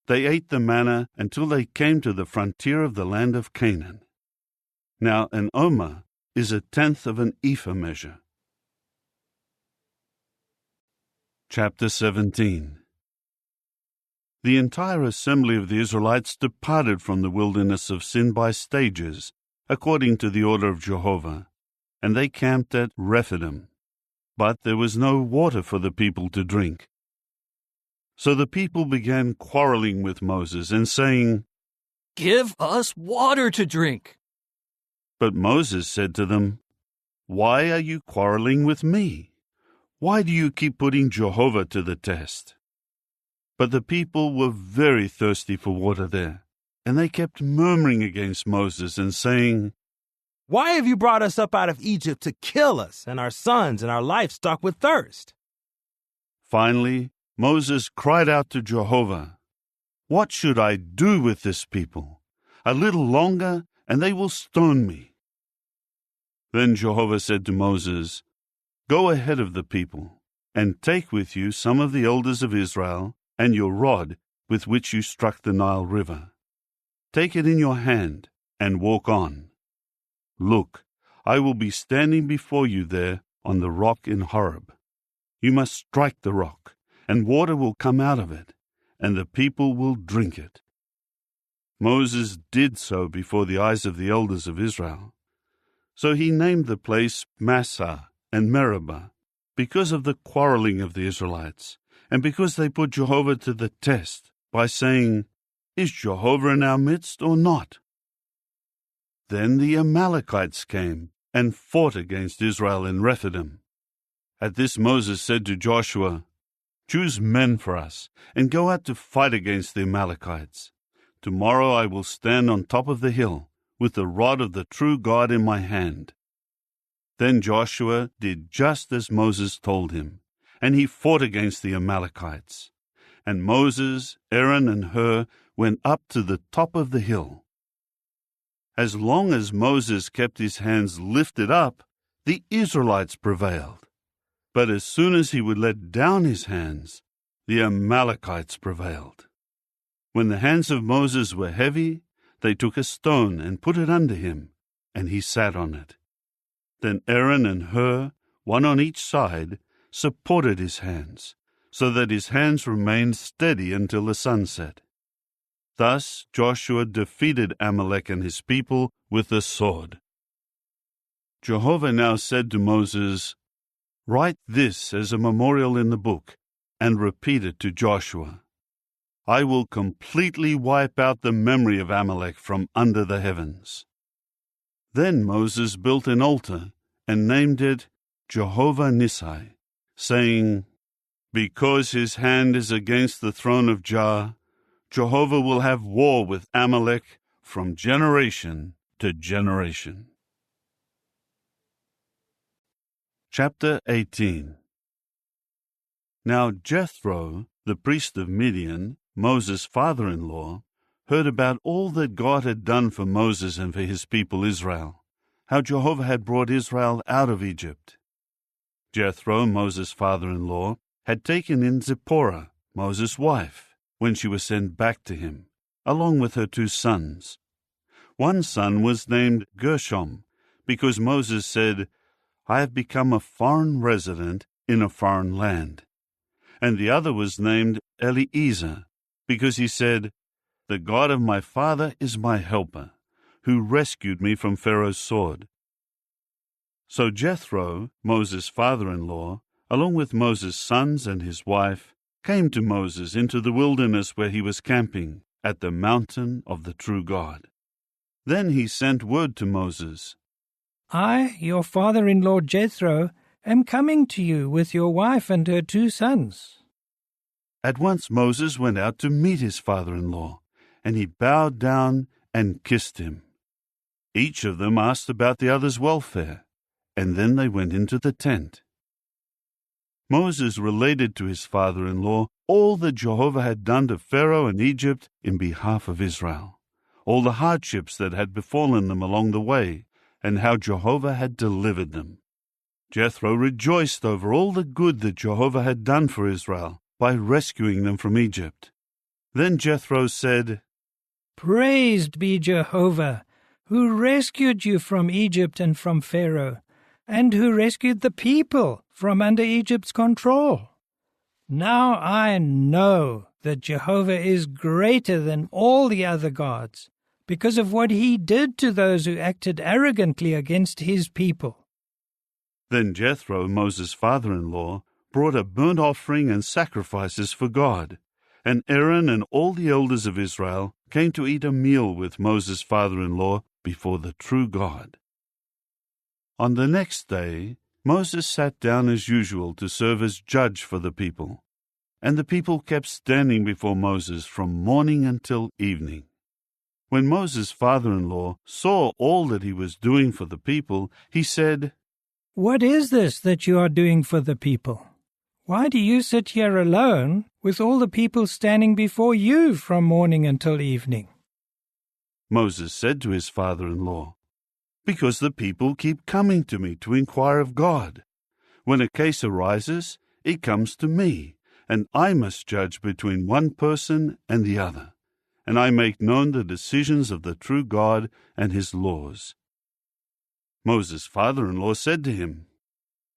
They ate the manna until they came to the frontier of the land of Canaan. Now an omer is 1/10 of an ephah measure. Chapter 17. The entire assembly of the Israelites departed from the wilderness of Sin by stages, according to the order of Jehovah, and they camped at Rephidim. But there was no water for the people to drink. So the people began quarreling with Moses and saying, "Give us water to drink." But Moses said to them, "Why are you quarreling with me? Why do you keep putting Jehovah to the test?" But the people were very thirsty for water there, and they kept murmuring against Moses and saying, "Why have you brought us up out of Egypt to kill us and our sons and our livestock with thirst?" Finally, Moses cried out to Jehovah, "What should I do with this people? A little longer, and they will stone me." Then Jehovah said to Moses, "Go ahead of the people, and take with you some of the elders of Israel, and your rod with which you struck the Nile River. Take it in your hand, and walk on. Look, I will be standing before you there on the rock in Horeb. You must strike the rock, and water will come out of it, and the people will drink it." Moses did so before the eyes of the elders of Israel. So he named the place Massah and Meribah, because of the quarreling of the Israelites, and because they put Jehovah to the test by saying, "Is Jehovah in our midst or not?" Then the Amalekites came and fought against Israel in Rephidim. At this Moses said to Joshua, "Choose men for us, and go out to fight against the Amalekites. Tomorrow I will stand on top of the hill, with the rod of the true God in my hand." Then Joshua did just as Moses told him, and he fought against the Amalekites. And Moses, Aaron, and Hur went up to the top of the hill. As long as Moses kept his hands lifted up, the Israelites prevailed. But as soon as he would let down his hands, the Amalekites prevailed. When the hands of Moses were heavy, they took a stone and put it under him, and he sat on it. Then Aaron and Hur, one on each side, supported his hands, so that his hands remained steady until the sun set. Thus Joshua defeated Amalek and his people with the sword. Jehovah now said to Moses, "Write this as a memorial in the book, and repeat it to Joshua. I will completely wipe out the memory of Amalek from under the heavens." Then Moses built an altar and named it Jehovah Nissi, saying, "Because his hand is against the throne of Jah, Jehovah will have war with Amalek from generation to generation." Chapter 18. Now Jethro, the priest of Midian, Moses' father-in-law, heard about all that God had done for Moses and for his people Israel, how Jehovah had brought Israel out of Egypt. Jethro, Moses' father-in-law, had taken in Zipporah, Moses' wife, when she was sent back to him, along with her 2 sons. One son was named Gershom, because Moses said, "I have become a foreign resident in a foreign land." And the other was named Eliezer, because he said, "The God of my father is my helper, who rescued me from Pharaoh's sword." So Jethro, Moses' father-in-law, along with Moses' sons and his wife, came to Moses into the wilderness where he was camping, at the mountain of the true God. Then he sent word to Moses, "I, your father-in-law Jethro, am coming to you with your wife and her 2 sons." At once Moses went out to meet his father-in-law, and he bowed down and kissed him. Each of them asked about the other's welfare, and then they went into the tent. Moses related to his father-in-law all that Jehovah had done to Pharaoh and Egypt in behalf of Israel, all the hardships that had befallen them along the way, and how Jehovah had delivered them. Jethro rejoiced over all the good that Jehovah had done for Israel by rescuing them from Egypt. Then Jethro said, "Praised be Jehovah, who rescued you from Egypt and from Pharaoh, and who rescued the people from under Egypt's control. Now I know that Jehovah is greater than all the other gods, because of what he did to those who acted arrogantly against his people." Then Jethro, Moses' father-in-law, brought a burnt offering and sacrifices for God, and Aaron and all the elders of Israel came to eat a meal with Moses' father-in-law before the true God. On the next day, Moses sat down as usual to serve as judge for the people, and the people kept standing before Moses from morning until evening. When Moses' father-in-law saw all that he was doing for the people, he said, "What is this that you are doing for the people? Why do you sit here alone with all the people standing before you from morning until evening?" Moses said to his father-in-law, "Because the people keep coming to me to inquire of God. When a case arises, it comes to me, and I must judge between one person and the other, and I make known the decisions of the true God and his laws." Moses' father-in-law said to him,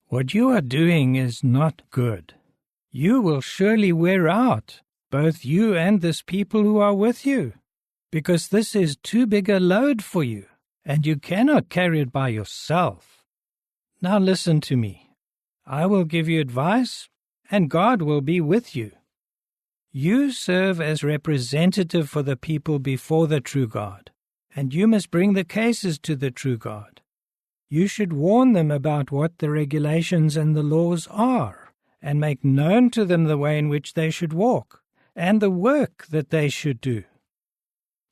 "What you are doing is not good. You will surely wear out, both you and this people who are with you, because this is too big a load for you, and you cannot carry it by yourself. Now listen to me. I will give you advice, and God will be with you. You serve as representative for the people before the true God, and you must bring the cases to the true God. You should warn them about what the regulations and the laws are, and make known to them the way in which they should walk, and the work that they should do.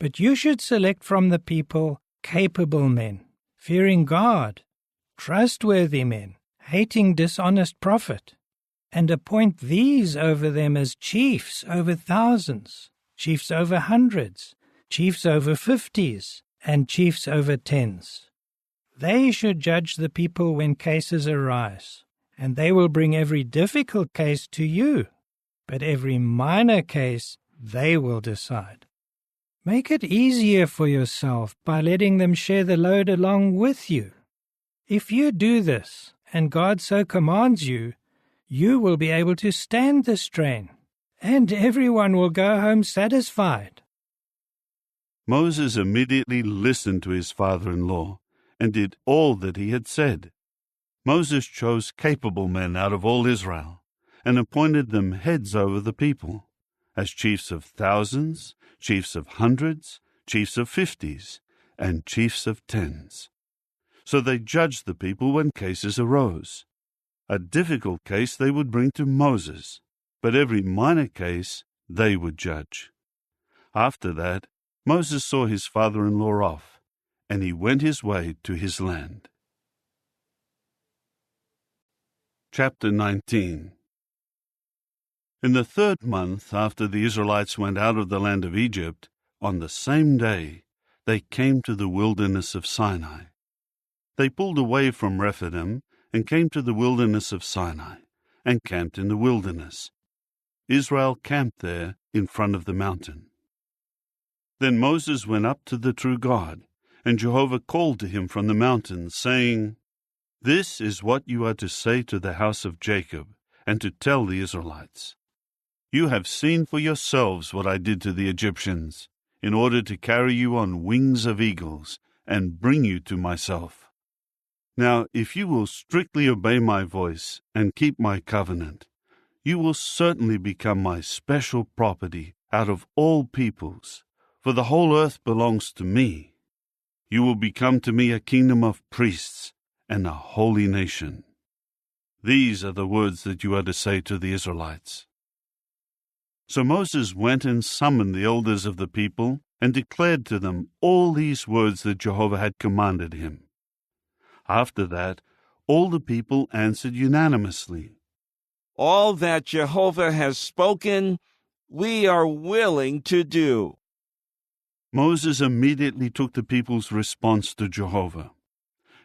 But you should select from the people capable men, fearing God, trustworthy men, hating dishonest profit, and appoint these over them as chiefs over thousands, chiefs over hundreds, chiefs over 50s, and chiefs over 10s. They should judge the people when cases arise, and they will bring every difficult case to you, but every minor case they will decide. Make it easier for yourself by letting them share the load along with you. If you do this, and God so commands you, you will be able to stand the strain, and everyone will go home satisfied." Moses immediately listened to his father-in-law and did all that he had said. Moses chose capable men out of all Israel and appointed them heads over the people, as chiefs of thousands, chiefs of hundreds, chiefs of 50s, and chiefs of 10s. So they judged the people when cases arose. A difficult case they would bring to Moses, but every minor case they would judge. After that, Moses saw his father-in-law off, and he went his way to his land. Chapter 19. In the 3rd month after the Israelites went out of the land of Egypt, on the same day they came to the wilderness of Sinai. They pulled away from Rephidim and came to the wilderness of Sinai, and camped in the wilderness. Israel camped there in front of the mountain. Then Moses went up to the true God, and Jehovah called to him from the mountain, saying, This is what you are to say to the house of Jacob, and to tell the Israelites. You have seen for yourselves what I did to the Egyptians, in order to carry you on wings of eagles, and bring you to myself. Now, if you will strictly obey my voice and keep my covenant, you will certainly become my special property out of all peoples, for the whole earth belongs to me. You will become to me a kingdom of priests and a holy nation. These are the words that you are to say to the Israelites. So Moses went and summoned the elders of the people and declared to them all these words that Jehovah had commanded him. After that, all the people answered unanimously, All that Jehovah has spoken, we are willing to do. Moses immediately took the people's response to Jehovah.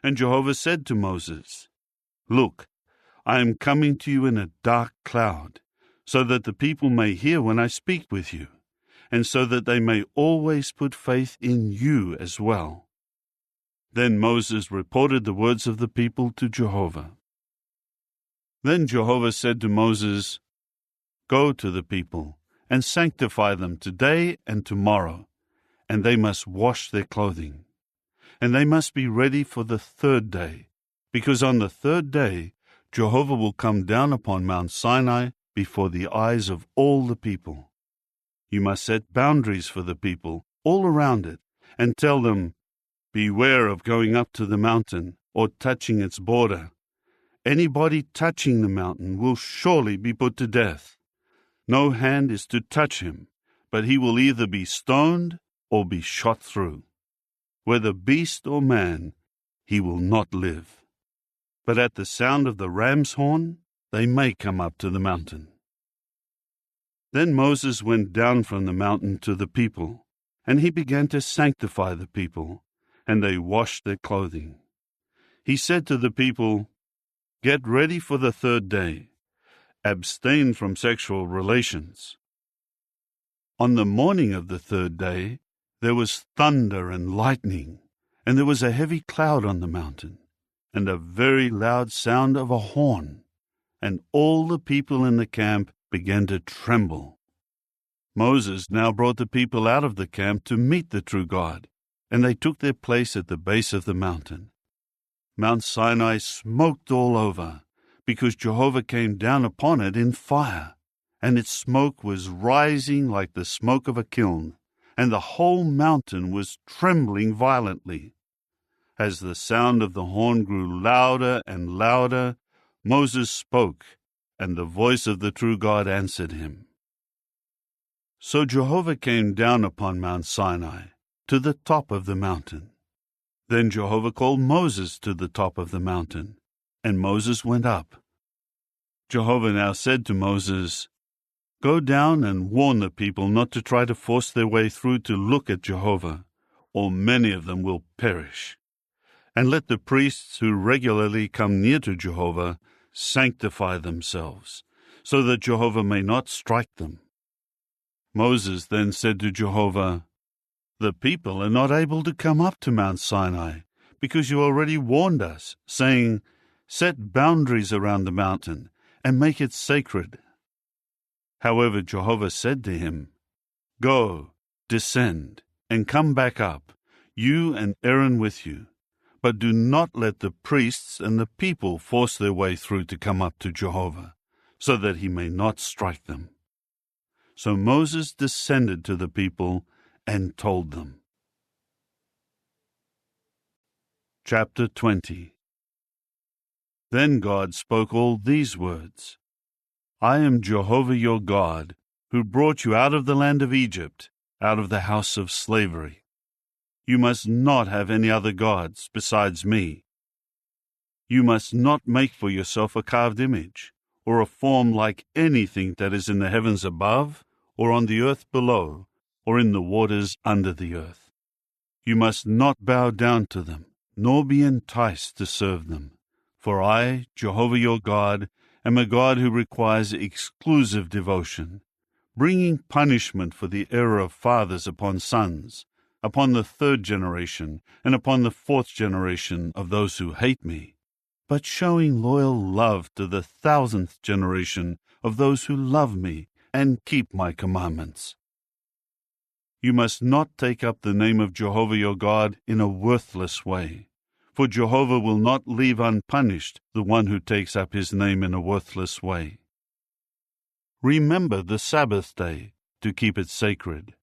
And Jehovah said to Moses, Look, I am coming to you in a dark cloud, so that the people may hear when I speak with you, and so that they may always put faith in you as well. Then Moses reported the words of the people to Jehovah. Then Jehovah said to Moses, Go to the people, and sanctify them today and tomorrow, and they must wash their clothing. And they must be ready for the third day, because on the third day Jehovah will come down upon Mount Sinai before the eyes of all the people. You must set boundaries for the people all around it, and tell them, Beware of going up to the mountain or touching its border. Anybody touching the mountain will surely be put to death. No hand is to touch him, but he will either be stoned or be shot through. Whether beast or man, he will not live. But at the sound of the ram's horn, they may come up to the mountain. Then Moses went down from the mountain to the people, and he began to sanctify the people, and they washed their clothing. He said to the people, Get ready for the third day. Abstain from sexual relations. On the morning of the third day, there was thunder and lightning, and there was a heavy cloud on the mountain, and a very loud sound of a horn, and all the people in the camp began to tremble. Moses now brought the people out of the camp to meet the true God, and they took their place at the base of the mountain. Mount Sinai smoked all over, because Jehovah came down upon it in fire, and its smoke was rising like the smoke of a kiln, and the whole mountain was trembling violently. As the sound of the horn grew louder and louder, Moses spoke, and the voice of the true God answered him. So Jehovah came down upon Mount Sinai, to the top of the mountain. Then Jehovah called Moses to the top of the mountain, and Moses went up. Jehovah now said to Moses, Go down and warn the people not to try to force their way through to look at Jehovah, or many of them will perish. And let the priests who regularly come near to Jehovah sanctify themselves, so that Jehovah may not strike them. Moses then said to Jehovah, The people are not able to come up to Mount Sinai, because you already warned us, saying, Set boundaries around the mountain, and make it sacred. However, Jehovah said to him, Go, descend, and come back up, you and Aaron with you. But do not let the priests and the people force their way through to come up to Jehovah, so that he may not strike them. So Moses descended to the people and told them. Chapter 20. Then God spoke all these words. I am Jehovah your God, who brought you out of the land of Egypt, out of the house of slavery. You must not have any other gods besides me. You must not make for yourself a carved image, or a form like anything that is in the heavens above, or on the earth below, or in the waters under the earth. You must not bow down to them, nor be enticed to serve them, For I, Jehovah your God, am a God who requires exclusive devotion, bringing punishment for the error of fathers upon sons, upon the 3rd generation, and upon the 4th generation of those who hate me, but showing loyal love to the 1,000th generation of those who love me and keep my commandments. You must not take up the name of Jehovah your God in a worthless way, for Jehovah will not leave unpunished the one who takes up his name in a worthless way. Remember the Sabbath day to keep it sacred.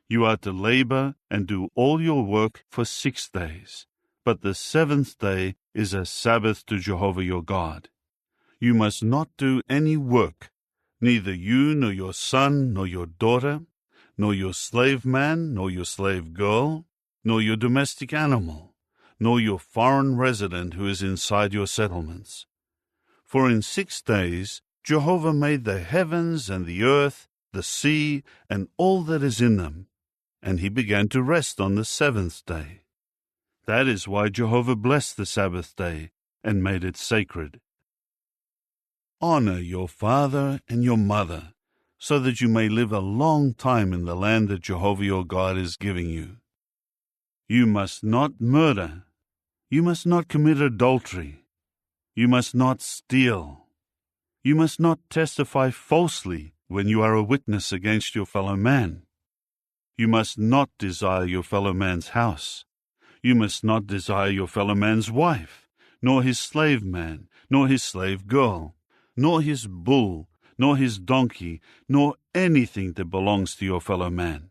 You are to labor and do all your work for 6 days, but the 7th day is a Sabbath to Jehovah your God. You must not do any work, neither you nor your son nor your daughter, nor your slave man nor your slave girl, nor your domestic animal, nor your foreign resident who is inside your settlements. For in 6 days Jehovah made the heavens and the earth, the sea, and all that is in them, and he began to rest on the 7th day. That is why Jehovah blessed the Sabbath day and made it sacred. Honor your father and your mother, so that you may live a long time in the land that Jehovah your God is giving you. You must not murder. You must not commit adultery. You must not steal. You must not testify falsely when you are a witness against your fellow man. You must not desire your fellow man's house. You must not desire your fellow man's wife, nor his slave man, nor his slave girl, nor his bull, nor his donkey, nor anything that belongs to your fellow man.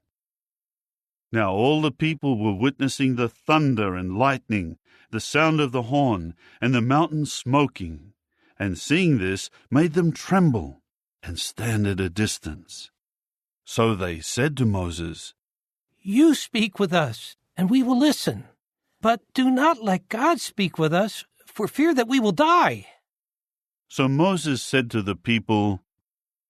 Now all the people were witnessing the thunder and lightning, the sound of the horn, and the mountain smoking, and seeing this made them tremble and stand at a distance. So they said to Moses, You speak with us, and we will listen. But do not let God speak with us, for fear that we will die. So Moses said to the people,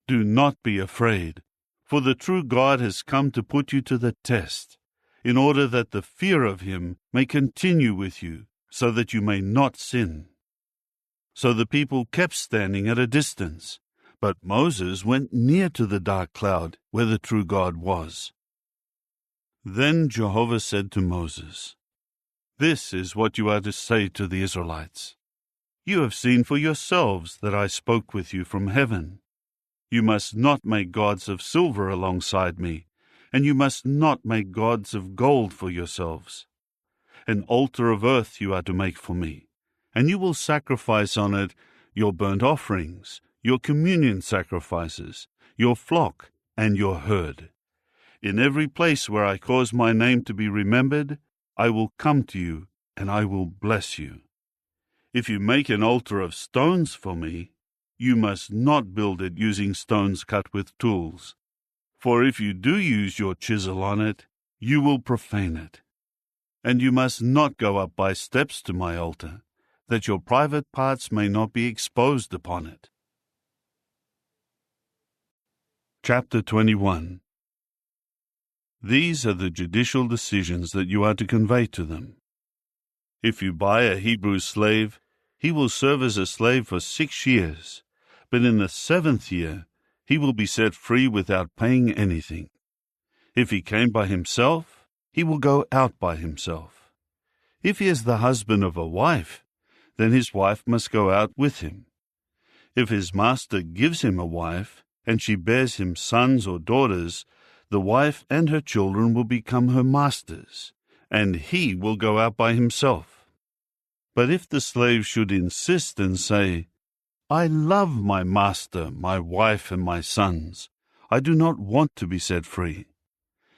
Do not be afraid, for the true God has come to put you to the test, in order that the fear of him may continue with you, so that you may not sin. So the people kept standing at a distance, but Moses went near to the dark cloud where the true God was. Then Jehovah said to Moses, This is what you are to say to the Israelites. You have seen for yourselves that I spoke with you from heaven. You must not make gods of silver alongside me, and you must not make gods of gold for yourselves. An altar of earth you are to make for me, and you will sacrifice on it your burnt offerings, your communion sacrifices, your flock, and your herd. In every place where I cause my name to be remembered, I will come to you, and I will bless you. If you make an altar of stones for me, you must not build it using stones cut with tools. For if you do use your chisel on it, you will profane it. And you must not go up by steps to my altar, that your private parts may not be exposed upon it. Chapter 21. These are the judicial decisions that you are to convey to them. If you buy a Hebrew slave, he will serve as a slave for 6 years, but in the 7th year he will be set free without paying anything. If he came by himself, he will go out by himself. If he is the husband of a wife, then his wife must go out with him. If his master gives him a wife, and she bears him sons or daughters, the wife and her children will become her master's, and he will go out by himself. But if the slave should insist and say, I love my master, my wife, and my sons, I do not want to be set free,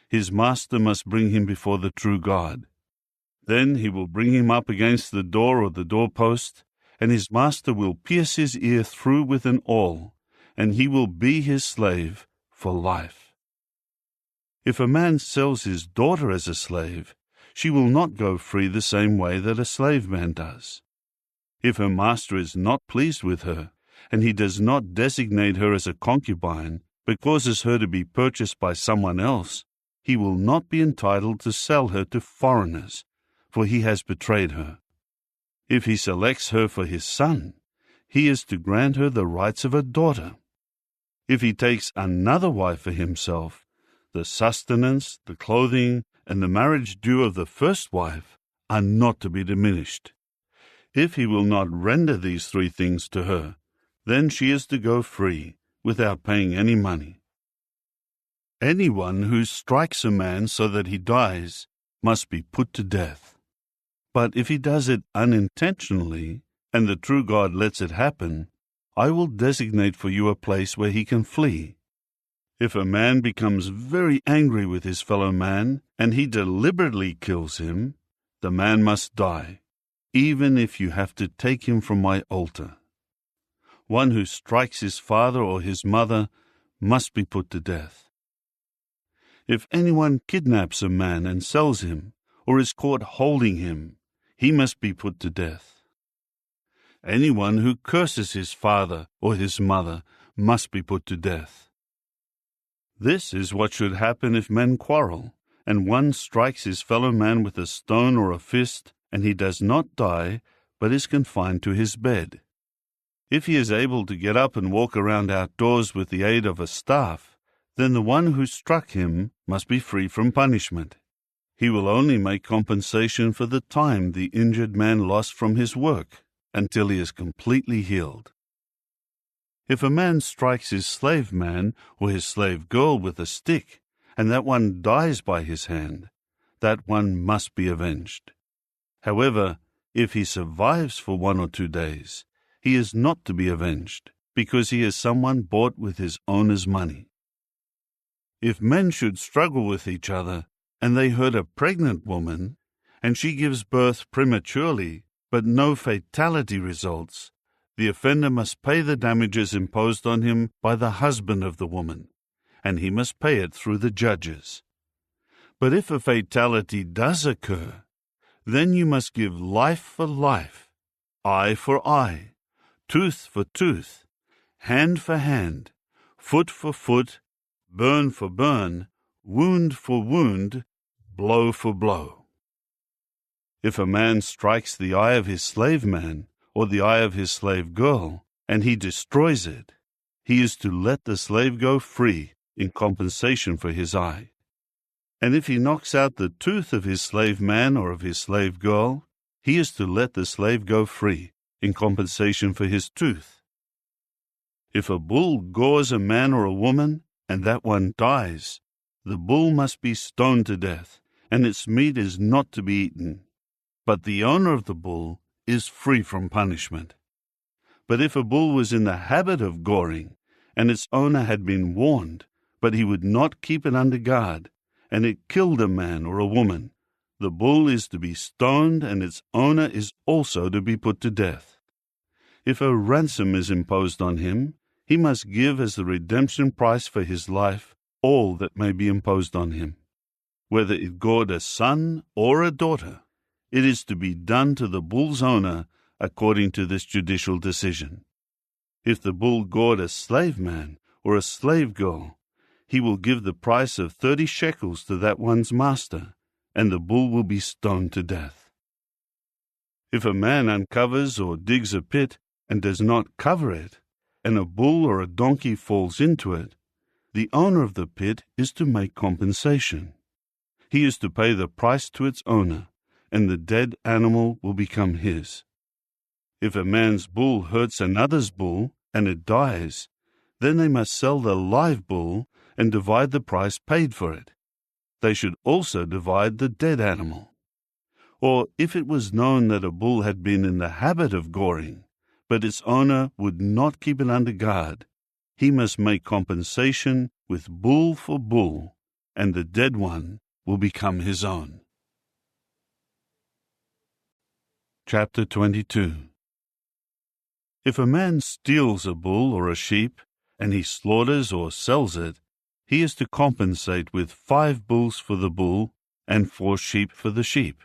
his master must bring him before the true God. Then he will bring him up against the door or the doorpost, and his master will pierce his ear through with an awl, and he will be his slave for life. If a man sells his daughter as a slave, she will not go free the same way that a slave man does. If her master is not pleased with her, and he does not designate her as a concubine, but causes her to be purchased by someone else, he will not be entitled to sell her to foreigners, for he has betrayed her. If he selects her for his son, he is to grant her the rights of a daughter. If he takes another wife for himself, the sustenance, the clothing, and the marriage due of the first wife are not to be diminished. If he will not render these 3 things to her, then she is to go free, without paying any money. Anyone who strikes a man so that he dies must be put to death. But if he does it unintentionally, and the true God lets it happen, I will designate for you a place where he can flee. If a man becomes very angry with his fellow man, and he deliberately kills him, the man must die, even if you have to take him from my altar. One who strikes his father or his mother must be put to death. If anyone kidnaps a man and sells him, or is caught holding him, he must be put to death. Anyone who curses his father or his mother must be put to death. This is what should happen if men quarrel, and one strikes his fellow man with a stone or a fist, and he does not die, but is confined to his bed. If he is able to get up and walk around outdoors with the aid of a staff, then the one who struck him must be free from punishment. He will only make compensation for the time the injured man lost from his work, until he is completely healed. If a man strikes his slave man or his slave girl with a stick, and that one dies by his hand, that one must be avenged. However, if he survives for 1 or 2 days, he is not to be avenged, because he is someone bought with his owner's money. If men should struggle with each other, and they hurt a pregnant woman, and she gives birth prematurely, but no fatality results, the offender must pay the damages imposed on him by the husband of the woman, and he must pay it through the judges. But if a fatality does occur, then you must give life for life, eye for eye, tooth for tooth, hand for hand, foot for foot, burn for burn, wound for wound, blow for blow. If a man strikes the eye of his slave man or the eye of his slave girl, and he destroys it, he is to let the slave go free in compensation for his eye. And if he knocks out the tooth of his slave man or of his slave girl, he is to let the slave go free in compensation for his tooth. If a bull gores a man or a woman, and that one dies, the bull must be stoned to death, and its meat is not to be eaten. But the owner of the bull is free from punishment. But if a bull was in the habit of goring, and its owner had been warned, but he would not keep it under guard, and it killed a man or a woman, the bull is to be stoned, and its owner is also to be put to death. If a ransom is imposed on him, he must give as the redemption price for his life all that may be imposed on him. Whether it gored a son or a daughter, it is to be done to the bull's owner according to this judicial decision. If the bull gored a slave man or a slave girl, he will give the price of 30 shekels to that one's master, and the bull will be stoned to death. If a man uncovers or digs a pit and does not cover it, and a bull or a donkey falls into it, the owner of the pit is to make compensation. He is to pay the price to its owner, and the dead animal will become his. If a man's bull hurts another's bull, and it dies, then they must sell the live bull and divide the price paid for it. They should also divide the dead animal. Or if it was known that a bull had been in the habit of goring, but its owner would not keep it under guard, he must make compensation with bull for bull, and the dead one will become his own. Chapter 22. If a man steals a bull or a sheep, and he slaughters or sells it, he is to compensate with 5 bulls for the bull and 4 sheep for the sheep.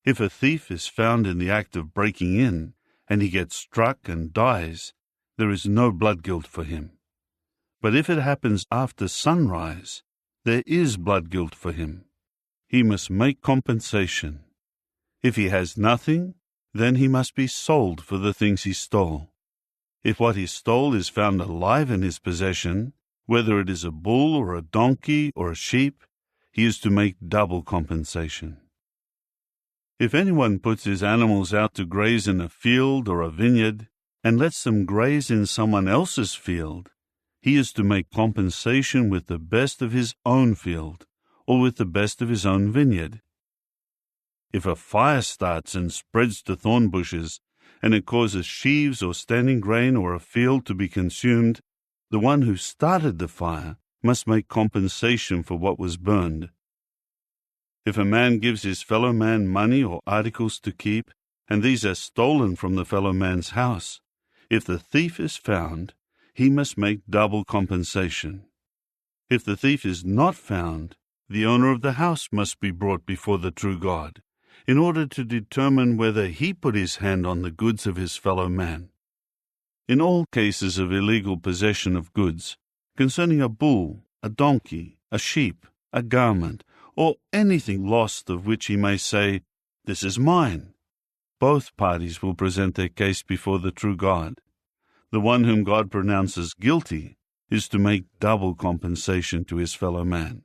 If a thief is found in the act of breaking in, and he gets struck and dies, there is no blood guilt for him. But if it happens after sunrise, there is blood guilt for him. He must make compensation. If he has nothing, then he must be sold for the things he stole. If what he stole is found alive in his possession, whether it is a bull or a donkey or a sheep, he is to make double compensation. If anyone puts his animals out to graze in a field or a vineyard, and lets them graze in someone else's field, he is to make compensation with the best of his own field, or with the best of his own vineyard. If a fire starts and spreads to thorn bushes, and it causes sheaves or standing grain or a field to be consumed, the one who started the fire must make compensation for what was burned. If a man gives his fellow man money or articles to keep, and these are stolen from the fellow man's house, if the thief is found, he must make double compensation. If the thief is not found, the owner of the house must be brought before the true God, in order to determine whether he put his hand on the goods of his fellow man. In all cases of illegal possession of goods, concerning a bull, a donkey, a sheep, a garment, or anything lost of which he may say, "This is mine," both parties will present their case before the true God. The one whom God pronounces guilty is to make double compensation to his fellow man.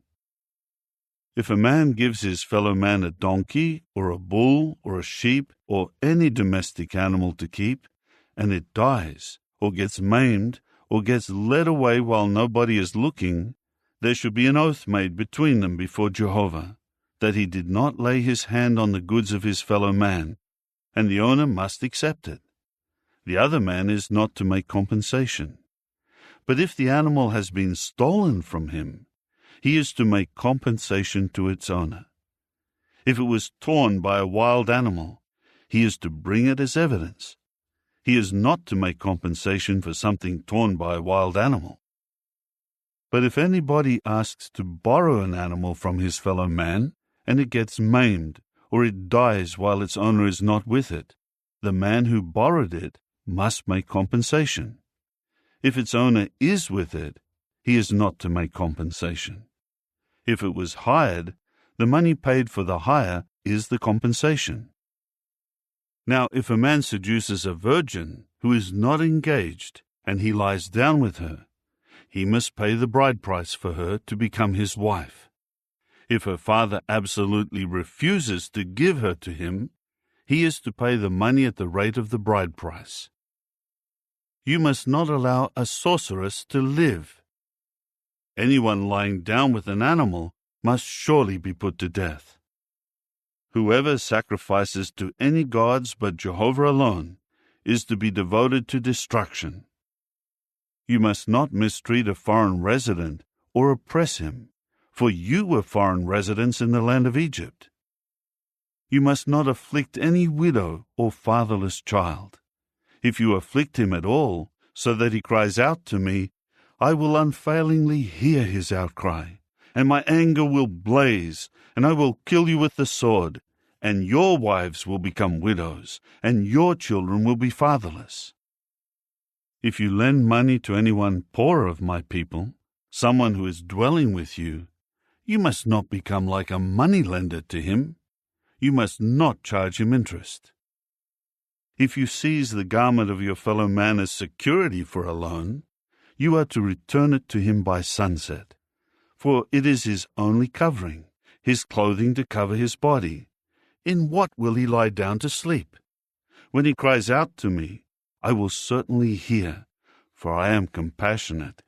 If a man gives his fellow man a donkey, or a bull, or a sheep, or any domestic animal to keep, and it dies, or gets maimed, or gets led away while nobody is looking, there should be an oath made between them before Jehovah, that he did not lay his hand on the goods of his fellow man, and the owner must accept it. The other man is not to make compensation. But if the animal has been stolen from him, he is to make compensation to its owner. If it was torn by a wild animal, he is to bring it as evidence. He is not to make compensation for something torn by a wild animal. But if anybody asks to borrow an animal from his fellow man, and it gets maimed, or it dies while its owner is not with it, the man who borrowed it must make compensation. If its owner is with it, he is not to make compensation. If it was hired, the money paid for the hire is the compensation. Now, if a man seduces a virgin who is not engaged, and he lies down with her, he must pay the bride price for her to become his wife. If her father absolutely refuses to give her to him, he is to pay the money at the rate of the bride price. You must not allow a sorceress to live. Anyone lying down with an animal must surely be put to death. Whoever sacrifices to any gods but Jehovah alone is to be devoted to destruction. You must not mistreat a foreign resident or oppress him, for you were foreign residents in the land of Egypt. You must not afflict any widow or fatherless child. If you afflict him at all, so that he cries out to me, I will unfailingly hear his outcry, and my anger will blaze, and I will kill you with the sword, and your wives will become widows, and your children will be fatherless. If you lend money to anyone poorer of my people, someone who is dwelling with you, you must not become like a money-lender to him. You must not charge him interest. If you seize the garment of your fellow man as security for a loan, you are to return it to him by sunset, for it is his only covering, his clothing to cover his body. In what will he lie down to sleep? When he cries out to me, I will certainly hear, for I am compassionate.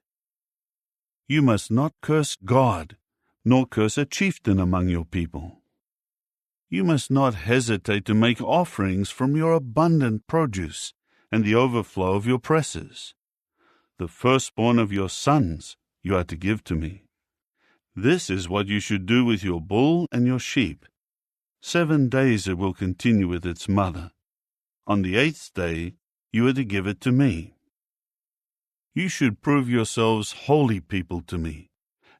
You must not curse God, nor curse a chieftain among your people. You must not hesitate to make offerings from your abundant produce and the overflow of your presses. The firstborn of your sons you are to give to me. This is what you should do with your bull and your sheep. 7 days it will continue with its mother. On the 8th day you are to give it to me. You should prove yourselves holy people to me,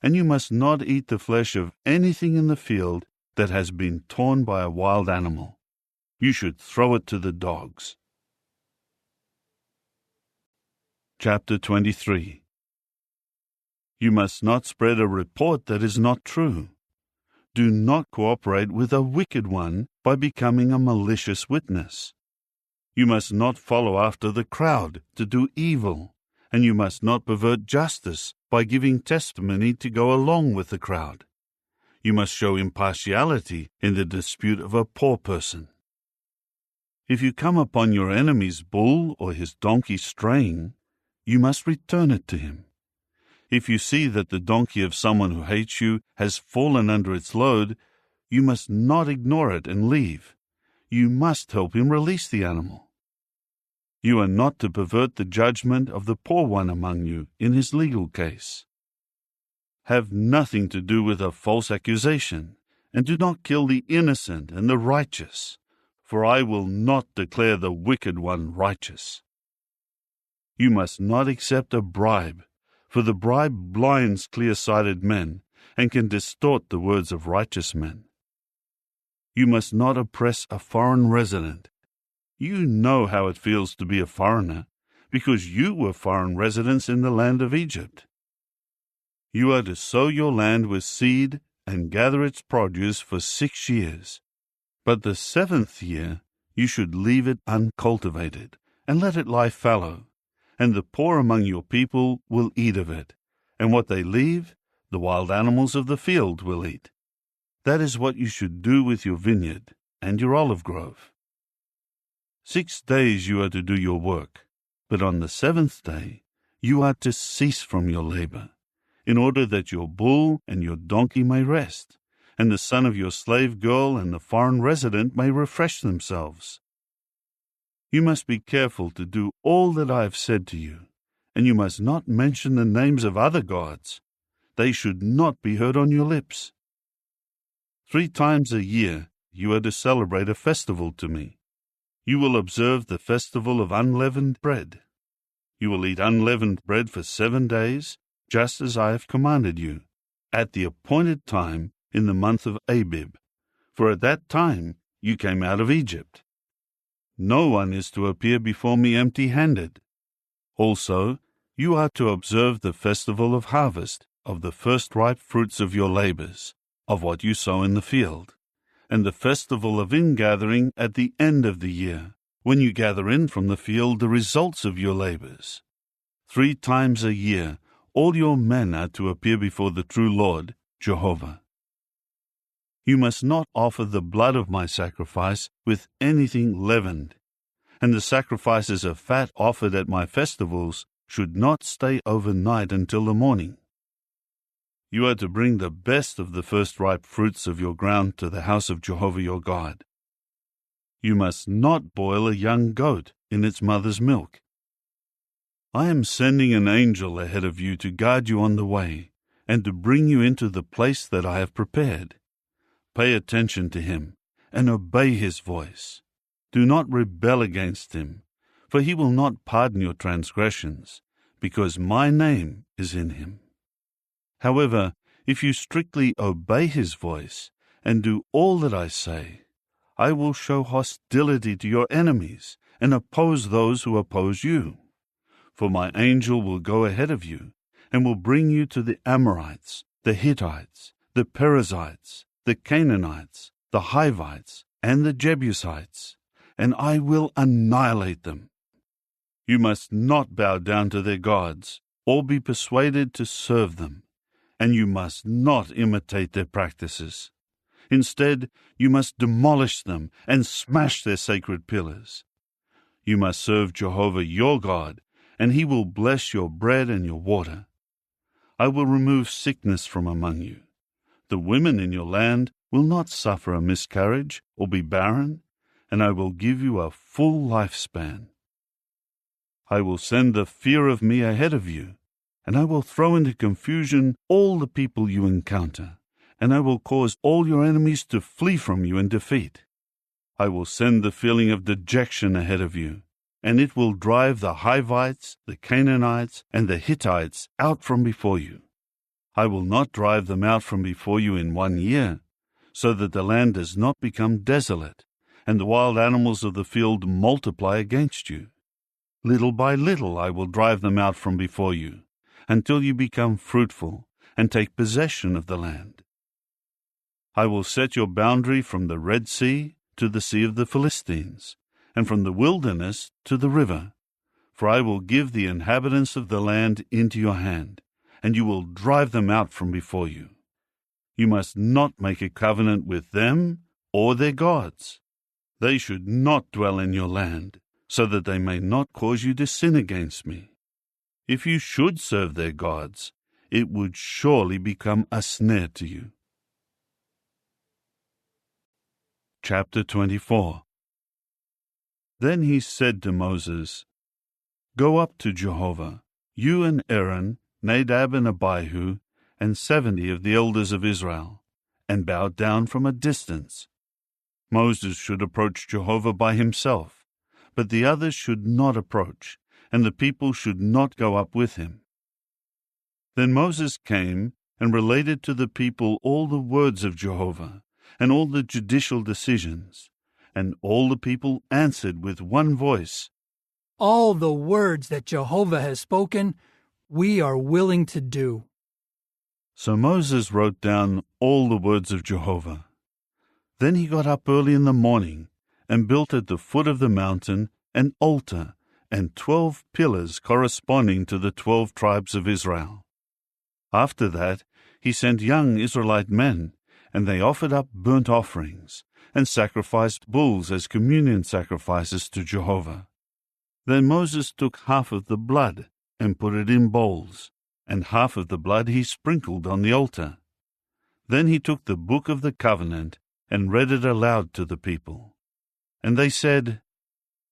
and you must not eat the flesh of anything in the field that has been torn by a wild animal. You should throw it to the dogs. Chapter 23. You must not spread a report that is not true. Do not cooperate with a wicked one by becoming a malicious witness. You must not follow after the crowd to do evil, and you must not pervert justice by giving testimony to go along with the crowd. You must show impartiality in the dispute of a poor person. If you come upon your enemy's bull or his donkey straying, you must return it to him. If you see that the donkey of someone who hates you has fallen under its load, you must not ignore it and leave. You must help him release the animal. You are not to pervert the judgment of the poor one among you in his legal case. Have nothing to do with a false accusation, and do not kill the innocent and the righteous, for I will not declare the wicked one righteous. You must not accept a bribe, for the bribe blinds clear-sighted men and can distort the words of righteous men. You must not oppress a foreign resident. You know how it feels to be a foreigner, because you were foreign residents in the land of Egypt. You are to sow your land with seed and gather its produce for 6 years. But the 7th year you should leave it uncultivated, and let it lie fallow, and the poor among your people will eat of it, and what they leave, the wild animals of the field will eat. That is what you should do with your vineyard and your olive grove. 6 days you are to do your work, but on the 7th day you are to cease from your labor, in order that your bull and your donkey may rest, and the son of your slave girl and the foreign resident may refresh themselves. You must be careful to do all that I have said to you, and you must not mention the names of other gods. They should not be heard on your lips. 3 times a year you are to celebrate a festival to me. You will observe the festival of unleavened bread. You will eat unleavened bread for 7 days, just as I have commanded you, at the appointed time in the month of Abib, for at that time you came out of Egypt. No one is to appear before me empty-handed. Also, you are to observe the festival of harvest, of the first ripe fruits of your labors, of what you sow in the field, and the festival of ingathering at the end of the year, when you gather in from the field the results of your labors. 3 times a year all your men are to appear before the true Lord, Jehovah. You must not offer the blood of my sacrifice with anything leavened, and the sacrifices of fat offered at my festivals should not stay overnight until the morning. You are to bring the best of the first ripe fruits of your ground to the house of Jehovah your God. You must not boil a young goat in its mother's milk. I am sending an angel ahead of you to guard you on the way, and to bring you into the place that I have prepared. Pay attention to him, and obey his voice. Do not rebel against him, for he will not pardon your transgressions, because my name is in him. However, if you strictly obey his voice, and do all that I say, I will show hostility to your enemies, and oppose those who oppose you. For my angel will go ahead of you, and will bring you to the Amorites, the Hittites, the Perizzites, the Canaanites, the Hivites, and the Jebusites, and I will annihilate them. You must not bow down to their gods, or be persuaded to serve them, and you must not imitate their practices. Instead, you must demolish them and smash their sacred pillars. You must serve Jehovah your God, and he will bless your bread and your water. I will remove sickness from among you. The women in your land will not suffer a miscarriage or be barren, and I will give you a full lifespan. I will send the fear of me ahead of you, and I will throw into confusion all the people you encounter, and I will cause all your enemies to flee from you in defeat. I will send the feeling of dejection ahead of you, and it will drive the Hivites, the Canaanites, and the Hittites out from before you. I will not drive them out from before you in 1 year, so that the land does not become desolate, and the wild animals of the field multiply against you. Little by little I will drive them out from before you, until you become fruitful and take possession of the land. I will set your boundary from the Red Sea to the Sea of the Philistines, and from the wilderness to the river. For I will give the inhabitants of the land into your hand, and you will drive them out from before you. You must not make a covenant with them or their gods. They should not dwell in your land, so that they may not cause you to sin against me. If you should serve their gods, it would surely become a snare to you. Chapter 24. Then he said to Moses, Go up to Jehovah, you and Aaron, Nadab and Abihu, and 70 of the elders of Israel, and bow down from a distance. Moses should approach Jehovah by himself, but the others should not approach, and the people should not go up with him. Then Moses came and related to the people all the words of Jehovah, and all the judicial decisions, and all the people answered with one voice, All the words that Jehovah has spoken, we are willing to do. So Moses wrote down all the words of Jehovah. Then he got up early in the morning and built at the foot of the mountain an altar and 12 pillars corresponding to the 12 tribes of Israel. After that, he sent young Israelite men, and they offered up burnt offerings and sacrificed bulls as communion sacrifices to Jehovah. Then Moses took half of the blood and put it in bowls, and half of the blood he sprinkled on the altar. Then he took the book of the covenant and read it aloud to the people. And they said,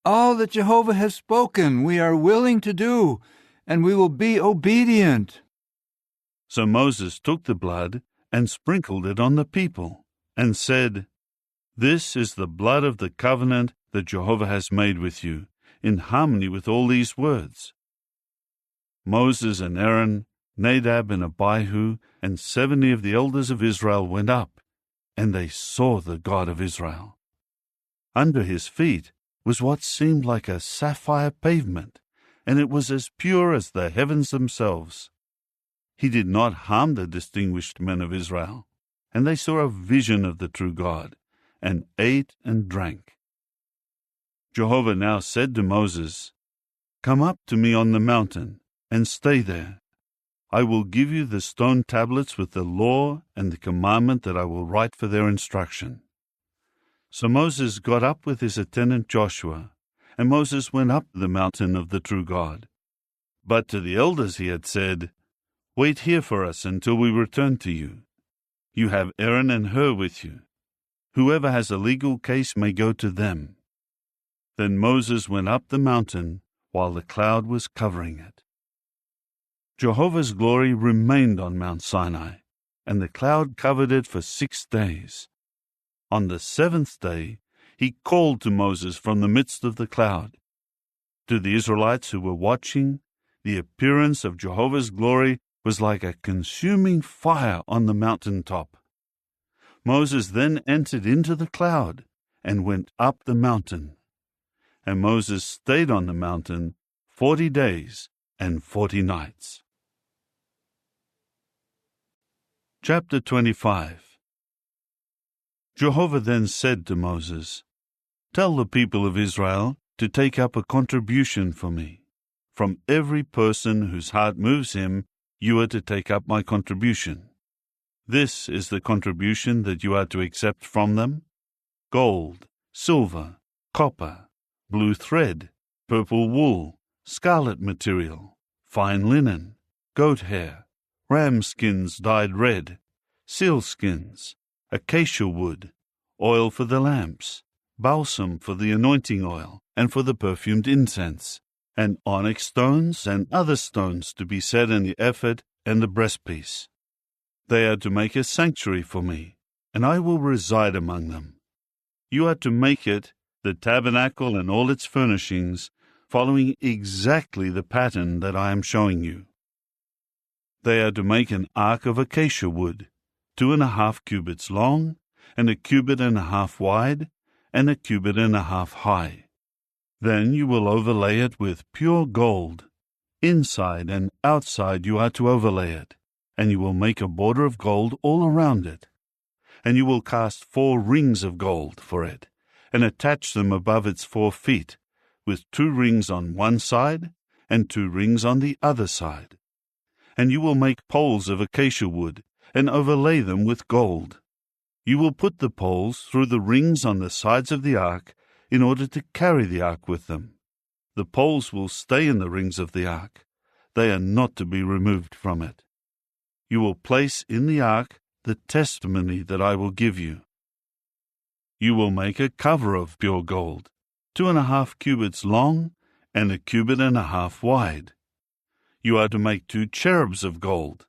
All that Jehovah has spoken we are willing to do, and we will be obedient. So Moses took the blood and sprinkled it on the people, and said, This is the blood of the covenant that Jehovah has made with you, in harmony with all these words. Moses and Aaron, Nadab and Abihu, and 70 of the elders of Israel went up, and they saw the God of Israel. Under his feet was what seemed like a sapphire pavement, and it was as pure as the heavens themselves. He did not harm the distinguished men of Israel, and they saw a vision of the true God, and ate and drank. Jehovah now said to Moses, Come up to me on the mountain, and stay there. I will give you the stone tablets with the law and the commandment that I will write for their instruction. So Moses got up with his attendant Joshua, and Moses went up the mountain of the true God. But to the elders he had said, Wait here for us until we return to you. You have Aaron and Hur with you. Whoever has a legal case may go to them. Then Moses went up the mountain while the cloud was covering it. Jehovah's glory remained on Mount Sinai, and the cloud covered it for 6 days. On the 7th day, he called to Moses from the midst of the cloud. To the Israelites who were watching, the appearance of Jehovah's glory was like a consuming fire on the mountain top. Moses then entered into the cloud and went up the mountain. And Moses stayed on the mountain 40 days and 40 nights. Chapter 25. Jehovah then said to Moses, Tell the people of Israel to take up a contribution for me. From every person whose heart moves him, you are to take up my contribution. This is the contribution that you are to accept from them: gold, silver, copper, blue thread, purple wool, scarlet material, fine linen, goat hair, ram skins dyed red, seal skins, acacia wood, oil for the lamps, balsam for the anointing oil and for the perfumed incense, and onyx stones and other stones to be set in the ephod and the breastpiece. They are to make a sanctuary for me, and I will reside among them. You are to make it, the tabernacle and all its furnishings, following exactly the pattern that I am showing you. They are to make an ark of acacia wood, 2.5 cubits long, and 1.5 cubits wide, and 1.5 cubits high. Then you will overlay it with pure gold. Inside and outside you are to overlay it, and you will make a border of gold all around it. And you will cast 4 rings of gold for it, and attach them above its 4 feet, with 2 rings on one side and 2 rings on the other side. And you will make poles of acacia wood, and overlay them with gold. You will put the poles through the rings on the sides of the ark in order to carry the ark with them. The poles will stay in the rings of the ark. They are not to be removed from it. You will place in the ark the testimony that I will give you. You will make a cover of pure gold, 2.5 cubits long and 1.5 cubits wide. You are to make 2 cherubs of gold.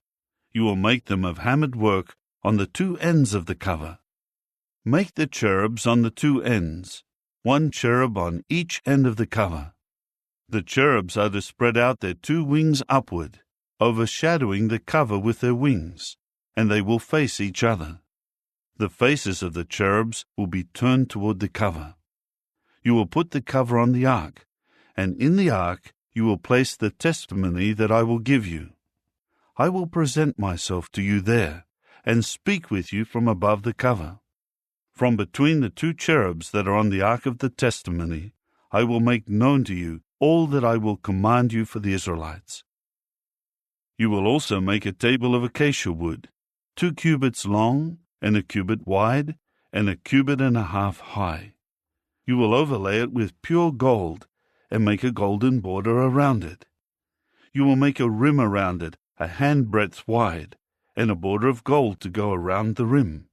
You will make them of hammered work on the 2 ends of the cover. Make the cherubs on the 2 ends, 1 cherub on each end of the cover. The cherubs are to spread out their 2 wings upward, overshadowing the cover with their wings, and they will face each other. The faces of the cherubs will be turned toward the cover. You will put the cover on the ark, and in the ark you will place the testimony that I will give you. I will present myself to you there, and speak with you from above the cover. From between the 2 cherubs that are on the ark of the testimony, I will make known to you all that I will command you for the Israelites. You will also make a table of acacia wood, 2 cubits long, and 1 cubit wide, and 1.5 cubits high. You will overlay it with pure gold, and make a golden border around it. You will make a rim around it, a handbreadth wide, and a border of gold to go around the rim.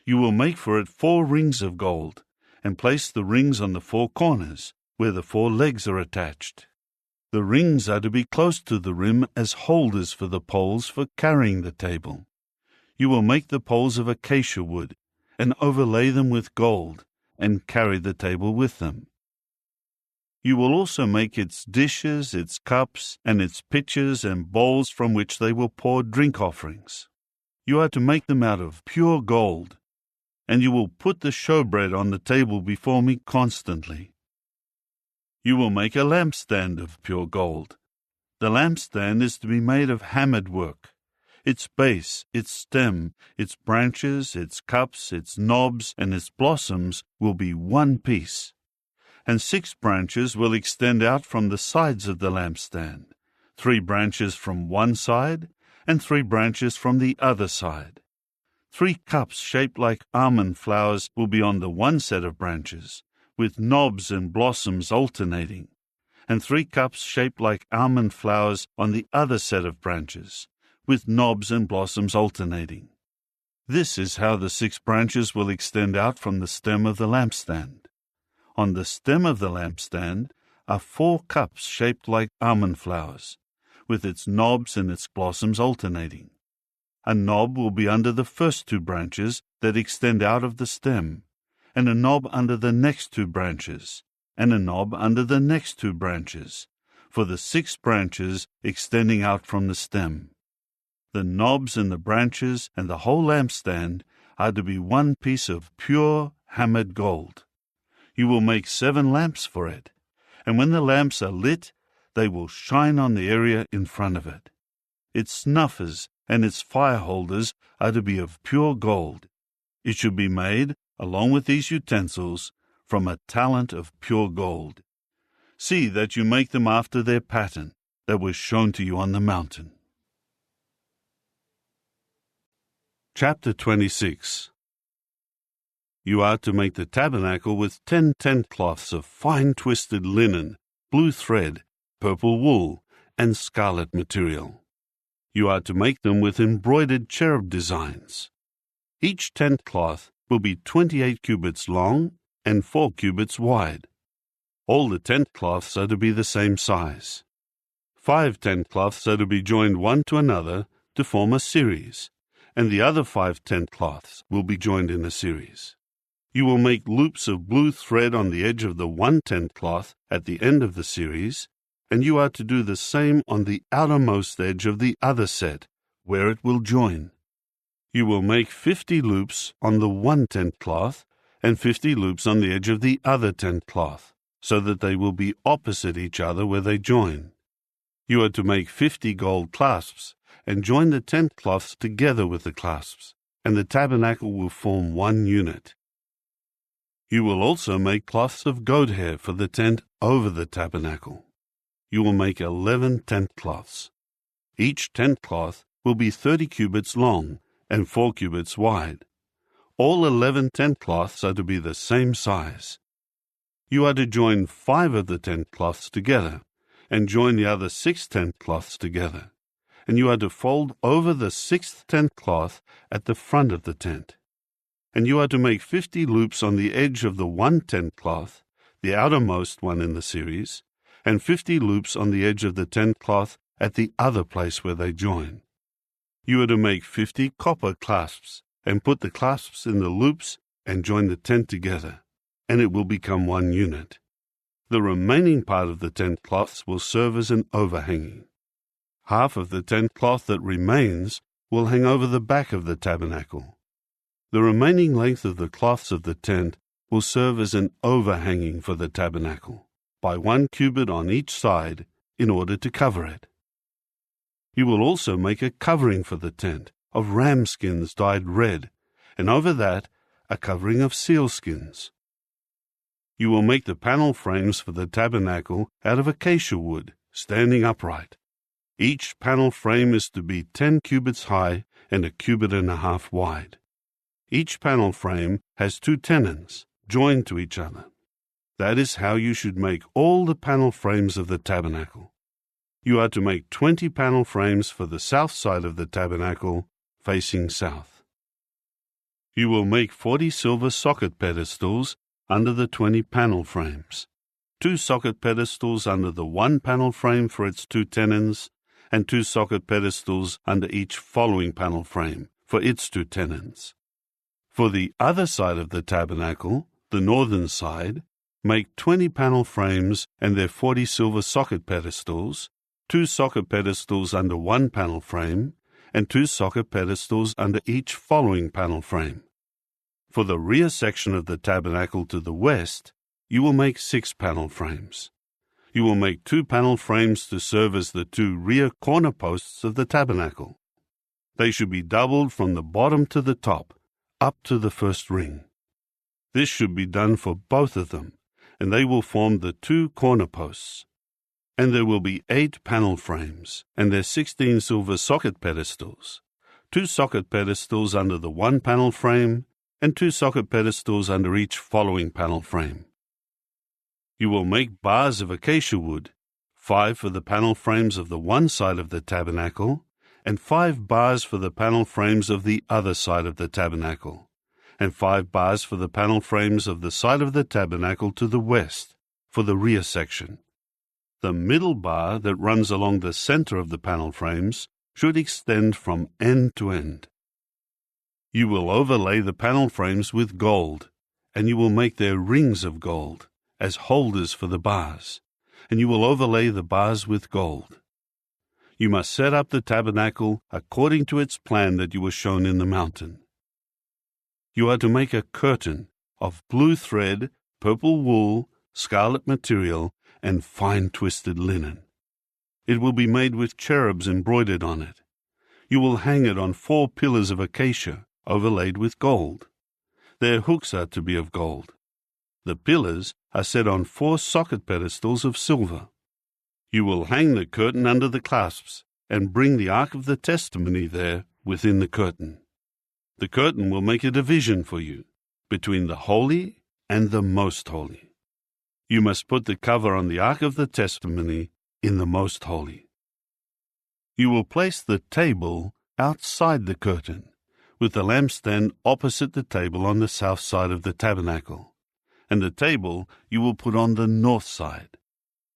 You will make for it 4 rings of gold, and place the rings on the 4 corners, where the 4 legs are attached. The rings are to be close to the rim as holders for the poles for carrying the table. You will make the poles of acacia wood, and overlay them with gold, and carry the table with them. You will also make its dishes, its cups, and its pitchers and bowls from which they will pour drink offerings. You are to make them out of pure gold, and you will put the showbread on the table before me constantly. You will make a lampstand of pure gold. The lampstand is to be made of hammered work. Its base, its stem, its branches, its cups, its knobs, and its blossoms will be one piece. And 6 branches will extend out from the sides of the lampstand, 3 branches from one side, and 3 branches from the other side. 3 cups shaped like almond flowers will be on the one set of branches, with knobs and blossoms alternating, and 3 cups shaped like almond flowers on the other set of branches, with knobs and blossoms alternating. This is how the 6 branches will extend out from the stem of the lampstand. On the stem of the lampstand are 4 cups shaped like almond flowers, with its knobs and its blossoms alternating. A knob will be under the first 2 branches that extend out of the stem, and a knob under the next 2 branches, and a knob under the next 2 branches, for the 6 branches extending out from the stem. The knobs and the branches and the whole lampstand are to be one piece of pure hammered gold. You will make 7 lamps for it, and when the lamps are lit, they will shine on the area in front of it. Its snuffers and its fire holders are to be of pure gold. It should be made, along with these utensils, from a talent of pure gold. See that you make them after their pattern that was shown to you on the mountain. Chapter 26. You are to make the tabernacle with 10 tent cloths of fine twisted linen, blue thread, purple wool, and scarlet material. You are to make them with embroidered cherub designs. Each tent cloth will be 28 cubits long and 4 cubits wide. All the tent cloths are to be the same size. 5 tent cloths are to be joined one to another to form a series, and the other 5 tent cloths will be joined in a series. You will make loops of blue thread on the edge of the one tent cloth at the end of the series, and you are to do the same on the outermost edge of the other set, where it will join. You will make 50 loops on the one tent cloth, and 50 loops on the edge of the other tent cloth, so that they will be opposite each other where they join. You are to make 50 gold clasps, and join the tent cloths together with the clasps, and the tabernacle will form one unit. You will also make cloths of goat hair for the tent over the tabernacle. You will make 11 tent cloths. Each tent cloth will be 30 cubits long and 4 cubits wide. All 11 tent cloths are to be the same size. You are to join 5 of the tent cloths together, and join the other 6 tent cloths together, and you are to fold over the 6th tent cloth at the front of the tent. And you are to make 50 loops on the edge of the one tent cloth, the outermost one in the series, and 50 loops on the edge of the tent cloth at the other place where they join. You are to make 50 copper clasps, and put the clasps in the loops and join the tent together, and it will become one unit. The remaining part of the tent cloths will serve as an overhanging. Half of the tent cloth that remains will hang over the back of the tabernacle. The remaining length of the cloths of the tent will serve as an overhanging for the tabernacle, by 1 cubit on each side, in order to cover it. You will also make a covering for the tent of ram skins dyed red, and over that a covering of seal skins. You will make the panel frames for the tabernacle out of acacia wood, standing upright. Each panel frame is to be 10 cubits high and 1.5 cubits wide. Each panel frame has 2 tenons, joined to each other. That is how you should make all the panel frames of the tabernacle. You are to make 20 panel frames for the south side of the tabernacle, facing south. You will make 40 silver socket pedestals under the 20 panel frames, 2 socket pedestals under the one panel frame for its 2 tenons, and 2 socket pedestals under each following panel frame for its 2 tenons. For the other side of the tabernacle, the northern side, make 20 panel frames and their 40 silver socket pedestals, 2 socket pedestals under one panel frame, and 2 socket pedestals under each following panel frame. For the rear section of the tabernacle to the west, you will make 6 panel frames. You will make 2 panel frames to serve as the 2 rear corner posts of the tabernacle. They should be doubled from the bottom to the top, up to the first ring. This should be done for both of them, and they will form the 2 corner posts. And there will be 8 panel frames, and their 16 silver socket pedestals, 2 socket pedestals under the one panel frame, and 2 socket pedestals under each following panel frame. You will make bars of acacia wood, 5 for the panel frames of the one side of the tabernacle, and 5 bars for the panel frames of the other side of the tabernacle, and 5 bars for the panel frames of the side of the tabernacle to the west, for the rear section. The middle bar that runs along the center of the panel frames should extend from end to end. You will overlay the panel frames with gold, and you will make their rings of gold, as holders for the bars, and you will overlay the bars with gold. You must set up the tabernacle according to its plan that you were shown in the mountain. You are to make a curtain of blue thread, purple wool, scarlet material, and fine twisted linen. It will be made with cherubs embroidered on it. You will hang it on 4 pillars of acacia, overlaid with gold. Their hooks are to be of gold. The pillars are set on 4 socket pedestals of silver. You will hang the curtain under the clasps, and bring the Ark of the Testimony there within the curtain. The curtain will make a division for you, between the holy and the most holy. You must put the cover on the Ark of the Testimony in the most holy. You will place the table outside the curtain, with the lampstand opposite the table on the south side of the tabernacle, and the table you will put on the north side.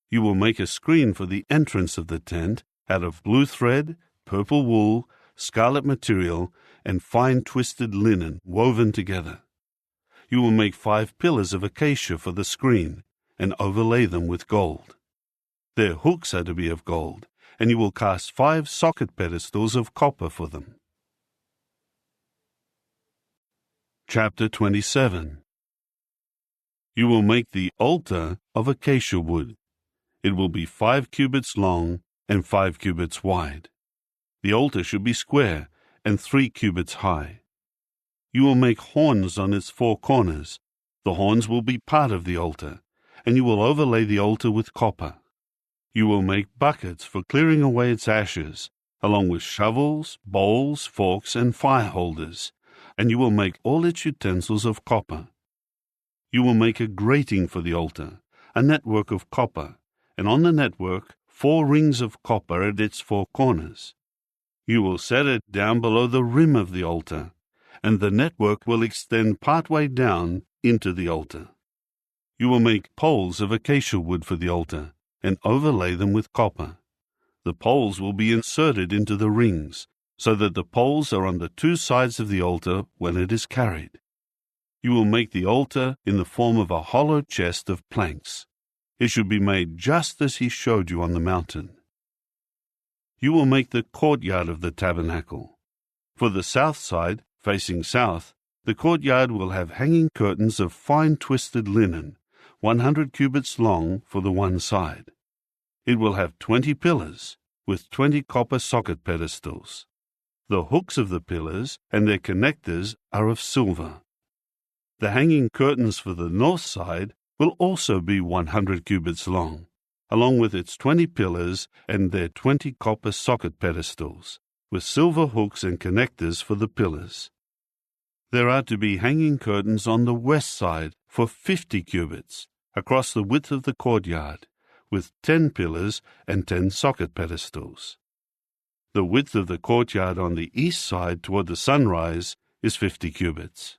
You will make a screen for the entrance of the tent out of blue thread, purple wool, scarlet material, and fine twisted linen woven together. You will make 5 pillars of acacia for the screen, and overlay them with gold. Their hooks are to be of gold, and you will cast 5 socket pedestals of copper for them. Chapter 27. You will make the altar of acacia wood. It will be 5 cubits long and 5 cubits wide. The altar should be square and 3 cubits high. You will make horns on its 4 corners, The horns will be part of the altar, and you will overlay the altar with copper. You will make buckets for clearing away its ashes, along with shovels, bowls, forks, and fire holders, and you will make all its utensils of copper. You will make a grating for the altar, a network of copper, and on the network 4 rings of copper at its 4 corners. You will set it down below the rim of the altar, and the network will extend partway down into the altar. You will make poles of acacia wood for the altar, and overlay them with copper. The poles will be inserted into the rings, so that the poles are on the 2 sides of the altar when it is carried. You will make the altar in the form of a hollow chest of planks. It should be made just as he showed you on the mountain. You will make the courtyard of the tabernacle. For the south side, facing south, the courtyard will have hanging curtains of fine twisted linen, 100 cubits long for the one side. It will have 20 pillars, with 20 copper socket pedestals. The hooks of the pillars and their connectors are of silver. The hanging curtains for the north side will also be 100 cubits long, along with its 20 pillars and their 20 copper socket pedestals, with silver hooks and connectors for the pillars. There are to be hanging curtains on the west side for 50 cubits, across the width of the courtyard, with 10 pillars and 10 socket pedestals. The width of the courtyard on the east side toward the sunrise is 50 cubits.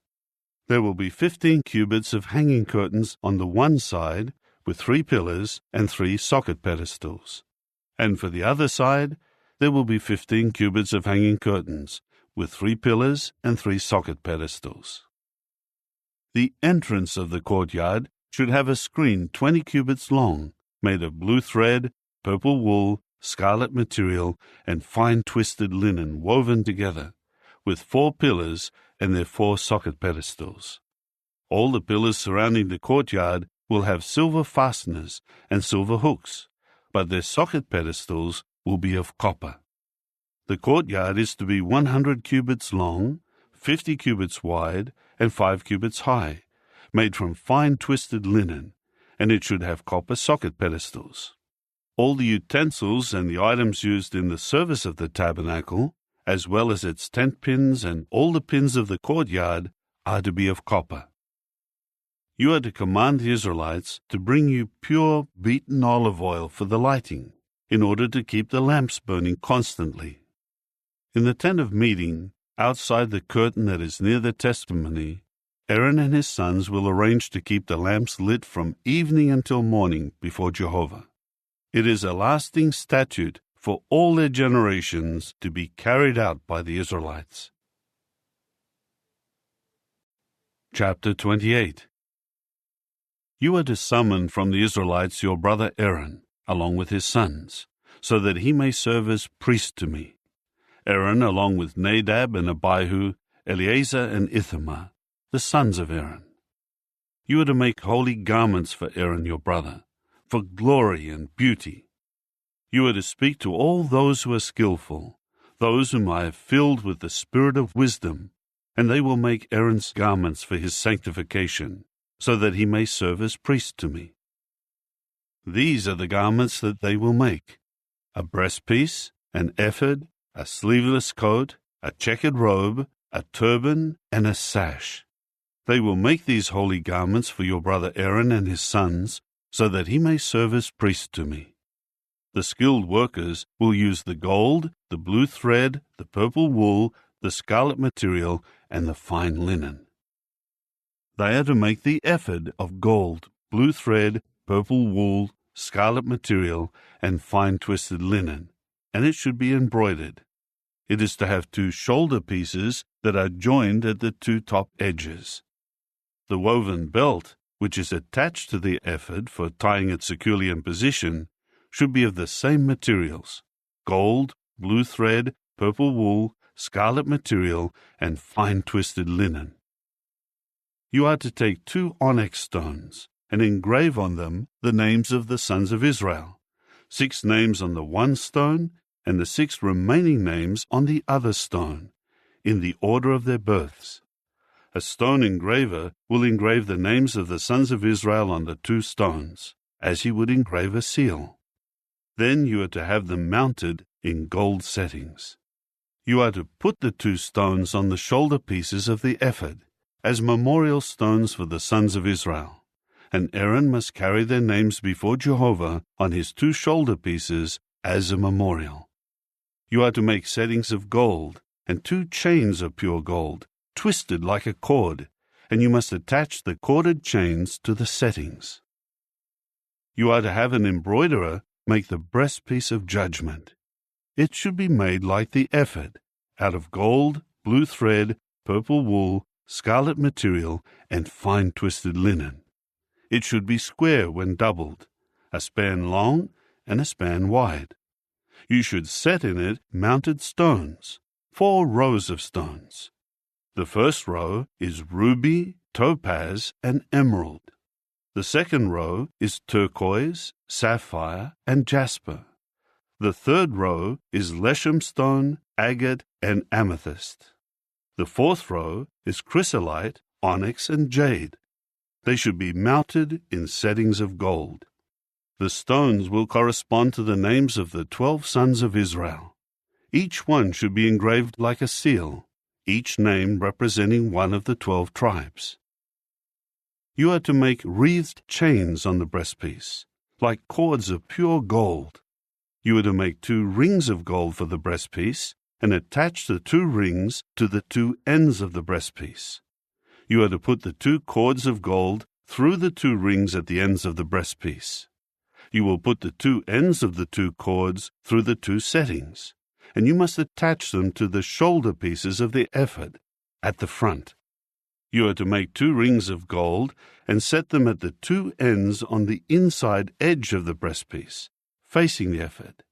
There will be 15 cubits of hanging curtains on the one side, with 3 pillars and 3 socket pedestals. And for the other side, there will be 15 cubits of hanging curtains, with 3 pillars and 3 socket pedestals. The entrance of the courtyard should have a screen 20 cubits long, made of blue thread, purple wool, scarlet material, and fine twisted linen woven together, with 4 pillars and their 4 socket pedestals. All the pillars surrounding the courtyard will have silver fasteners and silver hooks, but their socket pedestals will be of copper. The courtyard is to be 100 cubits long, 50 cubits wide, and 5 cubits high, made from fine twisted linen, and it should have copper socket pedestals. All the utensils and the items used in the service of the tabernacle, as well as its tent pins and all the pins of the courtyard, are to be of copper. You are to command the Israelites to bring you pure beaten olive oil for the lighting, in order to keep the lamps burning constantly. In the tent of meeting, outside the curtain that is near the testimony, Aaron and his sons will arrange to keep the lamps lit from evening until morning before Jehovah. It is a lasting statute for all their generations to be carried out by the Israelites. Chapter 28. You are to summon from the Israelites your brother Aaron, along with his sons, so that he may serve as priest to me. Aaron, along with Nadab and Abihu, Eleazar and Ithamar, the sons of Aaron. You are to make holy garments for Aaron your brother, for glory and beauty. You are to speak to all those who are skillful, those whom I have filled with the spirit of wisdom, and they will make Aaron's garments for his sanctification, so that he may serve as priest to me. These are the garments that they will make: a breastpiece, an ephod, a sleeveless coat, a checkered robe, a turban, and a sash. They will make these holy garments for your brother Aaron and his sons, so that he may serve as priest to me. The skilled workers will use the gold, the blue thread, the purple wool, the scarlet material, and the fine linen. They are to make the ephod of gold, blue thread, purple wool, scarlet material, and fine twisted linen, and it should be embroidered. It is to have 2 shoulder pieces that are joined at the 2 top edges. The woven belt, which is attached to the ephod for tying it securely in position, should be of the same materials: gold, blue thread, purple wool, scarlet material, and fine twisted linen. You are to take 2 onyx stones and engrave on them the names of the sons of Israel, 6 names on the one stone, and the 6 remaining names on the other stone, in the order of their births. A stone engraver will engrave the names of the sons of Israel on the 2 stones, as he would engrave a seal. Then you are to have them mounted in gold settings. You are to put the 2 stones on the shoulder pieces of the ephod, as memorial stones for the sons of Israel, and Aaron must carry their names before Jehovah on his 2 shoulder pieces as a memorial. You are to make settings of gold, and 2 chains of pure gold, twisted like a cord, and you must attach the corded chains to the settings. You are to have an embroiderer make the breastpiece of judgment. It should be made like the ephod, out of gold, blue thread, purple wool, scarlet material, and fine twisted linen. It should be square when doubled, a span long and a span wide. You should set in it mounted stones, 4 rows of stones. The first row is ruby, topaz, and emerald. The second row is turquoise, sapphire, and jasper. The third row is leshem stone, agate, and amethyst. The fourth row is chrysolite, onyx, and jade. They should be mounted in settings of gold. The stones will correspond to the names of the 12 sons of Israel. Each one should be engraved like a seal, each name representing one of the 12 tribes. You are to make wreathed chains on the breastpiece, like cords of pure gold. You are to make 2 rings of gold for the breastpiece, and attach the 2 rings to the 2 ends of the breastpiece. You are to put the 2 cords of gold through the 2 rings at the ends of the breastpiece. You will put the 2 ends of the 2 cords through the 2 settings, and you must attach them to the shoulder pieces of the ephod at the front. You are to make 2 rings of gold and set them at the 2 ends on the inside edge of the breastpiece, facing the ephod.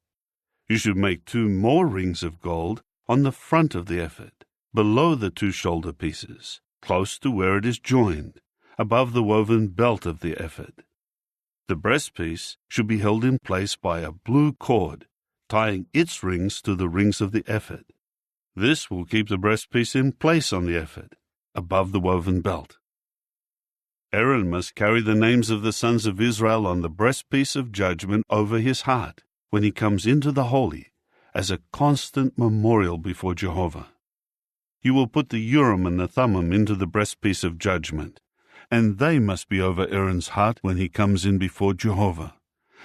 You should make 2 more rings of gold on the front of the ephod, below the 2 shoulder pieces, close to where it is joined, above the woven belt of the ephod. The breastpiece should be held in place by a blue cord, tying its rings to the rings of the ephod. This will keep the breastpiece in place on the ephod, above the woven belt. Aaron must carry the names of the sons of Israel on the breastpiece of judgment over his heart when he comes into the holy, as a constant memorial before Jehovah. You will put the Urim and the Thummim into the breastpiece of judgment, and they must be over Aaron's heart when he comes in before Jehovah.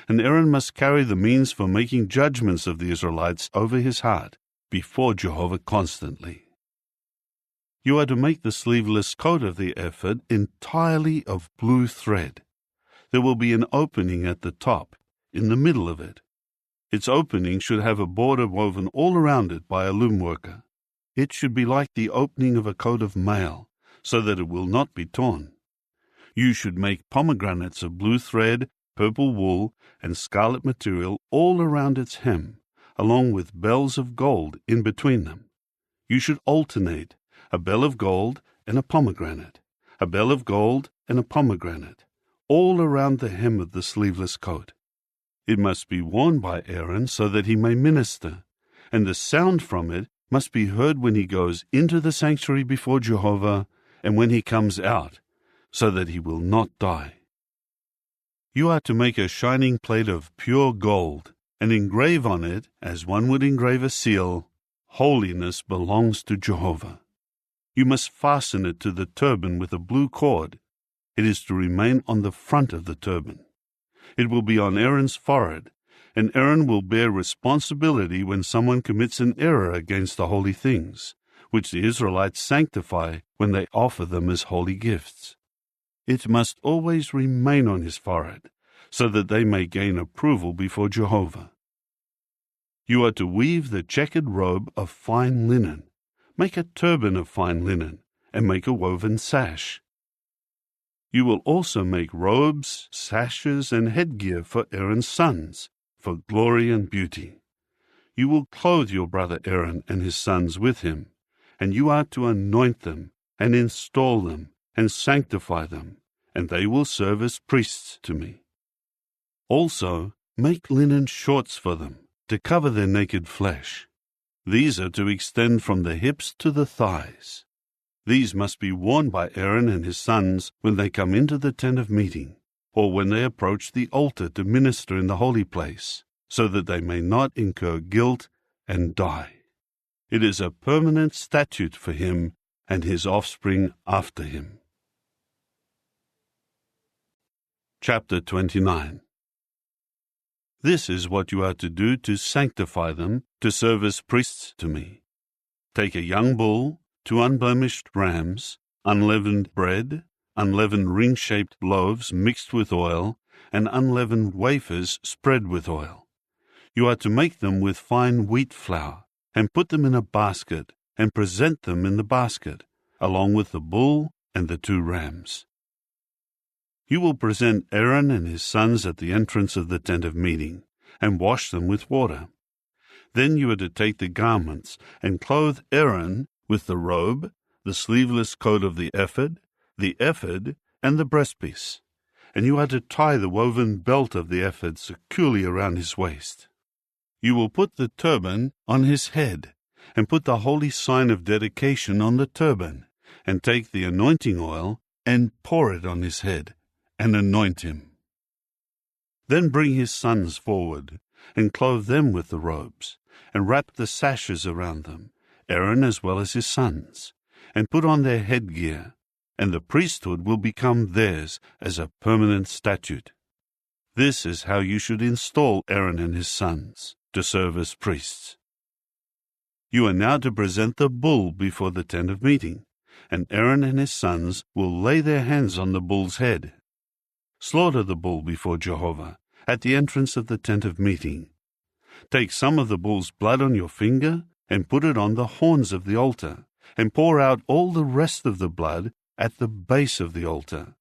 And Aaron must carry the means for making judgments of the Israelites over his heart before Jehovah constantly. You are to make the sleeveless coat of the ephod entirely of blue thread. There will be an opening at the top, in the middle of it. Its opening should have a border woven all around it by a loom worker. It should be like the opening of a coat of mail, so that it will not be torn. You should make pomegranates of blue thread, purple wool, and scarlet material all around its hem, along with bells of gold in between them. You should alternate a bell of gold and a pomegranate, a bell of gold and a pomegranate, all around the hem of the sleeveless coat. It must be worn by Aaron so that he may minister, and the sound from it must be heard when he goes into the sanctuary before Jehovah and when he comes out, so that he will not die. You are to make a shining plate of pure gold and engrave on it, as one would engrave a seal, "Holiness belongs to Jehovah." You must fasten it to the turban with a blue cord. It is to remain on the front of the turban. It will be on Aaron's forehead, and Aaron will bear responsibility when someone commits an error against the holy things, which the Israelites sanctify when they offer them as holy gifts. It must always remain on his forehead, so that they may gain approval before Jehovah. You are to weave the checkered robe of fine linen, make a turban of fine linen, and make a woven sash. You will also make robes, sashes, and headgear for Aaron's sons, for glory and beauty. You will clothe your brother Aaron and his sons with him, and you are to anoint them, and install them, and sanctify them, and they will serve as priests to me. Also, make linen shorts for them, to cover their naked flesh. These are to extend from the hips to the thighs. These must be worn by Aaron and his sons when they come into the tent of meeting, or when they approach the altar to minister in the holy place, so that they may not incur guilt and die. It is a permanent statute for him and his offspring after him. Chapter 29. This is what you are to do to sanctify them, to serve as priests to me. Take a young bull, 2 unblemished rams, unleavened bread, unleavened ring-shaped loaves mixed with oil, and unleavened wafers spread with oil. You are to make them with fine wheat flour, and put them in a basket, and present them in the basket, along with the bull and the 2 rams. You will present Aaron and his sons at the entrance of the tent of meeting, and wash them with water. Then you are to take the garments, and clothe Aaron with the robe, the sleeveless coat of the ephod, and the breastpiece. And you are to tie the woven belt of the ephod securely around his waist. You will put the turban on his head, and put the holy sign of dedication on the turban, and take the anointing oil, and pour it on his head, and anoint him. Then bring his sons forward, and clothe them with the robes, and wrap the sashes around them, Aaron as well as his sons, and put on their headgear, and the priesthood will become theirs as a permanent statute. This is how you should install Aaron and his sons to serve as priests. You are now to present the bull before the tent of meeting, and Aaron and his sons will lay their hands on the bull's head. Slaughter the bull before Jehovah at the entrance of the tent of meeting. Take some of the bull's blood on your finger and put it on the horns of the altar, and pour out all the rest of the blood at the base of the altar.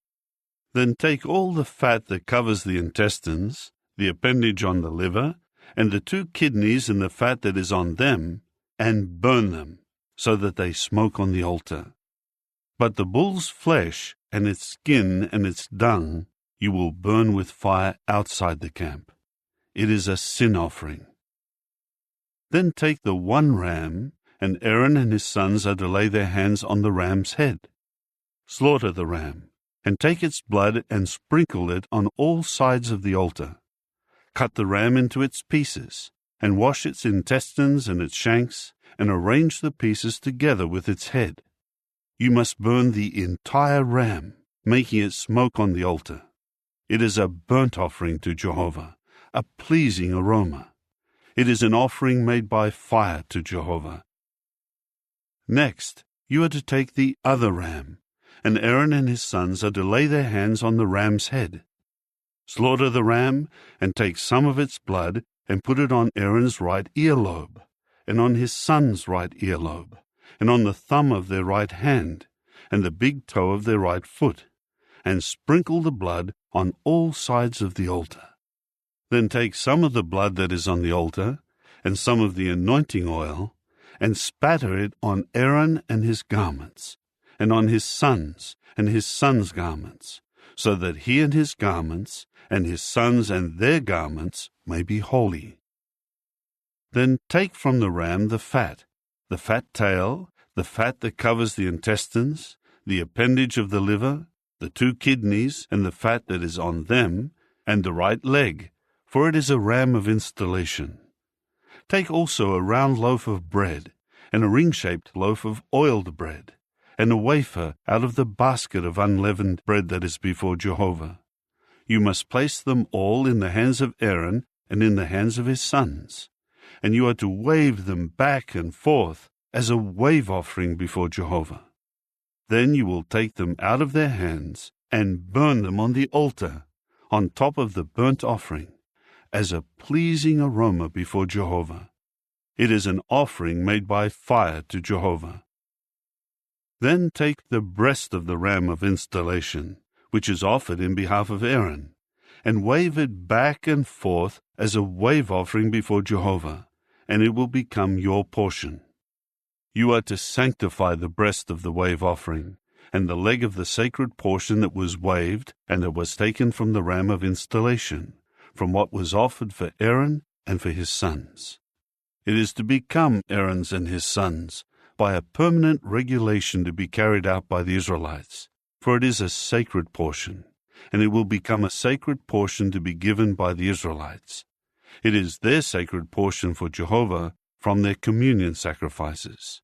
Then take all the fat that covers the intestines, the appendage on the liver, and the 2 kidneys and the fat that is on them, and burn them, so that they smoke on the altar. But the bull's flesh and its skin and its dung you will burn with fire outside the camp. It is a sin offering. Then take the 1 ram, and Aaron and his sons are to lay their hands on the ram's head. Slaughter the ram, and take its blood and sprinkle it on all sides of the altar. Cut the ram into its pieces, and wash its intestines and its shanks, and arrange the pieces together with its head. You must burn the entire ram, making it smoke on the altar. It is a burnt offering to Jehovah, a pleasing aroma. It is an offering made by fire to Jehovah. Next, you are to take the other ram, and Aaron and his sons are to lay their hands on the ram's head. Slaughter the ram, and take some of its blood, and put it on Aaron's right earlobe, and on his son's right earlobe, and on the thumb of their right hand, and the big toe of their right foot, and sprinkle the blood on all sides of the altar. Then take some of the blood that is on the altar, and some of the anointing oil, and spatter it on Aaron and his garments, and on his sons and his sons' garments, so that he and his garments, and his sons and their garments may be holy. Then take from the ram the fat tail, the fat that covers the intestines, the appendage of the liver, the 2 kidneys and the fat that is on them, and the right leg, for it is a ram of installation. Take also a round loaf of bread, and a ring-shaped loaf of oiled bread, and a wafer out of the basket of unleavened bread that is before Jehovah. You must place them all in the hands of Aaron and in the hands of his sons, and you are to wave them back and forth as a wave offering before Jehovah. Then you will take them out of their hands and burn them on the altar, on top of the burnt offering, as a pleasing aroma before Jehovah. It is an offering made by fire to Jehovah. Then take the breast of the ram of installation, which is offered in behalf of Aaron, and wave it back and forth as a wave offering before Jehovah, and it will become your portion. You are to sanctify the breast of the wave offering, and the leg of the sacred portion that was waved and that was taken from the ram of installation, from what was offered for Aaron and for his sons. It is to become Aaron's and his sons, by a permanent regulation to be carried out by the Israelites, for it is a sacred portion, and it will become a sacred portion to be given by the Israelites. It is their sacred portion for Jehovah from their communion sacrifices.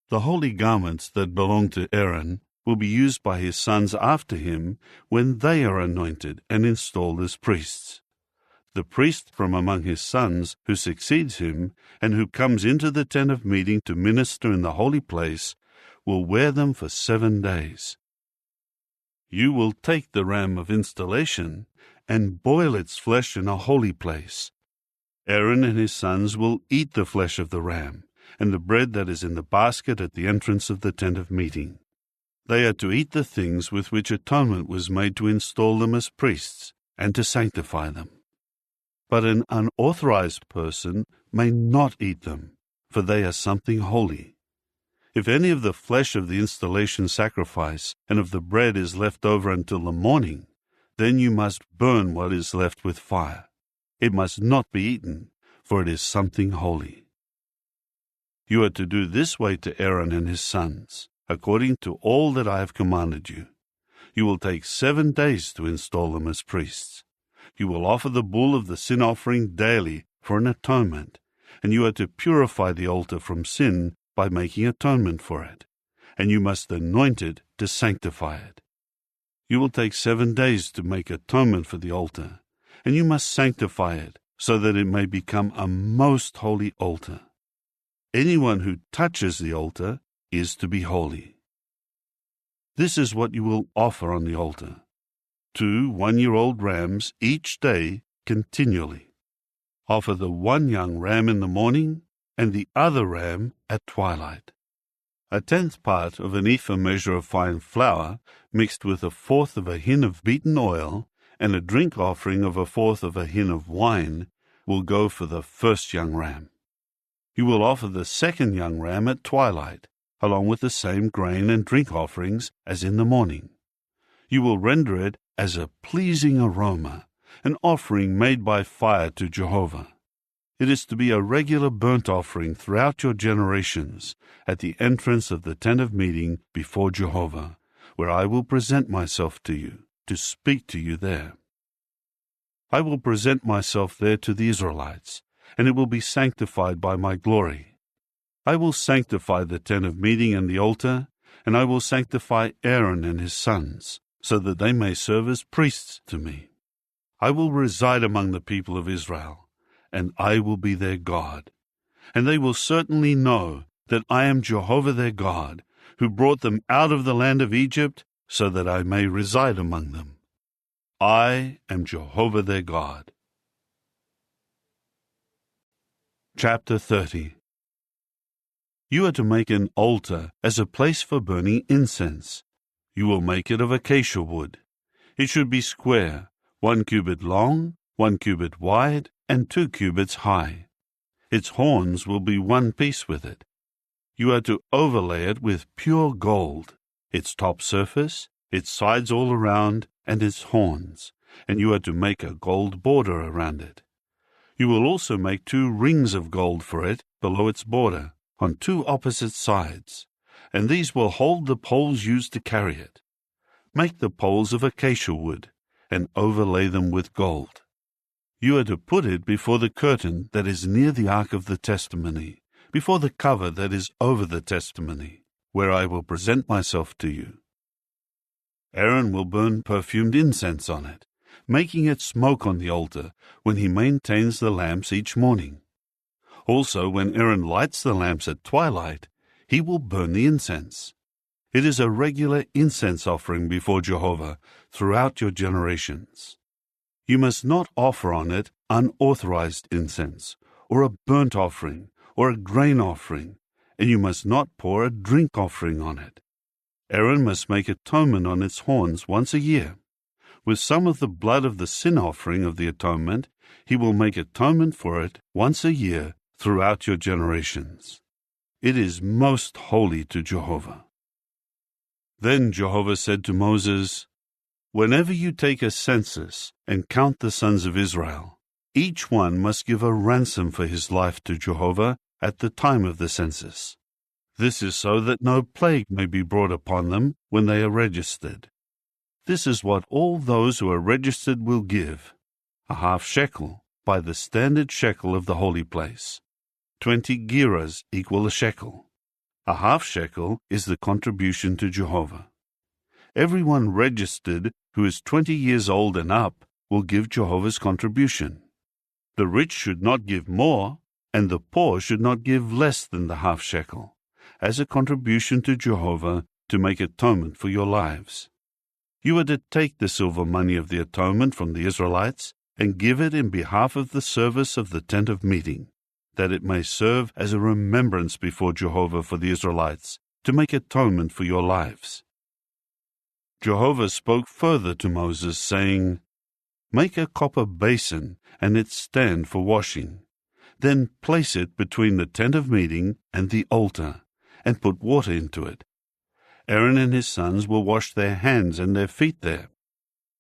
The holy garments that belong to Aaron will be used by his sons after him when they are anointed and installed as priests. The priest from among his sons who succeeds him and who comes into the tent of meeting to minister in the holy place will wear them for 7 days. You will take the ram of installation and boil its flesh in a holy place. Aaron and his sons will eat the flesh of the ram and the bread that is in the basket at the entrance of the tent of meeting. They are to eat the things with which atonement was made to install them as priests and to sanctify them. But an unauthorized person may not eat them, for they are something holy. If any of the flesh of the installation sacrifice and of the bread is left over until the morning, then you must burn what is left with fire. It must not be eaten, for it is something holy. You are to do this way to Aaron and his sons, according to all that I have commanded you. You will take 7 days to install them as priests. You will offer the bull of the sin offering daily for an atonement, and you are to purify the altar from sin by making atonement for it, and you must anoint it to sanctify it. You will take 7 days to make atonement for the altar, and you must sanctify it so that it may become a most holy altar. Anyone who touches the altar is to be holy. This is what you will offer on the altar: 2 one-year-old rams each day continually. Offer the 1 young ram in the morning and the other ram at twilight. 1/10 part of an ephah measure of fine flour mixed with 1/4 of a hin of beaten oil and a drink offering of 1/4 of a hin of wine will go for the first young ram. You will offer the second young ram at twilight, along with the same grain and drink offerings as in the morning. You will render it as a pleasing aroma, an offering made by fire to Jehovah. It is to be a regular burnt offering throughout your generations at the entrance of the tent of meeting before Jehovah, where I will present myself to you, to speak to you there. I will present myself there to the Israelites, and it will be sanctified by my glory. I will sanctify the tent of meeting and the altar, and I will sanctify Aaron and his sons, so that they may serve as priests to me. I will reside among the people of Israel, and I will be their God. And they will certainly know that I am Jehovah their God, who brought them out of the land of Egypt, so that I may reside among them. I am Jehovah their God. Chapter 30. You are to make an altar as a place for burning incense. You will make it of acacia wood. It should be square, 1 cubit long, 1 cubit wide, and 2 cubits high. Its horns will be one piece with it. You are to overlay it with pure gold, its top surface, its sides all around, and its horns, and you are to make a gold border around it. You will also make 2 rings of gold for it below its border, on 2 opposite sides, and these will hold the poles used to carry it. Make the poles of acacia wood, and overlay them with gold. You are to put it before the curtain that is near the ark of the testimony, before the cover that is over the testimony, where I will present myself to you. Aaron will burn perfumed incense on it, making it smoke on the altar when he maintains the lamps each morning. Also, when Aaron lights the lamps at twilight, he will burn the incense. It is a regular incense offering before Jehovah throughout your generations. You must not offer on it unauthorized incense, or a burnt offering, or a grain offering, and you must not pour a drink offering on it. Aaron must make atonement on its horns once a year. With some of the blood of the sin offering of the atonement, he will make atonement for it once a year throughout your generations. It is most holy to Jehovah. Then Jehovah said to Moses, "Whenever you take a census and count the sons of Israel, each one must give a ransom for his life to Jehovah at the time of the census. This is so that no plague may be brought upon them when they are registered. This is what all those who are registered will give, a half shekel by the standard shekel of the holy place. 20 gerahs equal a shekel. A half shekel is the contribution to Jehovah. Everyone registered who is 20 years old and up will give Jehovah's contribution. The rich should not give more, and the poor should not give less than the half shekel, as a contribution to Jehovah to make atonement for your lives. You are to take the silver money of the atonement from the Israelites and give it in behalf of the service of the tent of meeting, that it may serve as a remembrance before Jehovah for the Israelites, to make atonement for your lives. Jehovah spoke further to Moses, saying, Make a copper basin and its stand for washing. Then place it between the tent of meeting and the altar, and put water into it. Aaron and his sons will wash their hands and their feet there.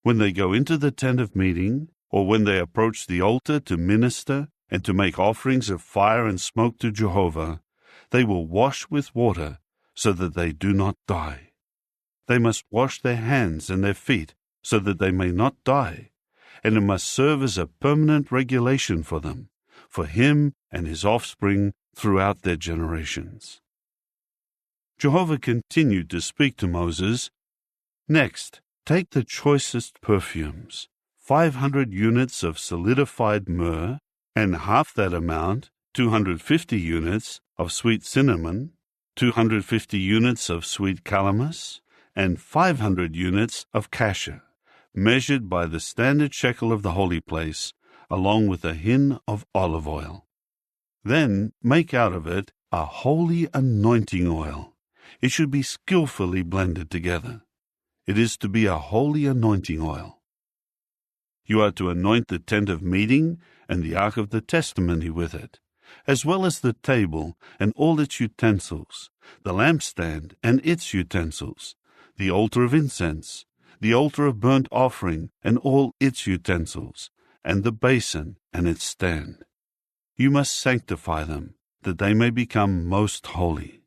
When they go into the tent of meeting, or when they approach the altar to minister and to make offerings of fire and smoke to Jehovah, they will wash with water, so that they do not die. They must wash their hands and their feet, so that they may not die, and it must serve as a permanent regulation for them, for him and his offspring throughout their generations. Jehovah continued to speak to Moses, Next, take the choicest perfumes, 500 units of solidified myrrh, and half that amount, 250 units, of sweet cinnamon, 250 units of sweet calamus, and 500 units of cassia, measured by the standard shekel of the holy place, along with a hin of olive oil. Then make out of it a holy anointing oil. It should be skillfully blended together. It is to be a holy anointing oil. You are to anoint the tent of meeting and the ark of the testimony with it, as well as the table and all its utensils, the lampstand and its utensils, the altar of incense, the altar of burnt offering and all its utensils, and the basin and its stand. You must sanctify them, that they may become most holy.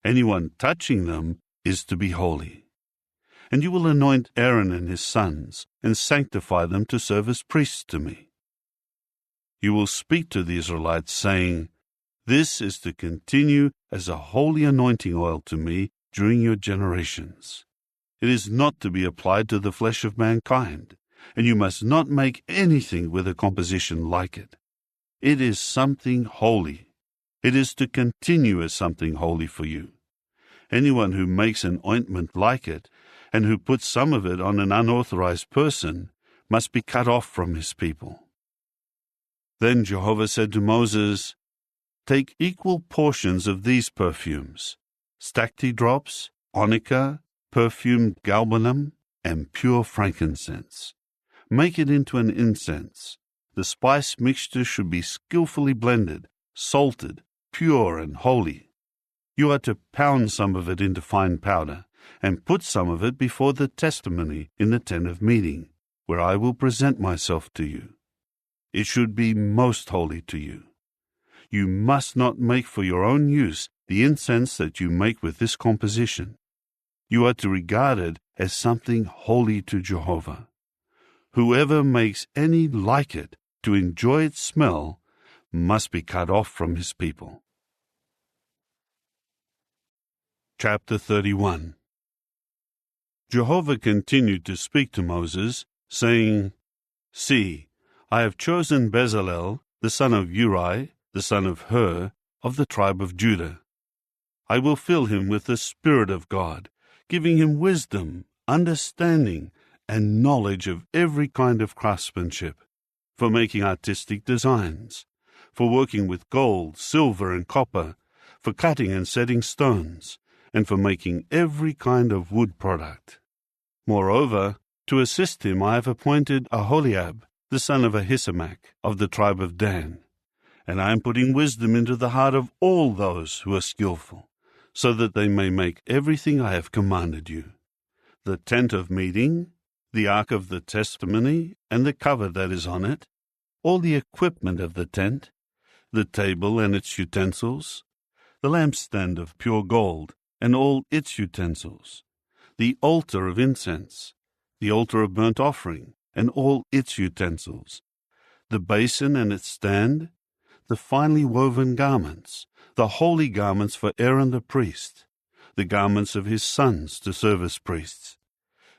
Anyone touching them is to be holy. And you will anoint Aaron and his sons, and sanctify them to serve as priests to me. You will speak to the Israelites, saying, This is to continue as a holy anointing oil to me during your generations. It is not to be applied to the flesh of mankind, and you must not make anything with a composition like it. It is something holy. It is to continue as something holy for you. Anyone who makes an ointment like it, and who puts some of it on an unauthorized person, must be cut off from his people. Then Jehovah said to Moses, Take equal portions of these perfumes, stacte drops, onycha, perfumed galbanum, and pure frankincense. Make it into an incense. The spice mixture should be skillfully blended, salted, pure and holy. You are to pound some of it into fine powder, and put some of it before the testimony in the tent of meeting, where I will present myself to you. It should be most holy to you. You must not make for your own use the incense that you make with this composition. You are to regard it as something holy to Jehovah. Whoever makes any like it to enjoy its smell must be cut off from his people. Chapter 31. Jehovah continued to speak to Moses, saying, See, I have chosen Bezalel, the son of Uri, the son of Hur, of the tribe of Judah. I will fill him with the Spirit of God, giving him wisdom, understanding, and knowledge of every kind of craftsmanship, for making artistic designs, for working with gold, silver, and copper, for cutting and setting stones, and for making every kind of wood product. Moreover, to assist him I have appointed Aholiab, the son of Ahisamach, of the tribe of Dan, and I am putting wisdom into the heart of all those who are skillful, so that they may make everything I have commanded you: the tent of meeting, the ark of the testimony, and the cover that is on it, all the equipment of the tent, the table and its utensils, the lampstand of pure gold, and all its utensils, the altar of incense, the altar of burnt offering, and all its utensils, the basin and its stand, the finely woven garments, the holy garments for Aaron the priest, the garments of his sons to serve as priests,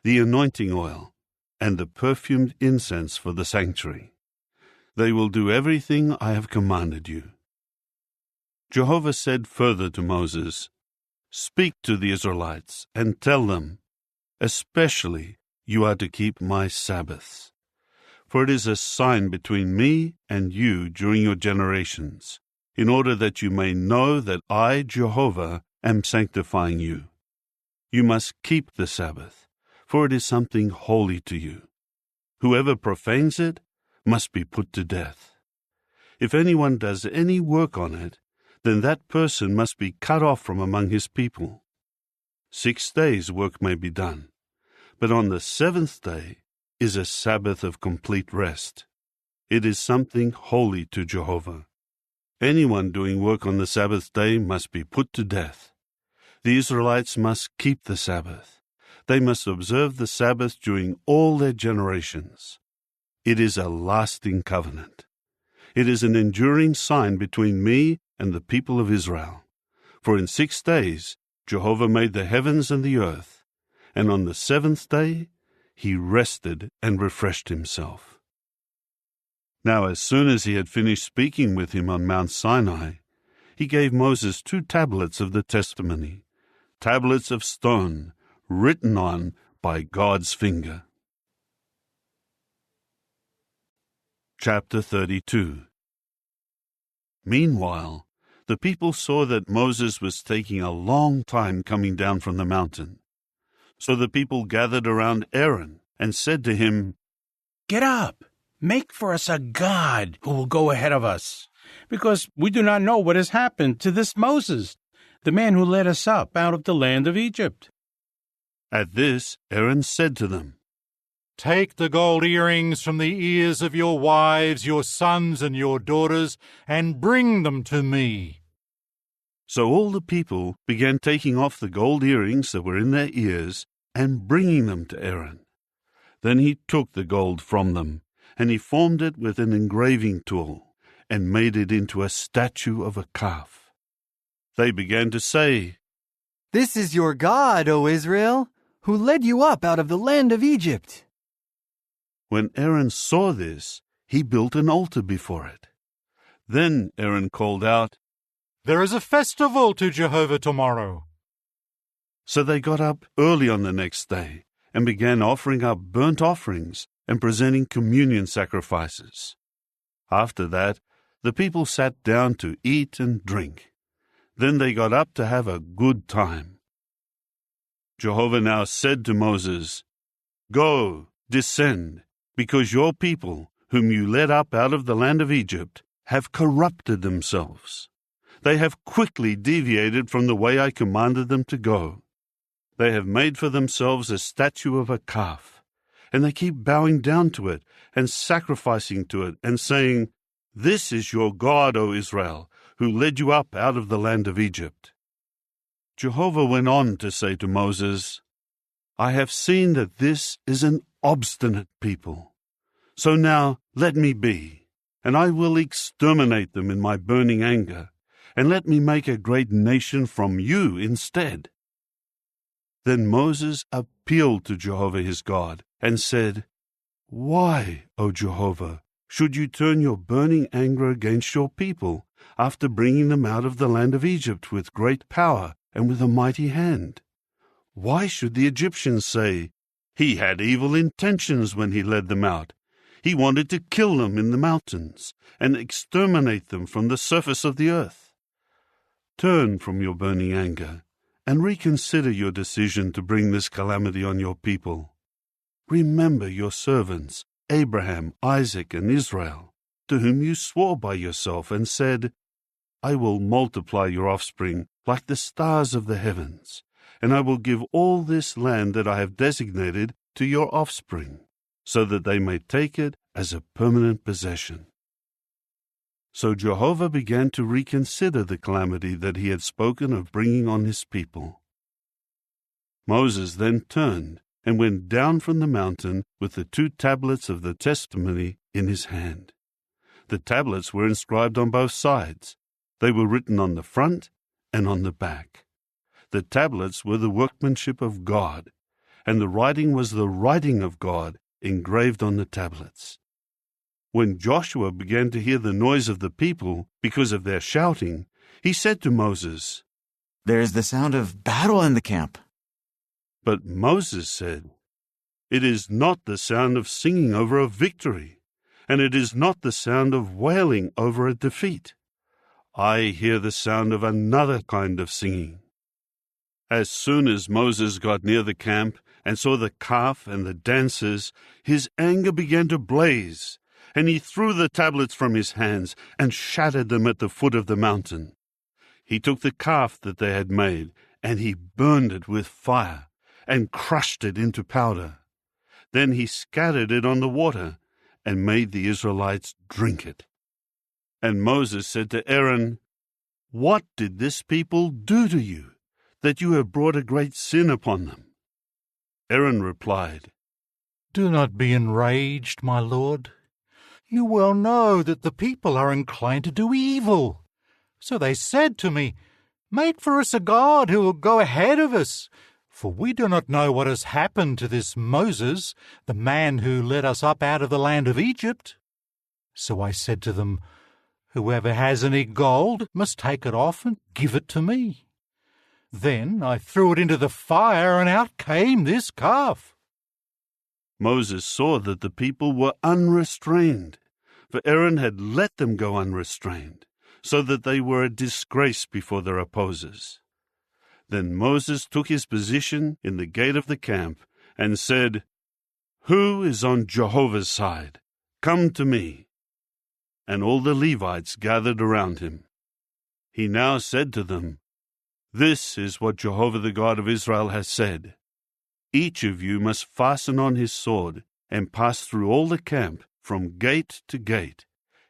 the anointing oil, and the perfumed incense for the sanctuary. They will do everything I have commanded you. Jehovah said further to Moses, "Speak to the Israelites and tell them, especially you are to keep my Sabbaths. For it is a sign between me and you during your generations, in order that you may know that I, Jehovah, am sanctifying you. You must keep the Sabbath, for it is something holy to you. Whoever profanes it must be put to death. If anyone does any work on it, then that person must be cut off from among his people. 6 days work may be done, but on the 7th day is a Sabbath of complete rest. It is something holy to Jehovah. Anyone doing work on the Sabbath day must be put to death. The Israelites must keep the Sabbath. They must observe the Sabbath during all their generations. It is a lasting covenant. It is an enduring sign between me and the people of Israel. For in 6 days Jehovah made the heavens and the earth, and on the 7th day he rested and refreshed himself." Now as soon as he had finished speaking with him on Mount Sinai, he gave Moses 2 tablets of the testimony, tablets of stone, written on by God's finger. Chapter 32. Meanwhile, the people saw that Moses was taking a long time coming down from the mountain. So the people gathered around Aaron and said to him, "Get up, make for us a god who will go ahead of us, because we do not know what has happened to this Moses, the man who led us up out of the land of Egypt." At this, Aaron said to them, "Take the gold earrings from the ears of your wives, your sons, and your daughters, and bring them to me." So all the people began taking off the gold earrings that were in their ears and bringing them to Aaron. Then he took the gold from them, and he formed it with an engraving tool, and made it into a statue of a calf. They began to say, "This is your God, O Israel, who led you up out of the land of Egypt." When Aaron saw this, he built an altar before it. Then Aaron called out, "There is a festival to Jehovah tomorrow." So they got up early on the next day and began offering up burnt offerings and presenting communion sacrifices. After that, the people sat down to eat and drink. Then they got up to have a good time. Jehovah now said to Moses, "Go, descend, because your people, whom you led up out of the land of Egypt, have corrupted themselves. They have quickly deviated from the way I commanded them to go. They have made for themselves a statue of a calf, and they keep bowing down to it and sacrificing to it and saying, 'This is your God, O Israel, who led you up out of the land of Egypt.'" Jehovah went on to say to Moses, "I have seen that this is an obstinate people. So now let me be, and I will exterminate them in my burning anger, and let me make a great nation from you instead." Then Moses appealed to Jehovah his God and said, "Why, O Jehovah, should you turn your burning anger against your people after bringing them out of the land of Egypt with great power and with a mighty hand? Why should the Egyptians say, 'He had evil intentions when he led them out. He wanted to kill them in the mountains and exterminate them from the surface of the earth'? Turn from your burning anger and reconsider your decision to bring this calamity on your people. Remember your servants, Abraham, Isaac, and Israel, to whom you swore by yourself and said, 'I will multiply your offspring like the stars of the heavens, and I will give all this land that I have designated to your offspring, so that they may take it as a permanent possession.' So Jehovah began to reconsider the calamity that he had spoken of bringing on his people. Moses then turned and went down from the mountain with the 2 tablets of the testimony in his hand. The tablets were inscribed on both sides. They were written on the front and on the back. The tablets were the workmanship of God, and the writing was the writing of God engraved on the tablets. When Joshua began to hear the noise of the people because of their shouting, he said to Moses, "There is the sound of battle in the camp." But Moses said, "It is not the sound of singing over a victory, and it is not the sound of wailing over a defeat. I hear the sound of another kind of singing." As soon as Moses got near the camp and saw the calf and the dancers, his anger began to blaze, and he threw the tablets from his hands and shattered them at the foot of the mountain. He took the calf that they had made, and he burned it with fire and crushed it into powder. Then he scattered it on the water and made the Israelites drink it. And Moses said to Aaron, "What did this people do to you, that you have brought a great sin upon them?" Aaron replied, "Do not be enraged, my lord. You well know that the people are inclined to do evil. So they said to me, 'Make for us a god who will go ahead of us, for we do not know what has happened to this Moses, the man who led us up out of the land of Egypt.' So I said to them, 'Whoever has any gold must take it off and give it to me.' Then I threw it into the fire, and out came this calf." Moses saw that the people were unrestrained, for Aaron had let them go unrestrained, so that they were a disgrace before their opposers. Then Moses took his position in the gate of the camp and said, "Who is on Jehovah's side? Come to me." And all the Levites gathered around him. He now said to them, "This is what Jehovah the God of Israel has said. Each of you must fasten on his sword and pass through all the camp from gate to gate,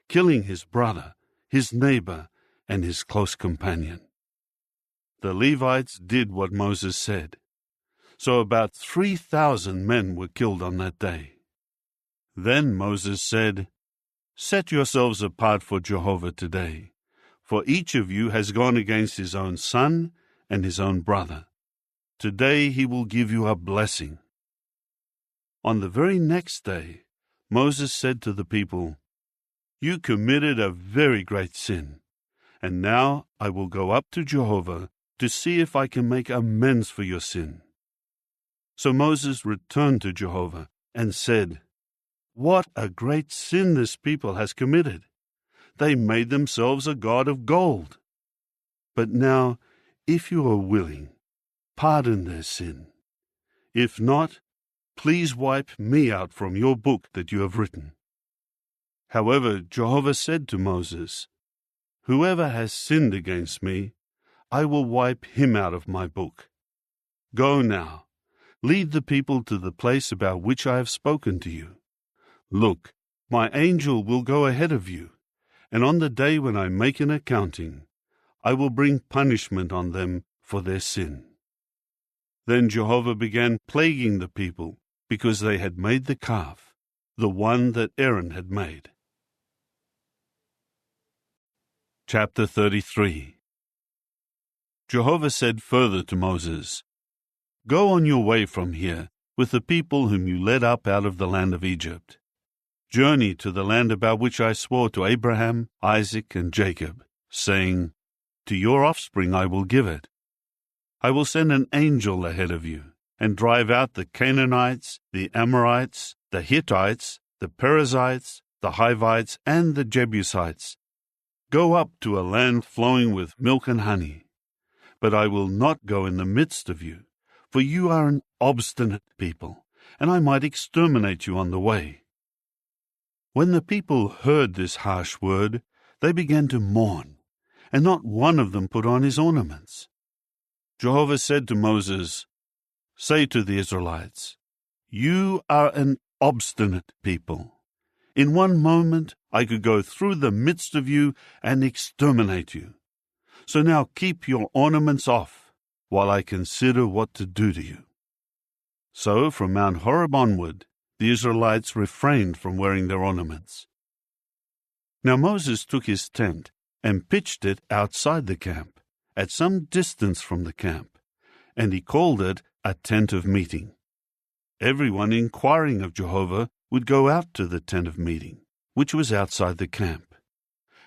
killing his brother, his neighbor, and his close companion." The Levites did what Moses said. So about 3,000 men were killed on that day. Then Moses said, "Set yourselves apart for Jehovah today, for each of you has gone against his own son and his own brother. Today he will give you a blessing." On the very next day, Moses said to the people, "You committed a very great sin, and now I will go up to Jehovah to see if I can make amends for your sin." So Moses returned to Jehovah and said, "What a great sin this people has committed! They made themselves a god of gold. But now, if you are willing, pardon their sin. If not, please wipe me out from your book that you have written." However, Jehovah said to Moses, "Whoever has sinned against me, I will wipe him out of my book. Go now, lead the people to the place about which I have spoken to you. Look, my angel will go ahead of you, and on the day when I make an accounting, I will bring punishment on them for their sin." Then Jehovah began plaguing the people because they had made the calf, the one that Aaron had made. Chapter 33. Jehovah said further to Moses, "Go on your way from here with the people whom you led up out of the land of Egypt. Journey to the land about which I swore to Abraham, Isaac, and Jacob, saying, 'To your offspring I will give it.' I will send an angel ahead of you, and drive out the Canaanites, the Amorites, the Hittites, the Perizzites, the Hivites, and the Jebusites. Go up to a land flowing with milk and honey. But I will not go in the midst of you, for you are an obstinate people, and I might exterminate you on the way." When the people heard this harsh word, they began to mourn, and not one of them put on his ornaments. Jehovah said to Moses, "Say to the Israelites, 'You are an obstinate people. In one moment I could go through the midst of you and exterminate you. So now keep your ornaments off, while I consider what to do to you." So from Mount Horeb onward, the Israelites refrained from wearing their ornaments. Now Moses took his tent and pitched it outside the camp, at some distance from the camp, and he called it a tent of meeting. Everyone inquiring of Jehovah would go out to the tent of meeting, which was outside the camp.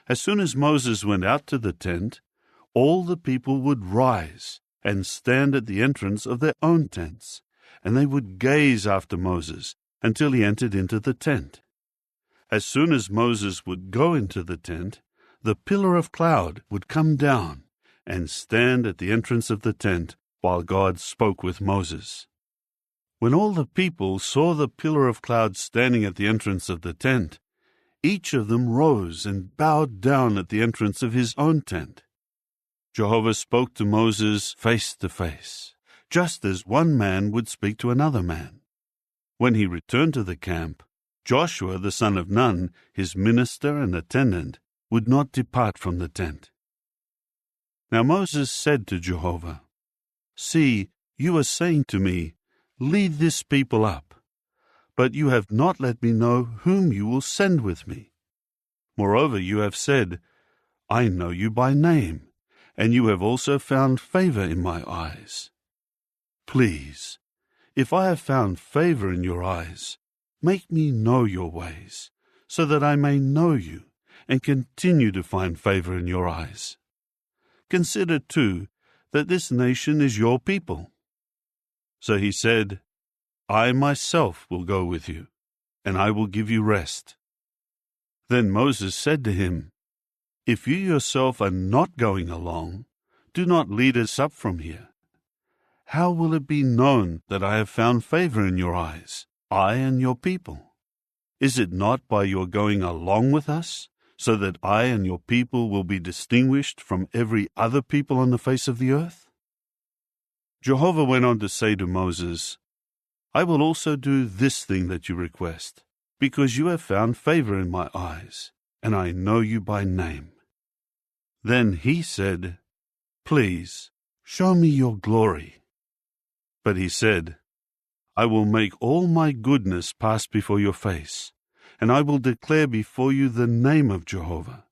As soon as Moses went out to the tent, all the people would rise and stand at the entrance of their own tents, and they would gaze after Moses until he entered into the tent. As soon as Moses would go into the tent, the pillar of cloud would come down and stand at the entrance of the tent while God spoke with Moses. When all the people saw the pillar of cloud standing at the entrance of the tent, each of them rose and bowed down at the entrance of his own tent. Jehovah spoke to Moses face to face, just as one man would speak to another man. When he returned to the camp, Joshua the son of Nun, his minister and attendant, would not depart from the tent. Now Moses said to Jehovah, "See, you are saying to me, 'Lead this people up,' but you have not let me know whom you will send with me. Moreover, you have said, 'I know you by name,' and you have also found favor in my eyes. Please, if I have found favor in your eyes, make me know your ways, so that I may know you and continue to find favor in your eyes. Consider, too, that this nation is your people." So he said, "I myself will go with you, and I will give you rest." Then Moses said to him, "If you yourself are not going along, do not lead us up from here. How will it be known that I have found favor in your eyes, I and your people? Is it not by your going along with us, so that I and your people will be distinguished from every other people on the face of the earth?" Jehovah went on to say to Moses, "I will also do this thing that you request, because you have found favor in my eyes, and I know you by name." Then he said, "Please, show me your glory." But he said, "I will make all my goodness pass before your face, and I will declare before you the name of Jehovah.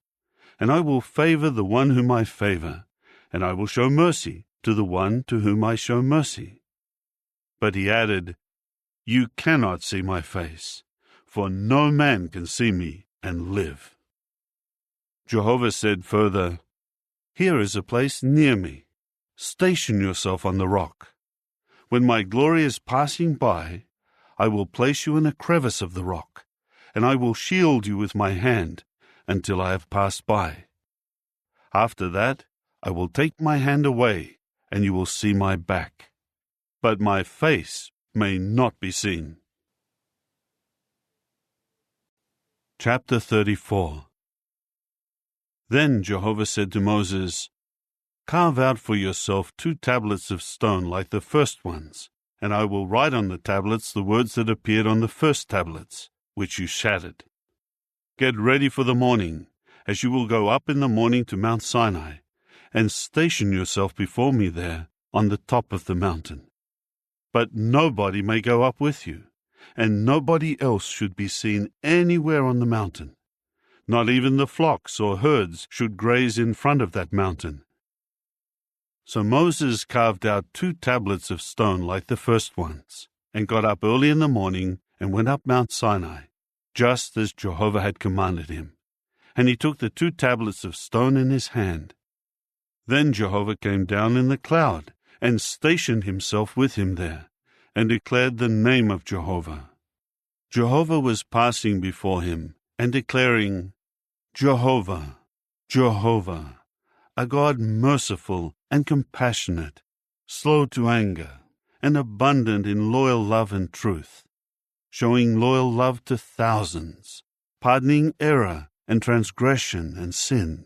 And I will favor the one whom I favor, and I will show mercy to the one to whom I show mercy." But he added, "You cannot see my face, for no man can see me and live." Jehovah said further, "Here is a place near me. Station yourself on the rock. When my glory is passing by, I will place you in a crevice of the rock, and I will shield you with my hand until I have passed by. After that, I will take my hand away, and you will see my back, but my face may not be seen." Chapter 34. Then Jehovah said to Moses, "Carve out for yourself 2 tablets of stone like the first ones, and I will write on the tablets the words that appeared on the first tablets, which you shattered. Get ready for the morning, as you will go up in the morning to Mount Sinai, and station yourself before me there on the top of the mountain. But nobody may go up with you, and nobody else should be seen anywhere on the mountain. Not even the flocks or herds should graze in front of that mountain." So Moses carved out 2 tablets of stone like the first ones, and got up early in the morning and went up Mount Sinai, just as Jehovah had commanded him. And he took the 2 tablets of stone in his hand. Then Jehovah came down in the cloud and stationed himself with him there, and declared the name of Jehovah. Jehovah was passing before him and declaring, "Jehovah, Jehovah, a God merciful and compassionate, slow to anger, and abundant in loyal love and truth, showing loyal love to thousands, pardoning error and transgression and sin.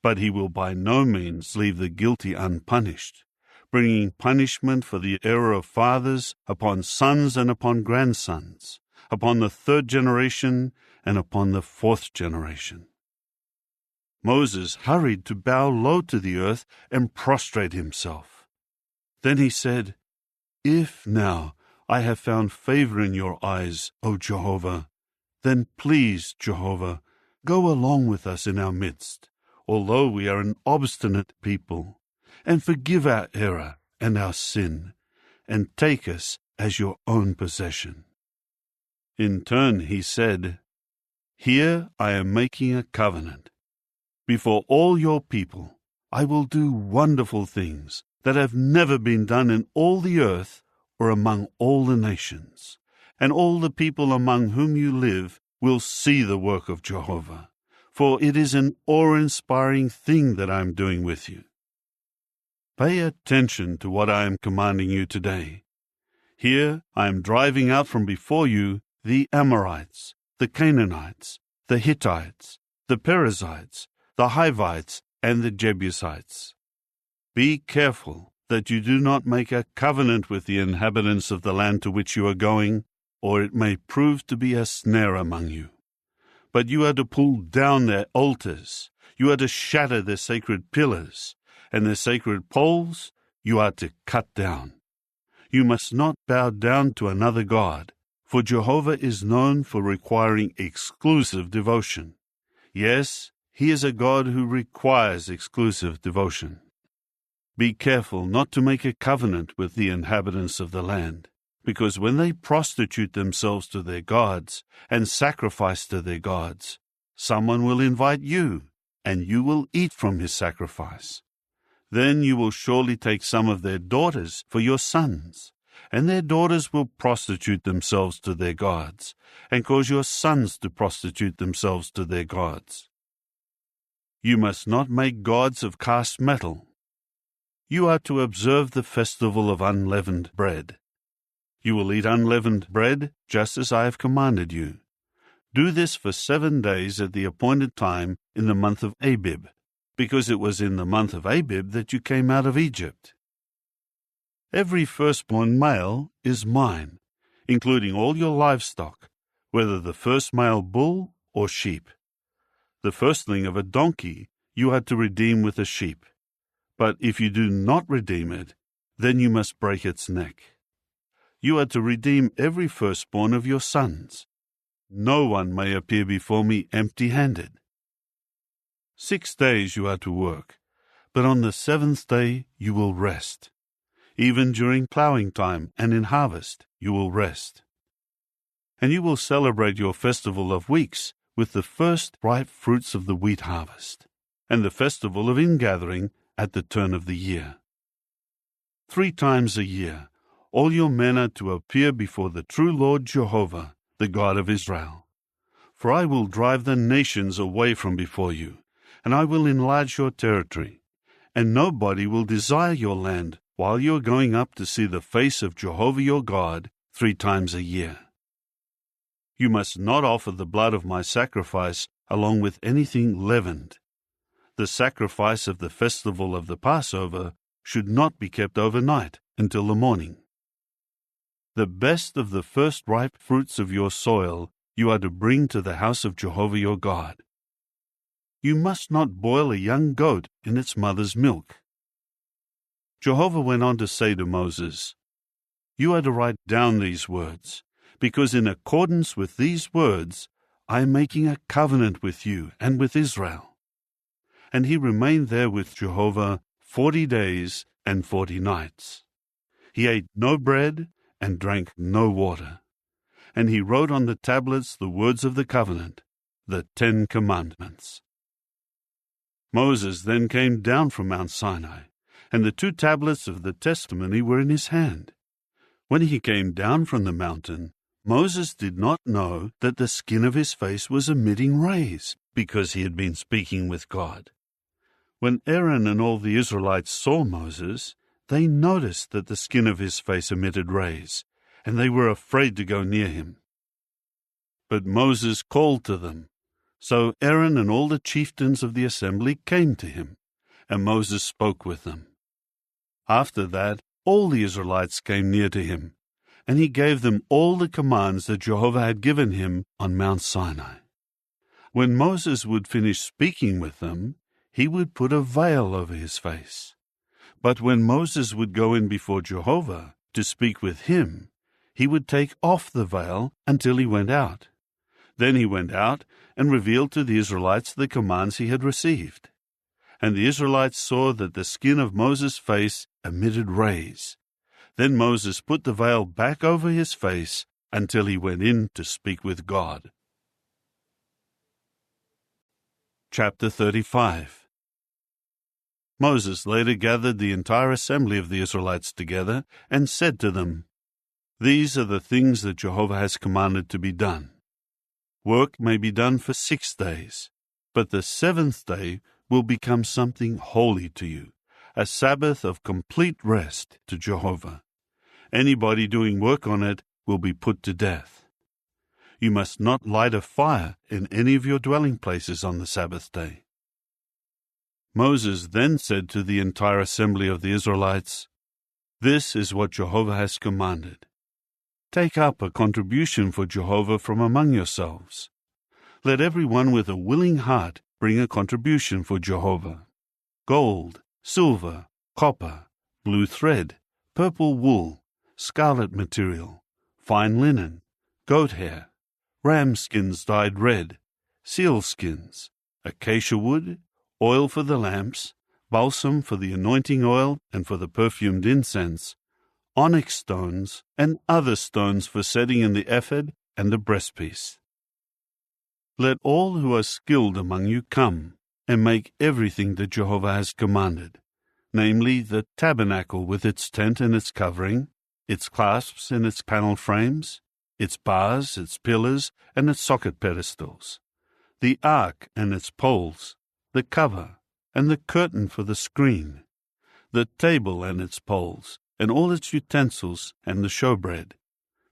But he will by no means leave the guilty unpunished, bringing punishment for the error of fathers upon sons and upon grandsons, upon the 3rd generation and upon the 4th generation. Moses hurried to bow low to the earth and prostrate himself. Then he said, "If now I have found favor in your eyes, O Jehovah, then please, Jehovah, go along with us in our midst, although we are an obstinate people, and forgive our error and our sin, and take us as your own possession." In turn he said, "Here I am making a covenant. Before all your people I will do wonderful things that have never been done in all the earth or among all the nations, and all the people among whom you live will see the work of Jehovah, for it is an awe-inspiring thing that I am doing with you. Pay attention to what I am commanding you today. Here I am driving out from before you the Amorites, the Canaanites, the Hittites, the Perizzites, the Hivites, and the Jebusites. Be careful that you do not make a covenant with the inhabitants of the land to which you are going, or it may prove to be a snare among you. But you are to pull down their altars, you are to shatter their sacred pillars, and their sacred poles you are to cut down. You must not bow down to another god, for Jehovah is known for requiring exclusive devotion. Yes, he is a God who requires exclusive devotion. Be careful not to make a covenant with the inhabitants of the land, because when they prostitute themselves to their gods and sacrifice to their gods, someone will invite you, and you will eat from his sacrifice. Then you will surely take some of their daughters for your sons, and their daughters will prostitute themselves to their gods, and cause your sons to prostitute themselves to their gods. You must not make gods of cast metal. You are to observe the festival of unleavened bread. You will eat unleavened bread just as I have commanded you. Do this for 7 days at the appointed time in the month of Abib, because it was in the month of Abib that you came out of Egypt. Every firstborn male is mine, including all your livestock, whether the first male bull or sheep. The firstling of a donkey you are to redeem with a sheep. But if you do not redeem it, then you must break its neck. You are to redeem every firstborn of your sons. No one may appear before me empty-handed. 6 days you are to work, but on the 7th day you will rest. Even during plowing time and in harvest you will rest. And you will celebrate your festival of weeks with the first ripe fruits of the wheat harvest, and the festival of ingathering at the turn of the year. 3 times a year all your men are to appear before the true Lord Jehovah, the God of Israel. For I will drive the nations away from before you, and I will enlarge your territory, and nobody will desire your land while you are going up to see the face of Jehovah your God 3 times a year. You must not offer the blood of my sacrifice along with anything leavened. The sacrifice of the festival of the Passover should not be kept overnight until the morning. The best of the first ripe fruits of your soil you are to bring to the house of Jehovah your God. You must not boil a young goat in its mother's milk. Jehovah went on to say to Moses, "You are to write down these words, because in accordance with these words I am making a covenant with you and with Israel." And he remained there with Jehovah 40 days and 40 nights. He ate no bread and drank no water. And he wrote on the tablets the words of the covenant, the 10 Commandments. Moses then came down from Mount Sinai, and the 2 tablets of the testimony were in his hand. When he came down from the mountain, Moses did not know that the skin of his face was emitting rays, because he had been speaking with God. When Aaron and all the Israelites saw Moses, they noticed that the skin of his face emitted rays, and they were afraid to go near him. But Moses called to them. So Aaron and all the chieftains of the assembly came to him, and Moses spoke with them. After that, all the Israelites came near to him, and he gave them all the commands that Jehovah had given him on Mount Sinai. When Moses would finish speaking with them, he would put a veil over his face. But when Moses would go in before Jehovah to speak with him, he would take off the veil until he went out. Then he went out and revealed to the Israelites the commands he had received. And the Israelites saw that the skin of Moses' face emitted rays. Then Moses put the veil back over his face until he went in to speak with God. Chapter 35. Moses later gathered the entire assembly of the Israelites together and said to them, "These are the things that Jehovah has commanded to be done. Work may be done for 6 days, but the 7th day will become something holy to you, a Sabbath of complete rest to Jehovah. Anybody doing work on it will be put to death. You must not light a fire in any of your dwelling places on the Sabbath day." Moses then said to the entire assembly of the Israelites, "This is what Jehovah has commanded. Take up a contribution for Jehovah from among yourselves. Let everyone with a willing heart bring a contribution for Jehovah. Gold, silver, copper, blue thread, purple wool, scarlet material, fine linen, goat hair, ram skins dyed red, seal skins, acacia wood, oil for the lamps, balsam for the anointing oil and for the perfumed incense, onyx stones, and other stones for setting in the ephod and the breastpiece. Let all who are skilled among you come and make everything that Jehovah has commanded, namely the tabernacle with its tent and its covering, its clasps and its panel frames, its bars, its pillars, and its socket pedestals, the ark and its poles, the cover, and the curtain for the screen, the table and its poles, and all its utensils, and the showbread,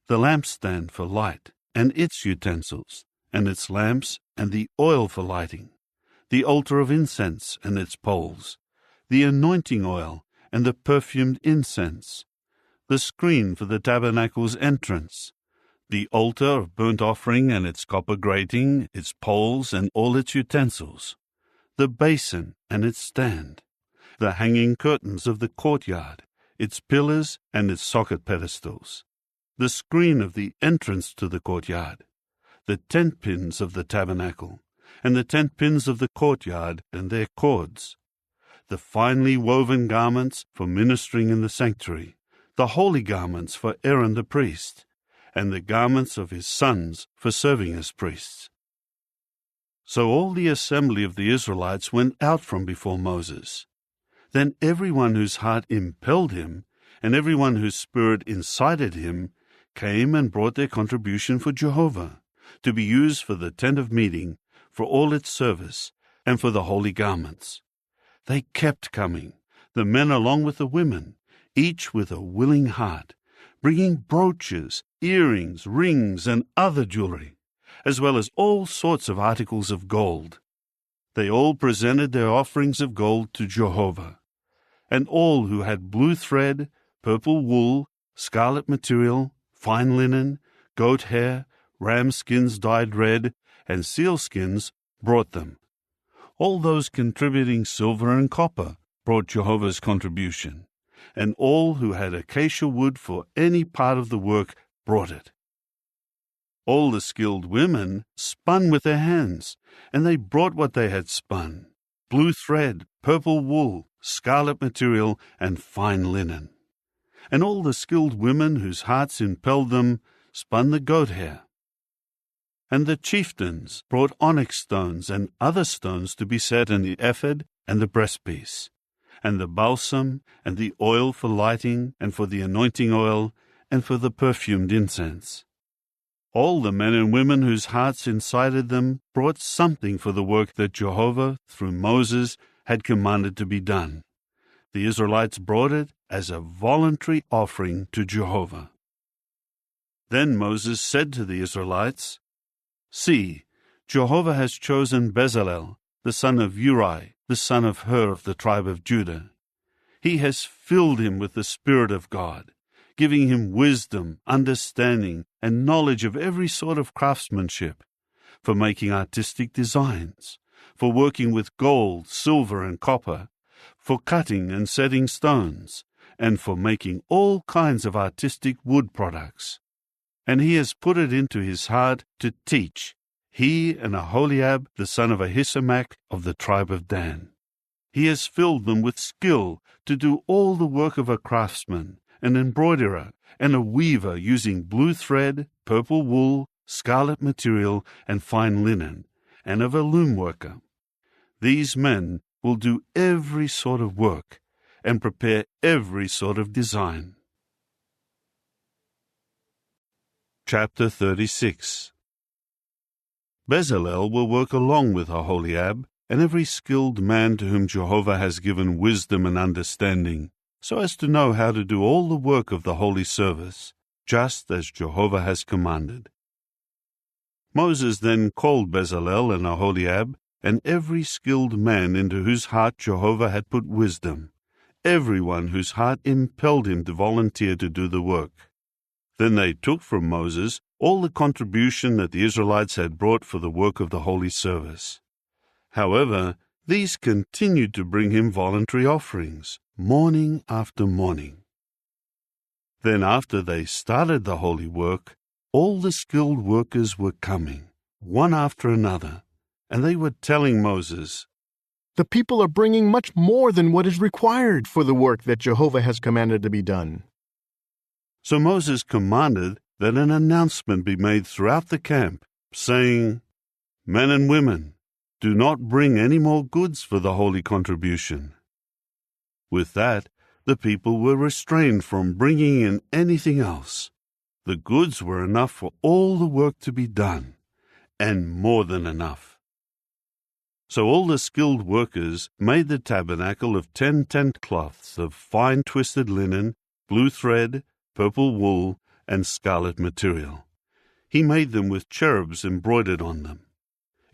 the lampstand for light, and its utensils, and its lamps, and the oil for lighting, the altar of incense and its poles, the anointing oil, and the perfumed incense, the screen for the tabernacle's entrance, the altar of burnt offering and its copper grating, its poles, and all its utensils, the basin and its stand, the hanging curtains of the courtyard, its pillars and its socket pedestals, the screen of the entrance to the courtyard, the tent pins of the tabernacle, and the tent pins of the courtyard and their cords, the finely woven garments for ministering in the sanctuary, the holy garments for Aaron the priest, and the garments of his sons for serving as priests. So all the assembly of the Israelites went out from before Moses. Then everyone whose heart impelled him, and everyone whose spirit incited him, came and brought their contribution for Jehovah, to be used for the tent of meeting, for all its service, and for the holy garments. They kept coming, the men along with the women, each with a willing heart, bringing brooches, earrings, rings, and other jewelry, as well as all sorts of articles of gold. They all presented their offerings of gold to Jehovah. And all who had blue thread, purple wool, scarlet material, fine linen, goat hair, ram skins dyed red, and seal skins brought them. All those contributing silver and copper brought Jehovah's contribution, and all who had acacia wood for any part of the work brought it. All the skilled women spun with their hands, and they brought what they had spun, blue thread, purple wool, scarlet material, and fine linen. And all the skilled women whose hearts impelled them spun the goat hair. And the chieftains brought onyx stones and other stones to be set in the ephod and the breastpiece, and the balsam, and the oil for lighting, and for the anointing oil, and for the perfumed incense. All the men and women whose hearts incited them brought something for the work that Jehovah, through Moses, had commanded to be done. The Israelites brought it as a voluntary offering to Jehovah. Then Moses said to the Israelites, "See, Jehovah has chosen Bezalel, the son of Uri, the son of Hur of the tribe of Judah. He has filled him with the Spirit of God, giving him wisdom, understanding, and knowledge of every sort of craftsmanship, for making artistic designs, for working with gold, silver, and copper, for cutting and setting stones, and for making all kinds of artistic wood products. And he has put it into his heart to teach, he and Aholiab, the son of Ahisamach of the tribe of Dan. He has filled them with skill to do all the work of a craftsman, an embroiderer, and a weaver using blue thread, purple wool, scarlet material, and fine linen, and of a loom worker. These men will do every sort of work and prepare every sort of design. Chapter 36. Bezalel will work along with Aholiab and every skilled man to whom Jehovah has given wisdom and understanding, so as to know how to do all the work of the holy service, just as Jehovah has commanded. Moses then called Bezalel and Aholiab and every skilled man into whose heart Jehovah had put wisdom, everyone whose heart impelled him to volunteer to do the work. Then they took from Moses all the contribution that the Israelites had brought for the work of the holy service. However, these continued to bring him voluntary offerings, morning after morning. Then after they started the holy work, all the skilled workers were coming, one after another, and they were telling Moses, "The people are bringing much more than what is required for the work that Jehovah has commanded to be done." So Moses commanded that an announcement be made throughout the camp, saying, "Men and women, do not bring any more goods for the holy contribution." With that, the people were restrained from bringing in anything else. The goods were enough for all the work to be done, and more than enough. So all the skilled workers made the tabernacle of 10 tent cloths of fine twisted linen, blue thread, purple wool, and scarlet material. He made them with cherubs embroidered on them.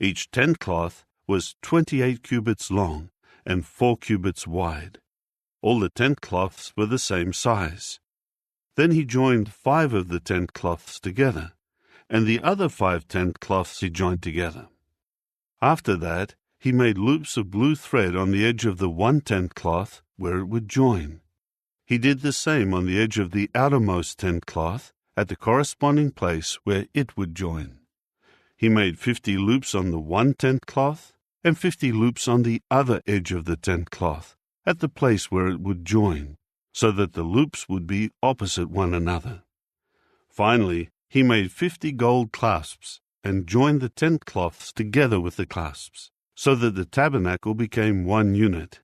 Each tent cloth was 28 cubits long and 4 cubits wide. All the tent cloths were the same size. Then he joined 5 of the tent cloths together, and the other 5 tent cloths he joined together. After that, he made loops of blue thread on the edge of the one tent cloth where it would join. He did the same on the edge of the outermost tent cloth at the corresponding place where it would join. He made 50 loops on the one tent cloth and 50 loops on the other edge of the tent cloth at the place where it would join, so that the loops would be opposite one another. Finally, he made 50 gold clasps and joined the tent cloths together with the clasps, so that the tabernacle became one unit.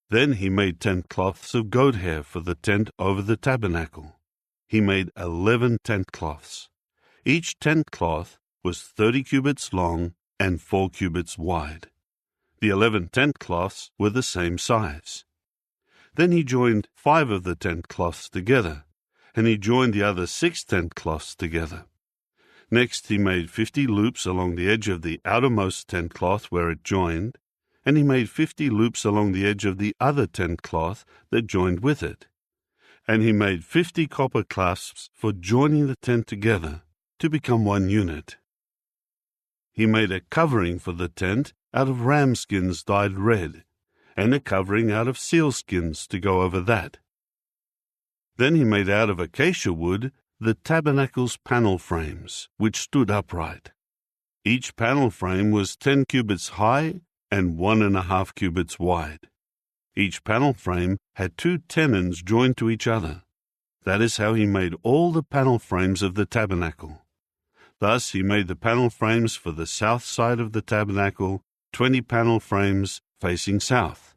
Then he made tent cloths of goat hair for the tent over the tabernacle. He made 11 tent cloths. Each tent cloth was 30 cubits long and 4 cubits wide. The 11 tent cloths were the same size. Then he joined 5 of the tent cloths together, and he joined the other 6 tent cloths together. Next he made 50 loops along the edge of the outermost tent cloth where it joined, and he made 50 loops along the edge of the other tent cloth that joined with it. And he made 50 copper clasps for joining the tent together to become one unit. He made a covering for the tent out of ram skins dyed red, and a covering out of seal skins to go over that. Then he made out of acacia wood the tabernacle's panel frames, which stood upright. Each panel frame was 10 cubits high and 1.5 cubits wide. Each panel frame had 2 tenons joined to each other. That is how he made all the panel frames of the tabernacle. Thus he made the panel frames for the south side of the tabernacle, 20 panel frames facing south.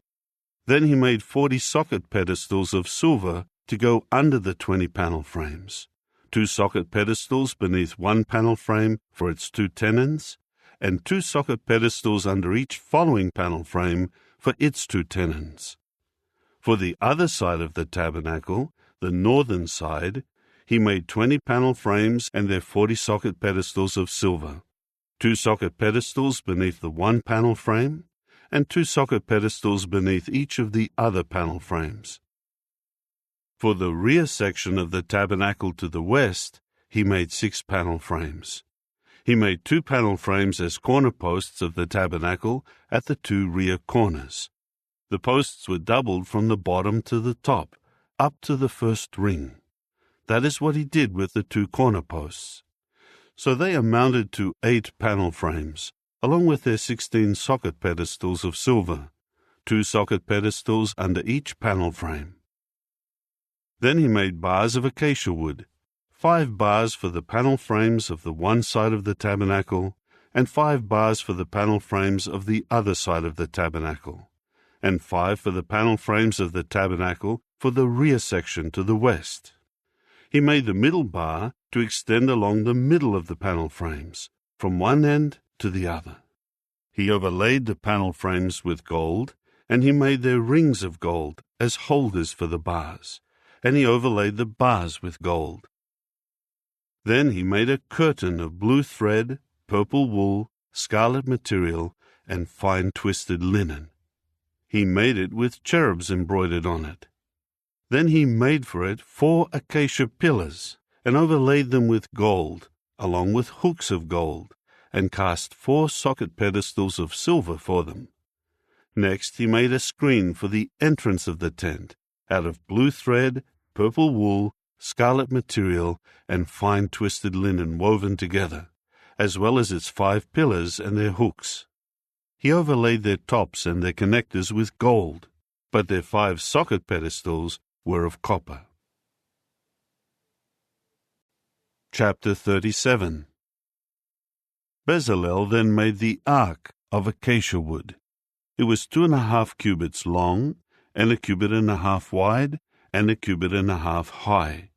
Then he made 40 socket pedestals of silver to go under the 20 panel frames, 2 socket pedestals beneath one panel frame for its 2 tenons, and 2 socket pedestals under each following panel frame for its 2 tenons. For the other side of the tabernacle, the northern side, he made 20 panel frames and their 40 socket pedestals of silver, 2 socket pedestals beneath the one panel frame, and 2 socket pedestals beneath each of the other panel frames. For the rear section of the tabernacle to the west, he made 6 panel frames. He made 2 panel frames as corner posts of the tabernacle at the 2 rear corners. The posts were doubled from the bottom to the top, up to the first ring. That is what he did with the 2 corner posts. So they amounted to 8 panel frames, along with their 16 socket pedestals of silver, 2 socket pedestals under each panel frame. Then he made bars of acacia wood, 5 bars for the panel frames of the one side of the tabernacle, and 5 bars for the panel frames of the other side of the tabernacle, and 5 for the panel frames of the tabernacle for the rear section to the west. He made the middle bar to extend along the middle of the panel frames, from one end to the other. He overlaid the panel frames with gold, and he made their rings of gold as holders for the bars, and he overlaid the bars with gold. Then he made a curtain of blue thread, purple wool, scarlet material, and fine twisted linen. He made it with cherubs embroidered on it. Then he made for it 4 acacia pillars, and overlaid them with gold, along with hooks of gold, and cast 4 socket pedestals of silver for them. Next he made a screen for the entrance of the tent, out of blue thread, purple wool, scarlet material, and fine twisted linen woven together, as well as its 5 pillars and their hooks. He overlaid their tops and their connectors with gold, but their 5 socket pedestals were of copper. Chapter 37. Bezalel then made the ark of acacia wood. It was 2.5 cubits long, and 1.5 cubits wide, and 1.5 cubits high.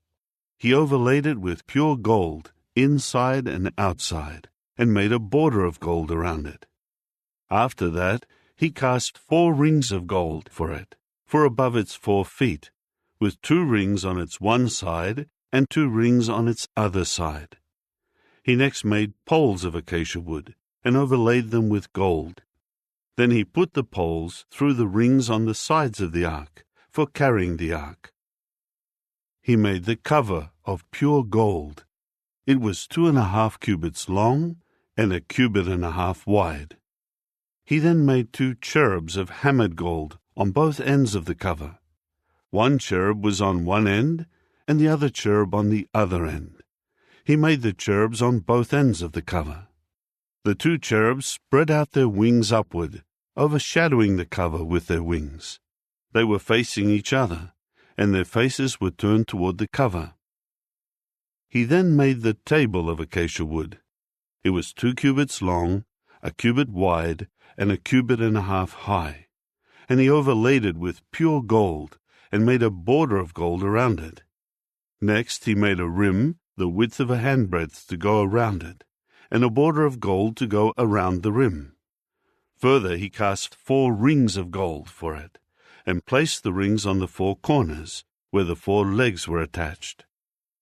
He overlaid it with pure gold, inside and outside, and made a border of gold around it. After that, he cast 4 rings of gold for it, for above its 4 feet, with 2 rings on its one side and 2 rings on its other side. He next made poles of acacia wood, and overlaid them with gold. Then he put the poles through the rings on the sides of the ark, for carrying the ark. He made the cover of pure gold. It was 2.5 cubits long, and 1.5 cubits wide. He then made 2 cherubs of hammered gold on both ends of the cover. One cherub was on one end, and the other cherub on the other end. He made the cherubs on both ends of the cover. The 2 cherubs spread out their wings upward, overshadowing the cover with their wings. They were facing each other, and their faces were turned toward the cover. He then made the table of acacia wood. It was 2 cubits long, 1 cubit wide, and 1.5 cubits high, and he overlaid it with pure gold, and made a border of gold around it. Next he made a rim the width of a handbreadth to go around it, and a border of gold to go around the rim. Further he cast 4 rings of gold for it, and placed the rings on the 4 corners, where the 4 legs were attached.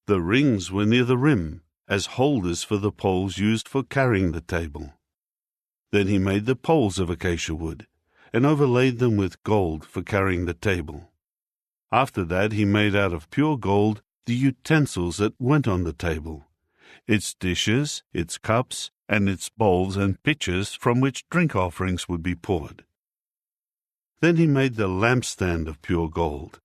The rings were near the rim, as holders for the poles used for carrying the table. Then he made the poles of acacia wood, and overlaid them with gold for carrying the table. After that he made out of pure gold the utensils that went on the table, its dishes, its cups, and its bowls and pitchers from which drink offerings would be poured. Then he made the lampstand of pure gold.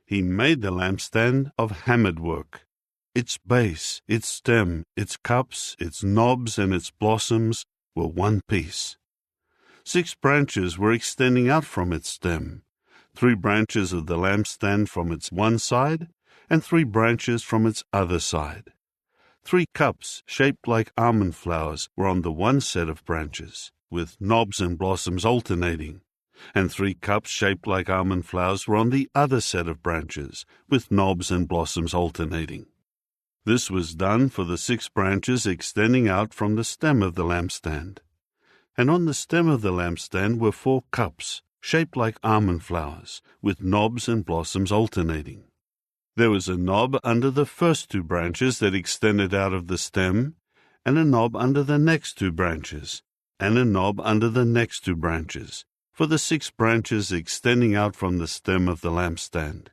He made the lampstand of hammered work. Its base, its stem, its cups, its knobs, and its blossoms were one piece. 6 branches were extending out from its stem, 3 branches of the lampstand from its one side, and 3 branches from its other side. 3 cups shaped like almond flowers were on the one set of branches, with knobs and blossoms alternating, and 3 cups shaped like almond flowers were on the other set of branches, with knobs and blossoms alternating. This was done for the 6 branches extending out from the stem of the lampstand. And on the stem of the lampstand were 4 cups, shaped like almond flowers, with knobs and blossoms alternating. There was a knob under the first 2 branches that extended out of the stem, and a knob under the next 2 branches, and a knob under the next 2 branches, for the 6 branches extending out from the stem of the lampstand.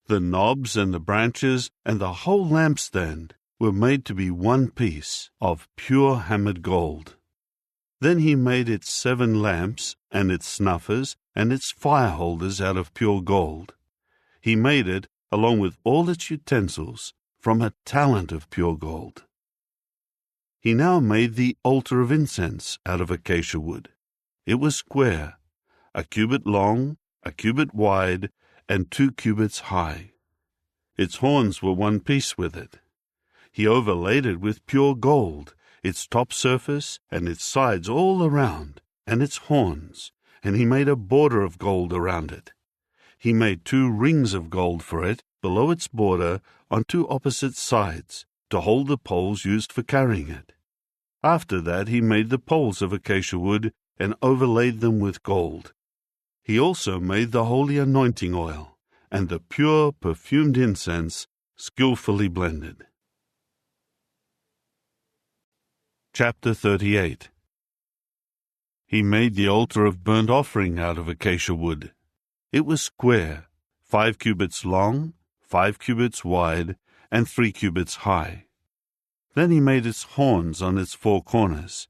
The knobs and the branches and the whole lampstand were made to be one piece of pure hammered gold. Then he made its 7 lamps, and its snuffers, and its fire holders out of pure gold. He made it, along with all its utensils, from a talent of pure gold. He now made the altar of incense out of acacia wood. It was square, a cubit long, a cubit wide, and 2 cubits high. Its horns were one piece with it. He overlaid it with pure gold, its top surface and its sides all around, and its horns, and he made a border of gold around it. He made 2 rings of gold for it below its border on 2 opposite sides, to hold the poles used for carrying it. After that he made the poles of acacia wood and overlaid them with gold. He also made the holy anointing oil and the pure perfumed incense skillfully blended. Chapter 38. He made the altar of burnt offering out of acacia wood. It was square, 5 cubits long, 5 cubits wide, and 3 cubits high. Then he made its horns on its 4 corners.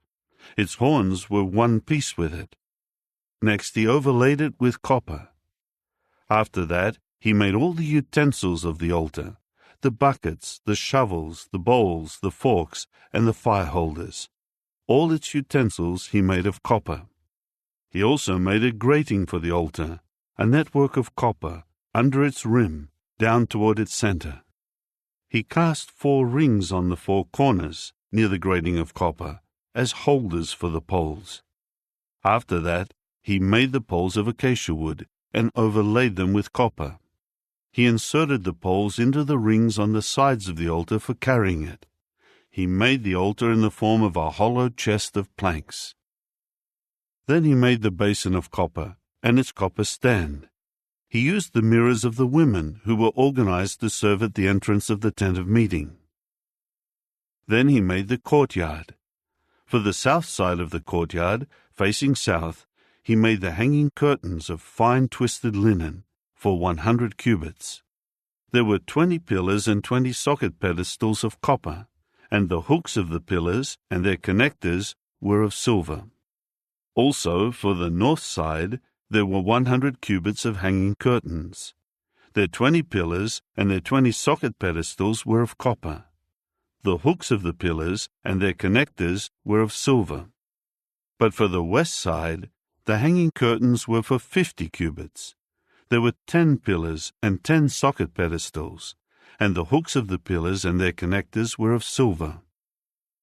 Its horns were one piece with it. Next he overlaid it with copper. After that he made all the utensils of the altar, the buckets, the shovels, the bowls, the forks, and the fire holders. All its utensils he made of copper. He also made a grating for the altar, a network of copper, under its rim, down toward its center. He cast 4 rings on the 4 corners, near the grating of copper, as holders for the poles. After that he made the poles of acacia wood, and overlaid them with copper. He inserted the poles into the rings on the sides of the altar for carrying it. He made the altar in the form of a hollow chest of planks. Then he made the basin of copper, and its copper stand. He used the mirrors of the women who were organized to serve at the entrance of the tent of meeting. Then he made the courtyard. For the south side of the courtyard, facing south, he made the hanging curtains of fine twisted linen, for 100 cubits. There were 20 pillars and 20 socket pedestals of copper, and the hooks of the pillars and their connectors were of silver. Also, for the north side, there were 100 cubits of hanging curtains. Their 20 pillars and their 20 socket pedestals were of copper. The hooks of the pillars and their connectors were of silver. But for the west side, the hanging curtains were for 50 cubits. There were 10 pillars and 10 socket pedestals, and the hooks of the pillars and their connectors were of silver.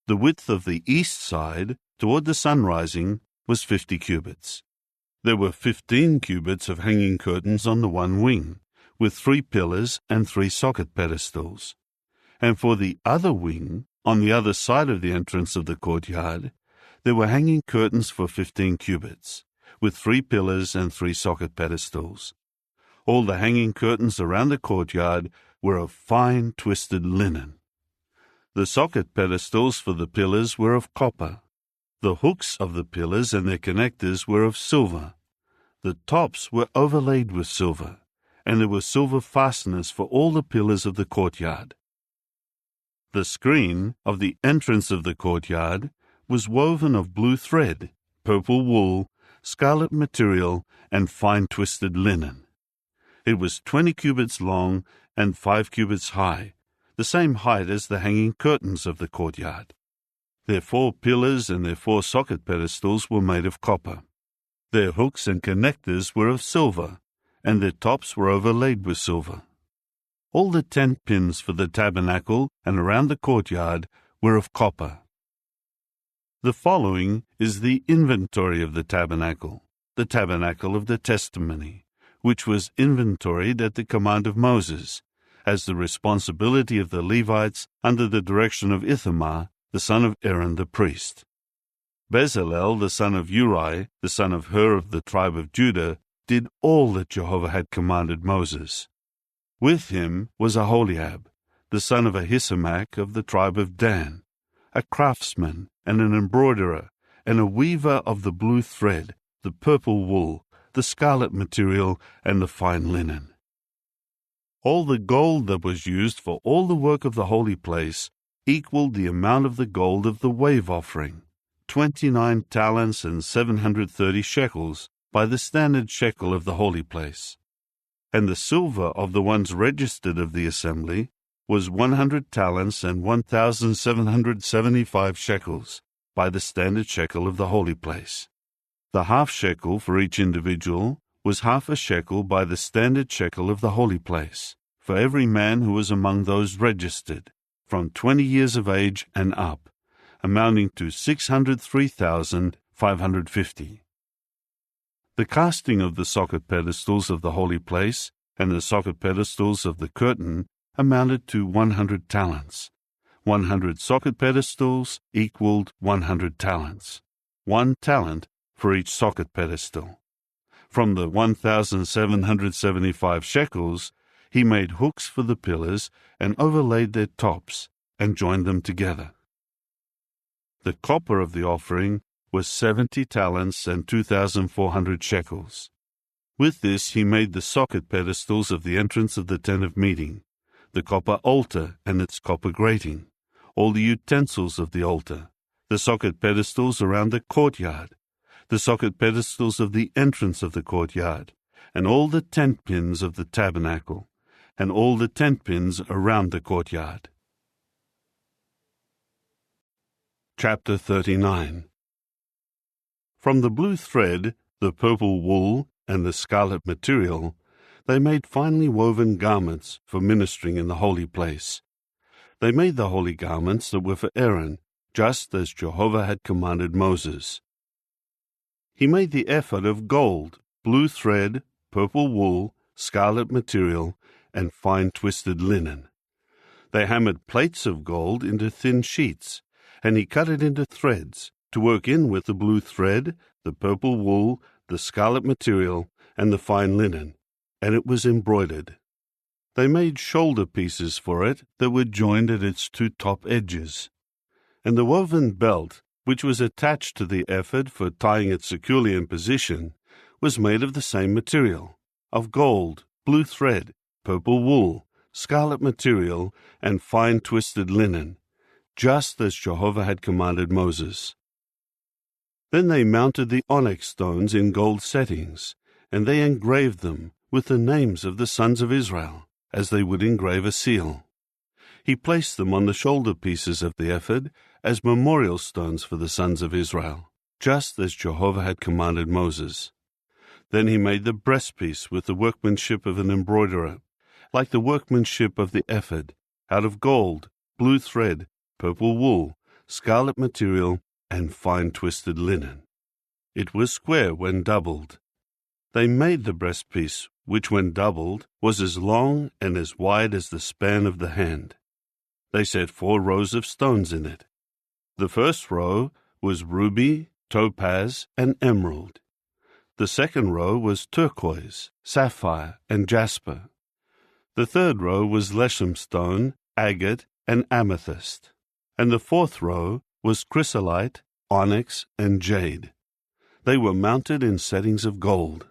The width of the east side, toward the sun rising, was 50 cubits. There were 15 cubits of hanging curtains on the one wing, with 3 pillars and 3 socket pedestals. And for the other wing, on the other side of the entrance of the courtyard, there were hanging curtains for 15 cubits, with 3 pillars and 3 socket pedestals. All the hanging curtains around the courtyard were of fine twisted linen. The socket pedestals for the pillars were of copper. The hooks of the pillars and their connectors were of silver. The tops were overlaid with silver, and there were silver fasteners for all the pillars of the courtyard. The screen of the entrance of the courtyard was woven of blue thread, purple wool, scarlet material, and fine twisted linen. It was 20 cubits long and 5 cubits high, the same height as the hanging curtains of the courtyard. Their 4 pillars and their 4 socket pedestals were made of copper. Their hooks and connectors were of silver, and their tops were overlaid with silver. All the tent pins for the tabernacle and around the courtyard were of copper. The following is the inventory of the tabernacle of the testimony, which was inventoried at the command of Moses, as the responsibility of the Levites under the direction of Ithamar, the son of Aaron the priest. Bezalel, the son of Uri, the son of Hur of the tribe of Judah, did all that Jehovah had commanded Moses. With him was Aholiab, the son of Ahisamach of the tribe of Dan, a craftsman and an embroiderer, and a weaver of the blue thread, the purple wool, the scarlet material, and the fine linen. All the gold that was used for all the work of the holy place equaled the amount of the gold of the wave offering, 29 talents and 730 shekels by the standard shekel of the holy place. And the silver of the ones registered of the assembly was 100 talents and 1,775 shekels by the standard shekel of the holy place. The half shekel for each individual was half a shekel by the standard shekel of the holy place, for every man who was among those registered, from 20 years of age and up, amounting to 603,550. The casting of the socket pedestals of the holy place and the socket pedestals of the curtain amounted to 100 talents. 100 socket pedestals equaled 100 talents. 1 talent for each socket pedestal. From the 1,775 shekels, he made hooks for the pillars and overlaid their tops and joined them together. The copper of the offering was 70 talents and 2,400 shekels. With this he made the socket pedestals of the entrance of the tent of meeting, the copper altar and its copper grating, all the utensils of the altar, the socket pedestals around the courtyard, the socket pedestals of the entrance of the courtyard, and all the tent pins of the tabernacle, and all the tent pins around the courtyard. Chapter 39. From the blue thread, the purple wool, and the scarlet material, they made finely woven garments for ministering in the holy place. They made the holy garments that were for Aaron, just as Jehovah had commanded Moses. He made the ephod of gold, blue thread, purple wool, scarlet material, and fine twisted linen. They hammered plates of gold into thin sheets, and he cut it into threads, to work in with the blue thread, the purple wool, the scarlet material, and the fine linen, and it was embroidered. They made shoulder pieces for it that were joined at its 2 top edges. And the woven belt, which was attached to the ephod for tying it securely in position, was made of the same material, of gold, blue thread, purple wool, scarlet material, and fine twisted linen, just as Jehovah had commanded Moses. Then they mounted the onyx stones in gold settings, and they engraved them with the names of the sons of Israel, as they would engrave a seal. He placed them on the shoulder pieces of the ephod as memorial stones for the sons of Israel, just as Jehovah had commanded Moses. Then he made the breastpiece with the workmanship of an embroiderer, like the workmanship of the ephod, out of gold, blue thread, purple wool, scarlet material, and fine twisted linen. It was square when doubled. They made the breastpiece, which when doubled was as long and as wide as the span of the hand. They set 4 rows of stones in it. The first row was ruby, topaz, and emerald. The second row was turquoise, sapphire, and jasper. The third row was leshem stone, agate, and amethyst. And the fourth row was chrysolite, onyx, and jade. They were mounted in settings of gold.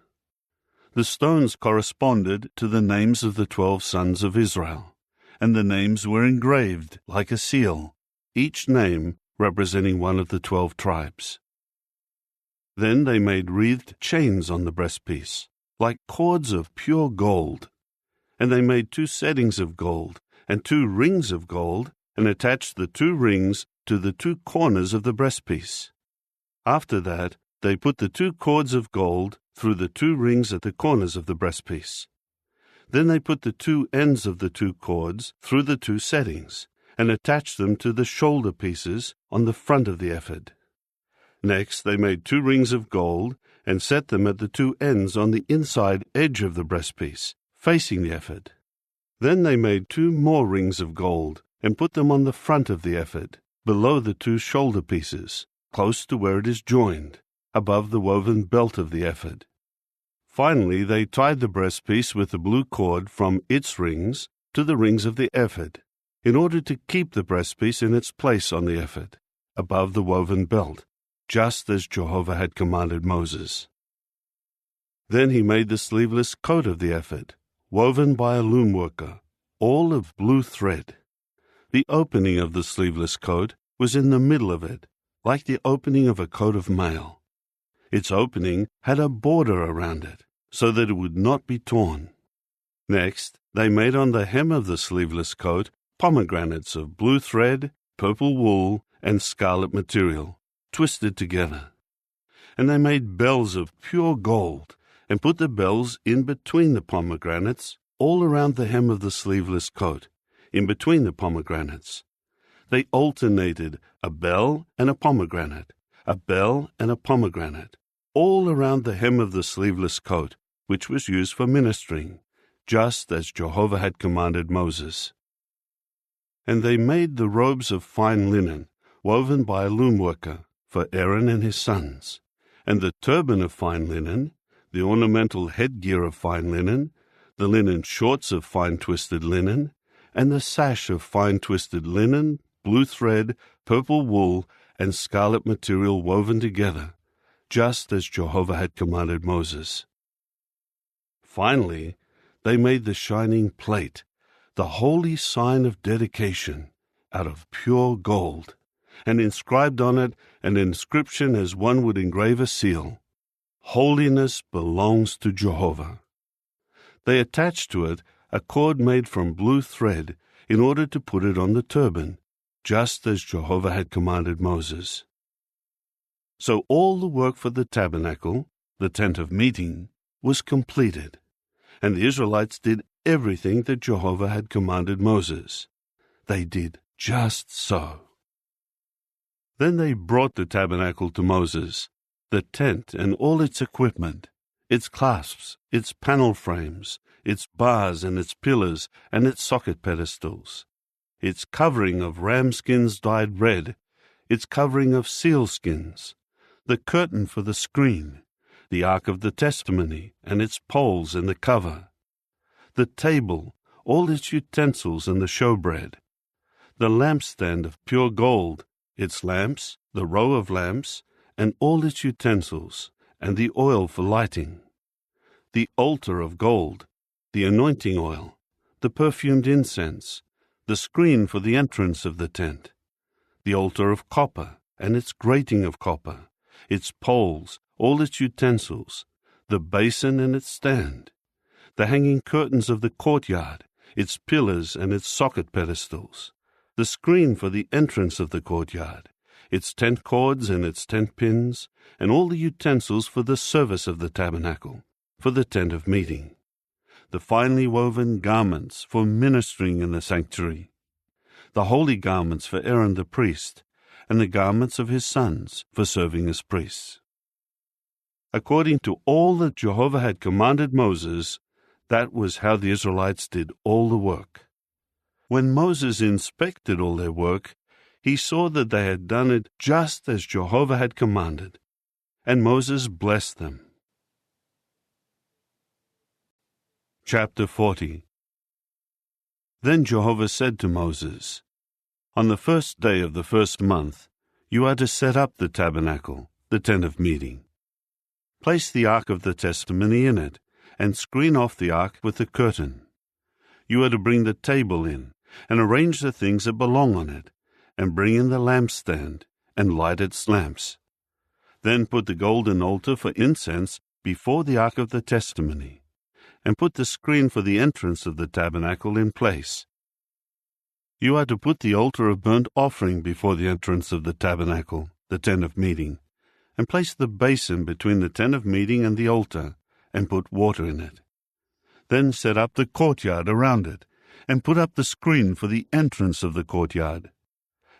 The stones corresponded to the names of the 12 sons of Israel, and the names were engraved like a seal, each name representing one of the 12 tribes. Then they made wreathed chains on the breastpiece, like cords of pure gold. And they made 2 settings of gold, and 2 rings of gold, and attached the 2 rings to the 2 corners of the breastpiece. After that, they put the 2 cords of gold through the 2 rings at the corners of the breastpiece. Then they put the 2 ends of the 2 cords through the 2 settings, and attached them to the shoulder pieces on the front of the ephod. Next they made 2 rings of gold, and set them at the 2 ends on the inside edge of the breastpiece, facing the ephod. Then they made 2 more rings of gold, and put them on the front of the ephod, below the 2 shoulder pieces, close to where it is joined, above the woven belt of the ephod. Finally they tied the breastpiece with the blue cord from its rings to the rings of the ephod, in order to keep the breastpiece in its place on the ephod, above the woven belt, just as Jehovah had commanded Moses. Then he made the sleeveless coat of the ephod, woven by a loom worker, all of blue thread. The opening of the sleeveless coat was in the middle of it, like the opening of a coat of mail. Its opening had a border around it, so that it would not be torn. Next, they made on the hem of the sleeveless coat pomegranates of blue thread, purple wool, and scarlet material, twisted together. And they made bells of pure gold, and put the bells in between the pomegranates, all around the hem of the sleeveless coat, in between the pomegranates. They alternated a bell and a pomegranate, a bell and a pomegranate, all around the hem of the sleeveless coat, which was used for ministering, just as Jehovah had commanded Moses. And they made the robes of fine linen, woven by a loom worker, for Aaron and his sons, and the turban of fine linen, the ornamental headgear of fine linen, the linen shorts of fine twisted linen, and the sash of fine twisted linen, blue thread, purple wool, and scarlet material woven together, just as Jehovah had commanded Moses. Finally, they made the shining plate, the holy sign of dedication, out of pure gold, and inscribed on it an inscription as one would engrave a seal: "Holiness belongs to Jehovah." They attached to it a cord made from blue thread in order to put it on the turban, just as Jehovah had commanded Moses. So all the work for the tabernacle, the tent of meeting, was completed, and the Israelites did everything that Jehovah had commanded Moses. They did just so. Then they brought the tabernacle to Moses, the tent and all its equipment, its clasps, its panel frames, its bars and its pillars and its socket pedestals, its covering of ram skins dyed red, its covering of seal skins, the curtain for the screen, the ark of the testimony and its poles and the cover, the table, all its utensils and the showbread, the lampstand of pure gold, its lamps, the row of lamps, and all its utensils, and the oil for lighting, the altar of gold, the anointing oil, the perfumed incense, the screen for the entrance of the tent, the altar of copper and its grating of copper, its poles, all its utensils, the basin and its stand, the hanging curtains of the courtyard, its pillars and its socket pedestals, the screen for the entrance of the courtyard, its tent cords and its tent pins, and all the utensils for the service of the tabernacle, for the tent of meeting, the finely woven garments for ministering in the sanctuary, the holy garments for Aaron the priest, and the garments of his sons for serving as priests. According to all that Jehovah had commanded Moses, that was how the Israelites did all the work. When Moses inspected all their work, he saw that they had done it just as Jehovah had commanded, and Moses blessed them. Chapter 40. Then Jehovah said to Moses, "On the first day of the first month, you are to set up the tabernacle, the tent of meeting. Place the ark of the testimony in it, and screen off the ark with a curtain. You are to bring the table in, and arrange the things that belong on it, and bring in the lampstand, and light its lamps. Then put the golden altar for incense before the ark of the testimony, and put the screen for the entrance of the tabernacle in place. You are to put the altar of burnt offering before the entrance of the tabernacle, the tent of meeting, and place the basin between the tent of meeting and the altar, and put water in it. Then set up the courtyard around it, and put up the screen for the entrance of the courtyard.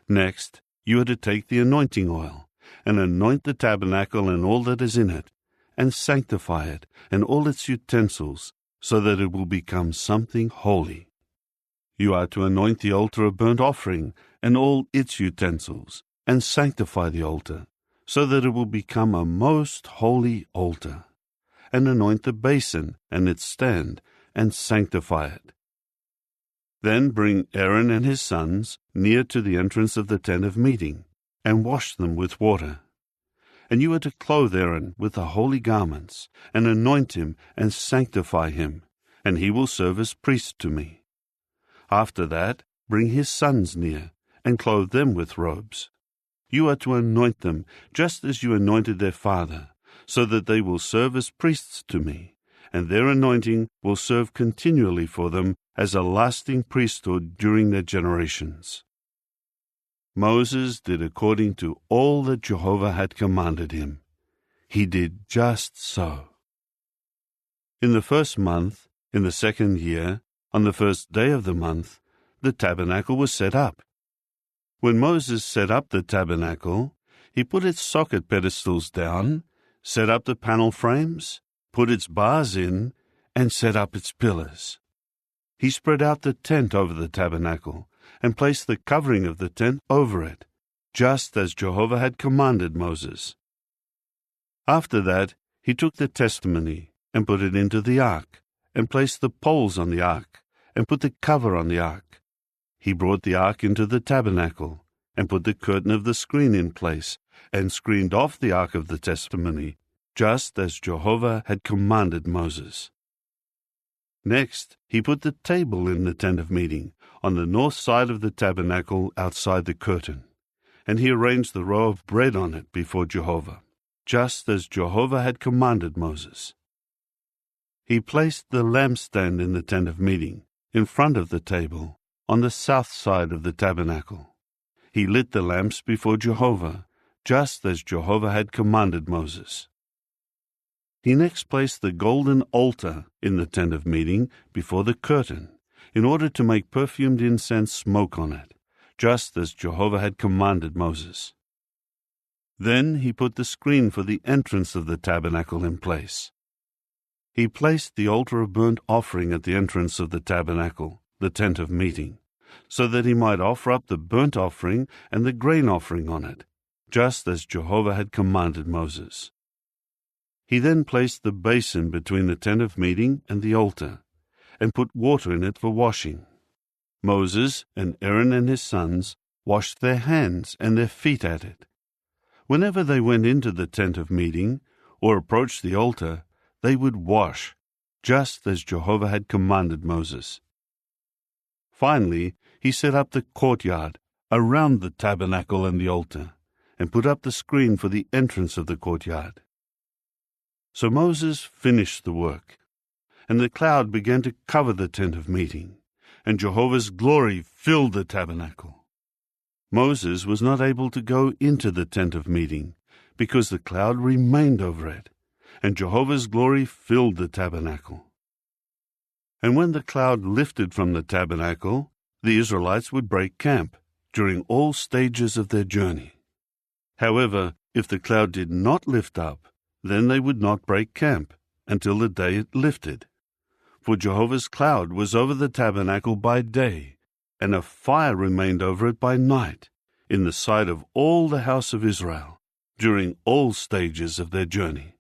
Next, you are to take the anointing oil, and anoint the tabernacle and all that is in it, and sanctify it and all its utensils, so that it will become something holy. You are to anoint the altar of burnt offering and all its utensils, and sanctify the altar, so that it will become a most holy altar, and anoint the basin and its stand, and sanctify it. Then bring Aaron and his sons near to the entrance of the tent of meeting, and wash them with water. And you are to clothe Aaron with the holy garments, and anoint him and sanctify him, and he will serve as priest to me. After that, bring his sons near, and clothe them with robes. You are to anoint them, just as you anointed their father, so that they will serve as priests to me, and their anointing will serve continually for them as a lasting priesthood during their generations. Moses did according to all that Jehovah had commanded him. He did just so. In the first month, in the second year, on the first day of the month, the tabernacle was set up. When Moses set up the tabernacle, he put its socket pedestals down, set up the panel frames, put its bars in, and set up its pillars. He spread out the tent over the tabernacle, and placed the covering of the tent over it, just as Jehovah had commanded Moses. After that, he took the testimony, and put it into the ark, and placed the poles on the ark, and put the cover on the ark. He brought the ark into the tabernacle, and put the curtain of the screen in place, and screened off the ark of the testimony, just as Jehovah had commanded Moses. Next, he put the table in the tent of meeting, on the north side of the tabernacle outside the curtain, and he arranged the row of bread on it before Jehovah, just as Jehovah had commanded Moses. He placed the lampstand in the tent of meeting, in front of the table, on the south side of the tabernacle. He lit the lamps before Jehovah, just as Jehovah had commanded Moses. He next placed the golden altar in the tent of meeting before the curtain, in order to make perfumed incense smoke on it, just as Jehovah had commanded Moses. Then he put the screen for the entrance of the tabernacle in place. He placed the altar of burnt offering at the entrance of the tabernacle, the tent of meeting, so that he might offer up the burnt offering and the grain offering on it, just as Jehovah had commanded Moses. He then placed the basin between the tent of meeting and the altar, and put water in it for washing. Moses and Aaron and his sons washed their hands and their feet at it. Whenever they went into the tent of meeting or approached the altar, they would wash, just as Jehovah had commanded Moses. Finally, he set up the courtyard around the tabernacle and the altar, and put up the screen for the entrance of the courtyard. So Moses finished the work, and the cloud began to cover the tent of meeting, and Jehovah's glory filled the tabernacle. Moses was not able to go into the tent of meeting, because the cloud remained over it, and Jehovah's glory filled the tabernacle. And when the cloud lifted from the tabernacle, the Israelites would break camp during all stages of their journey. However, if the cloud did not lift up, then they would not break camp until the day it lifted. For Jehovah's cloud was over the tabernacle by day, and a fire remained over it by night, in the sight of all the house of Israel, during all stages of their journey.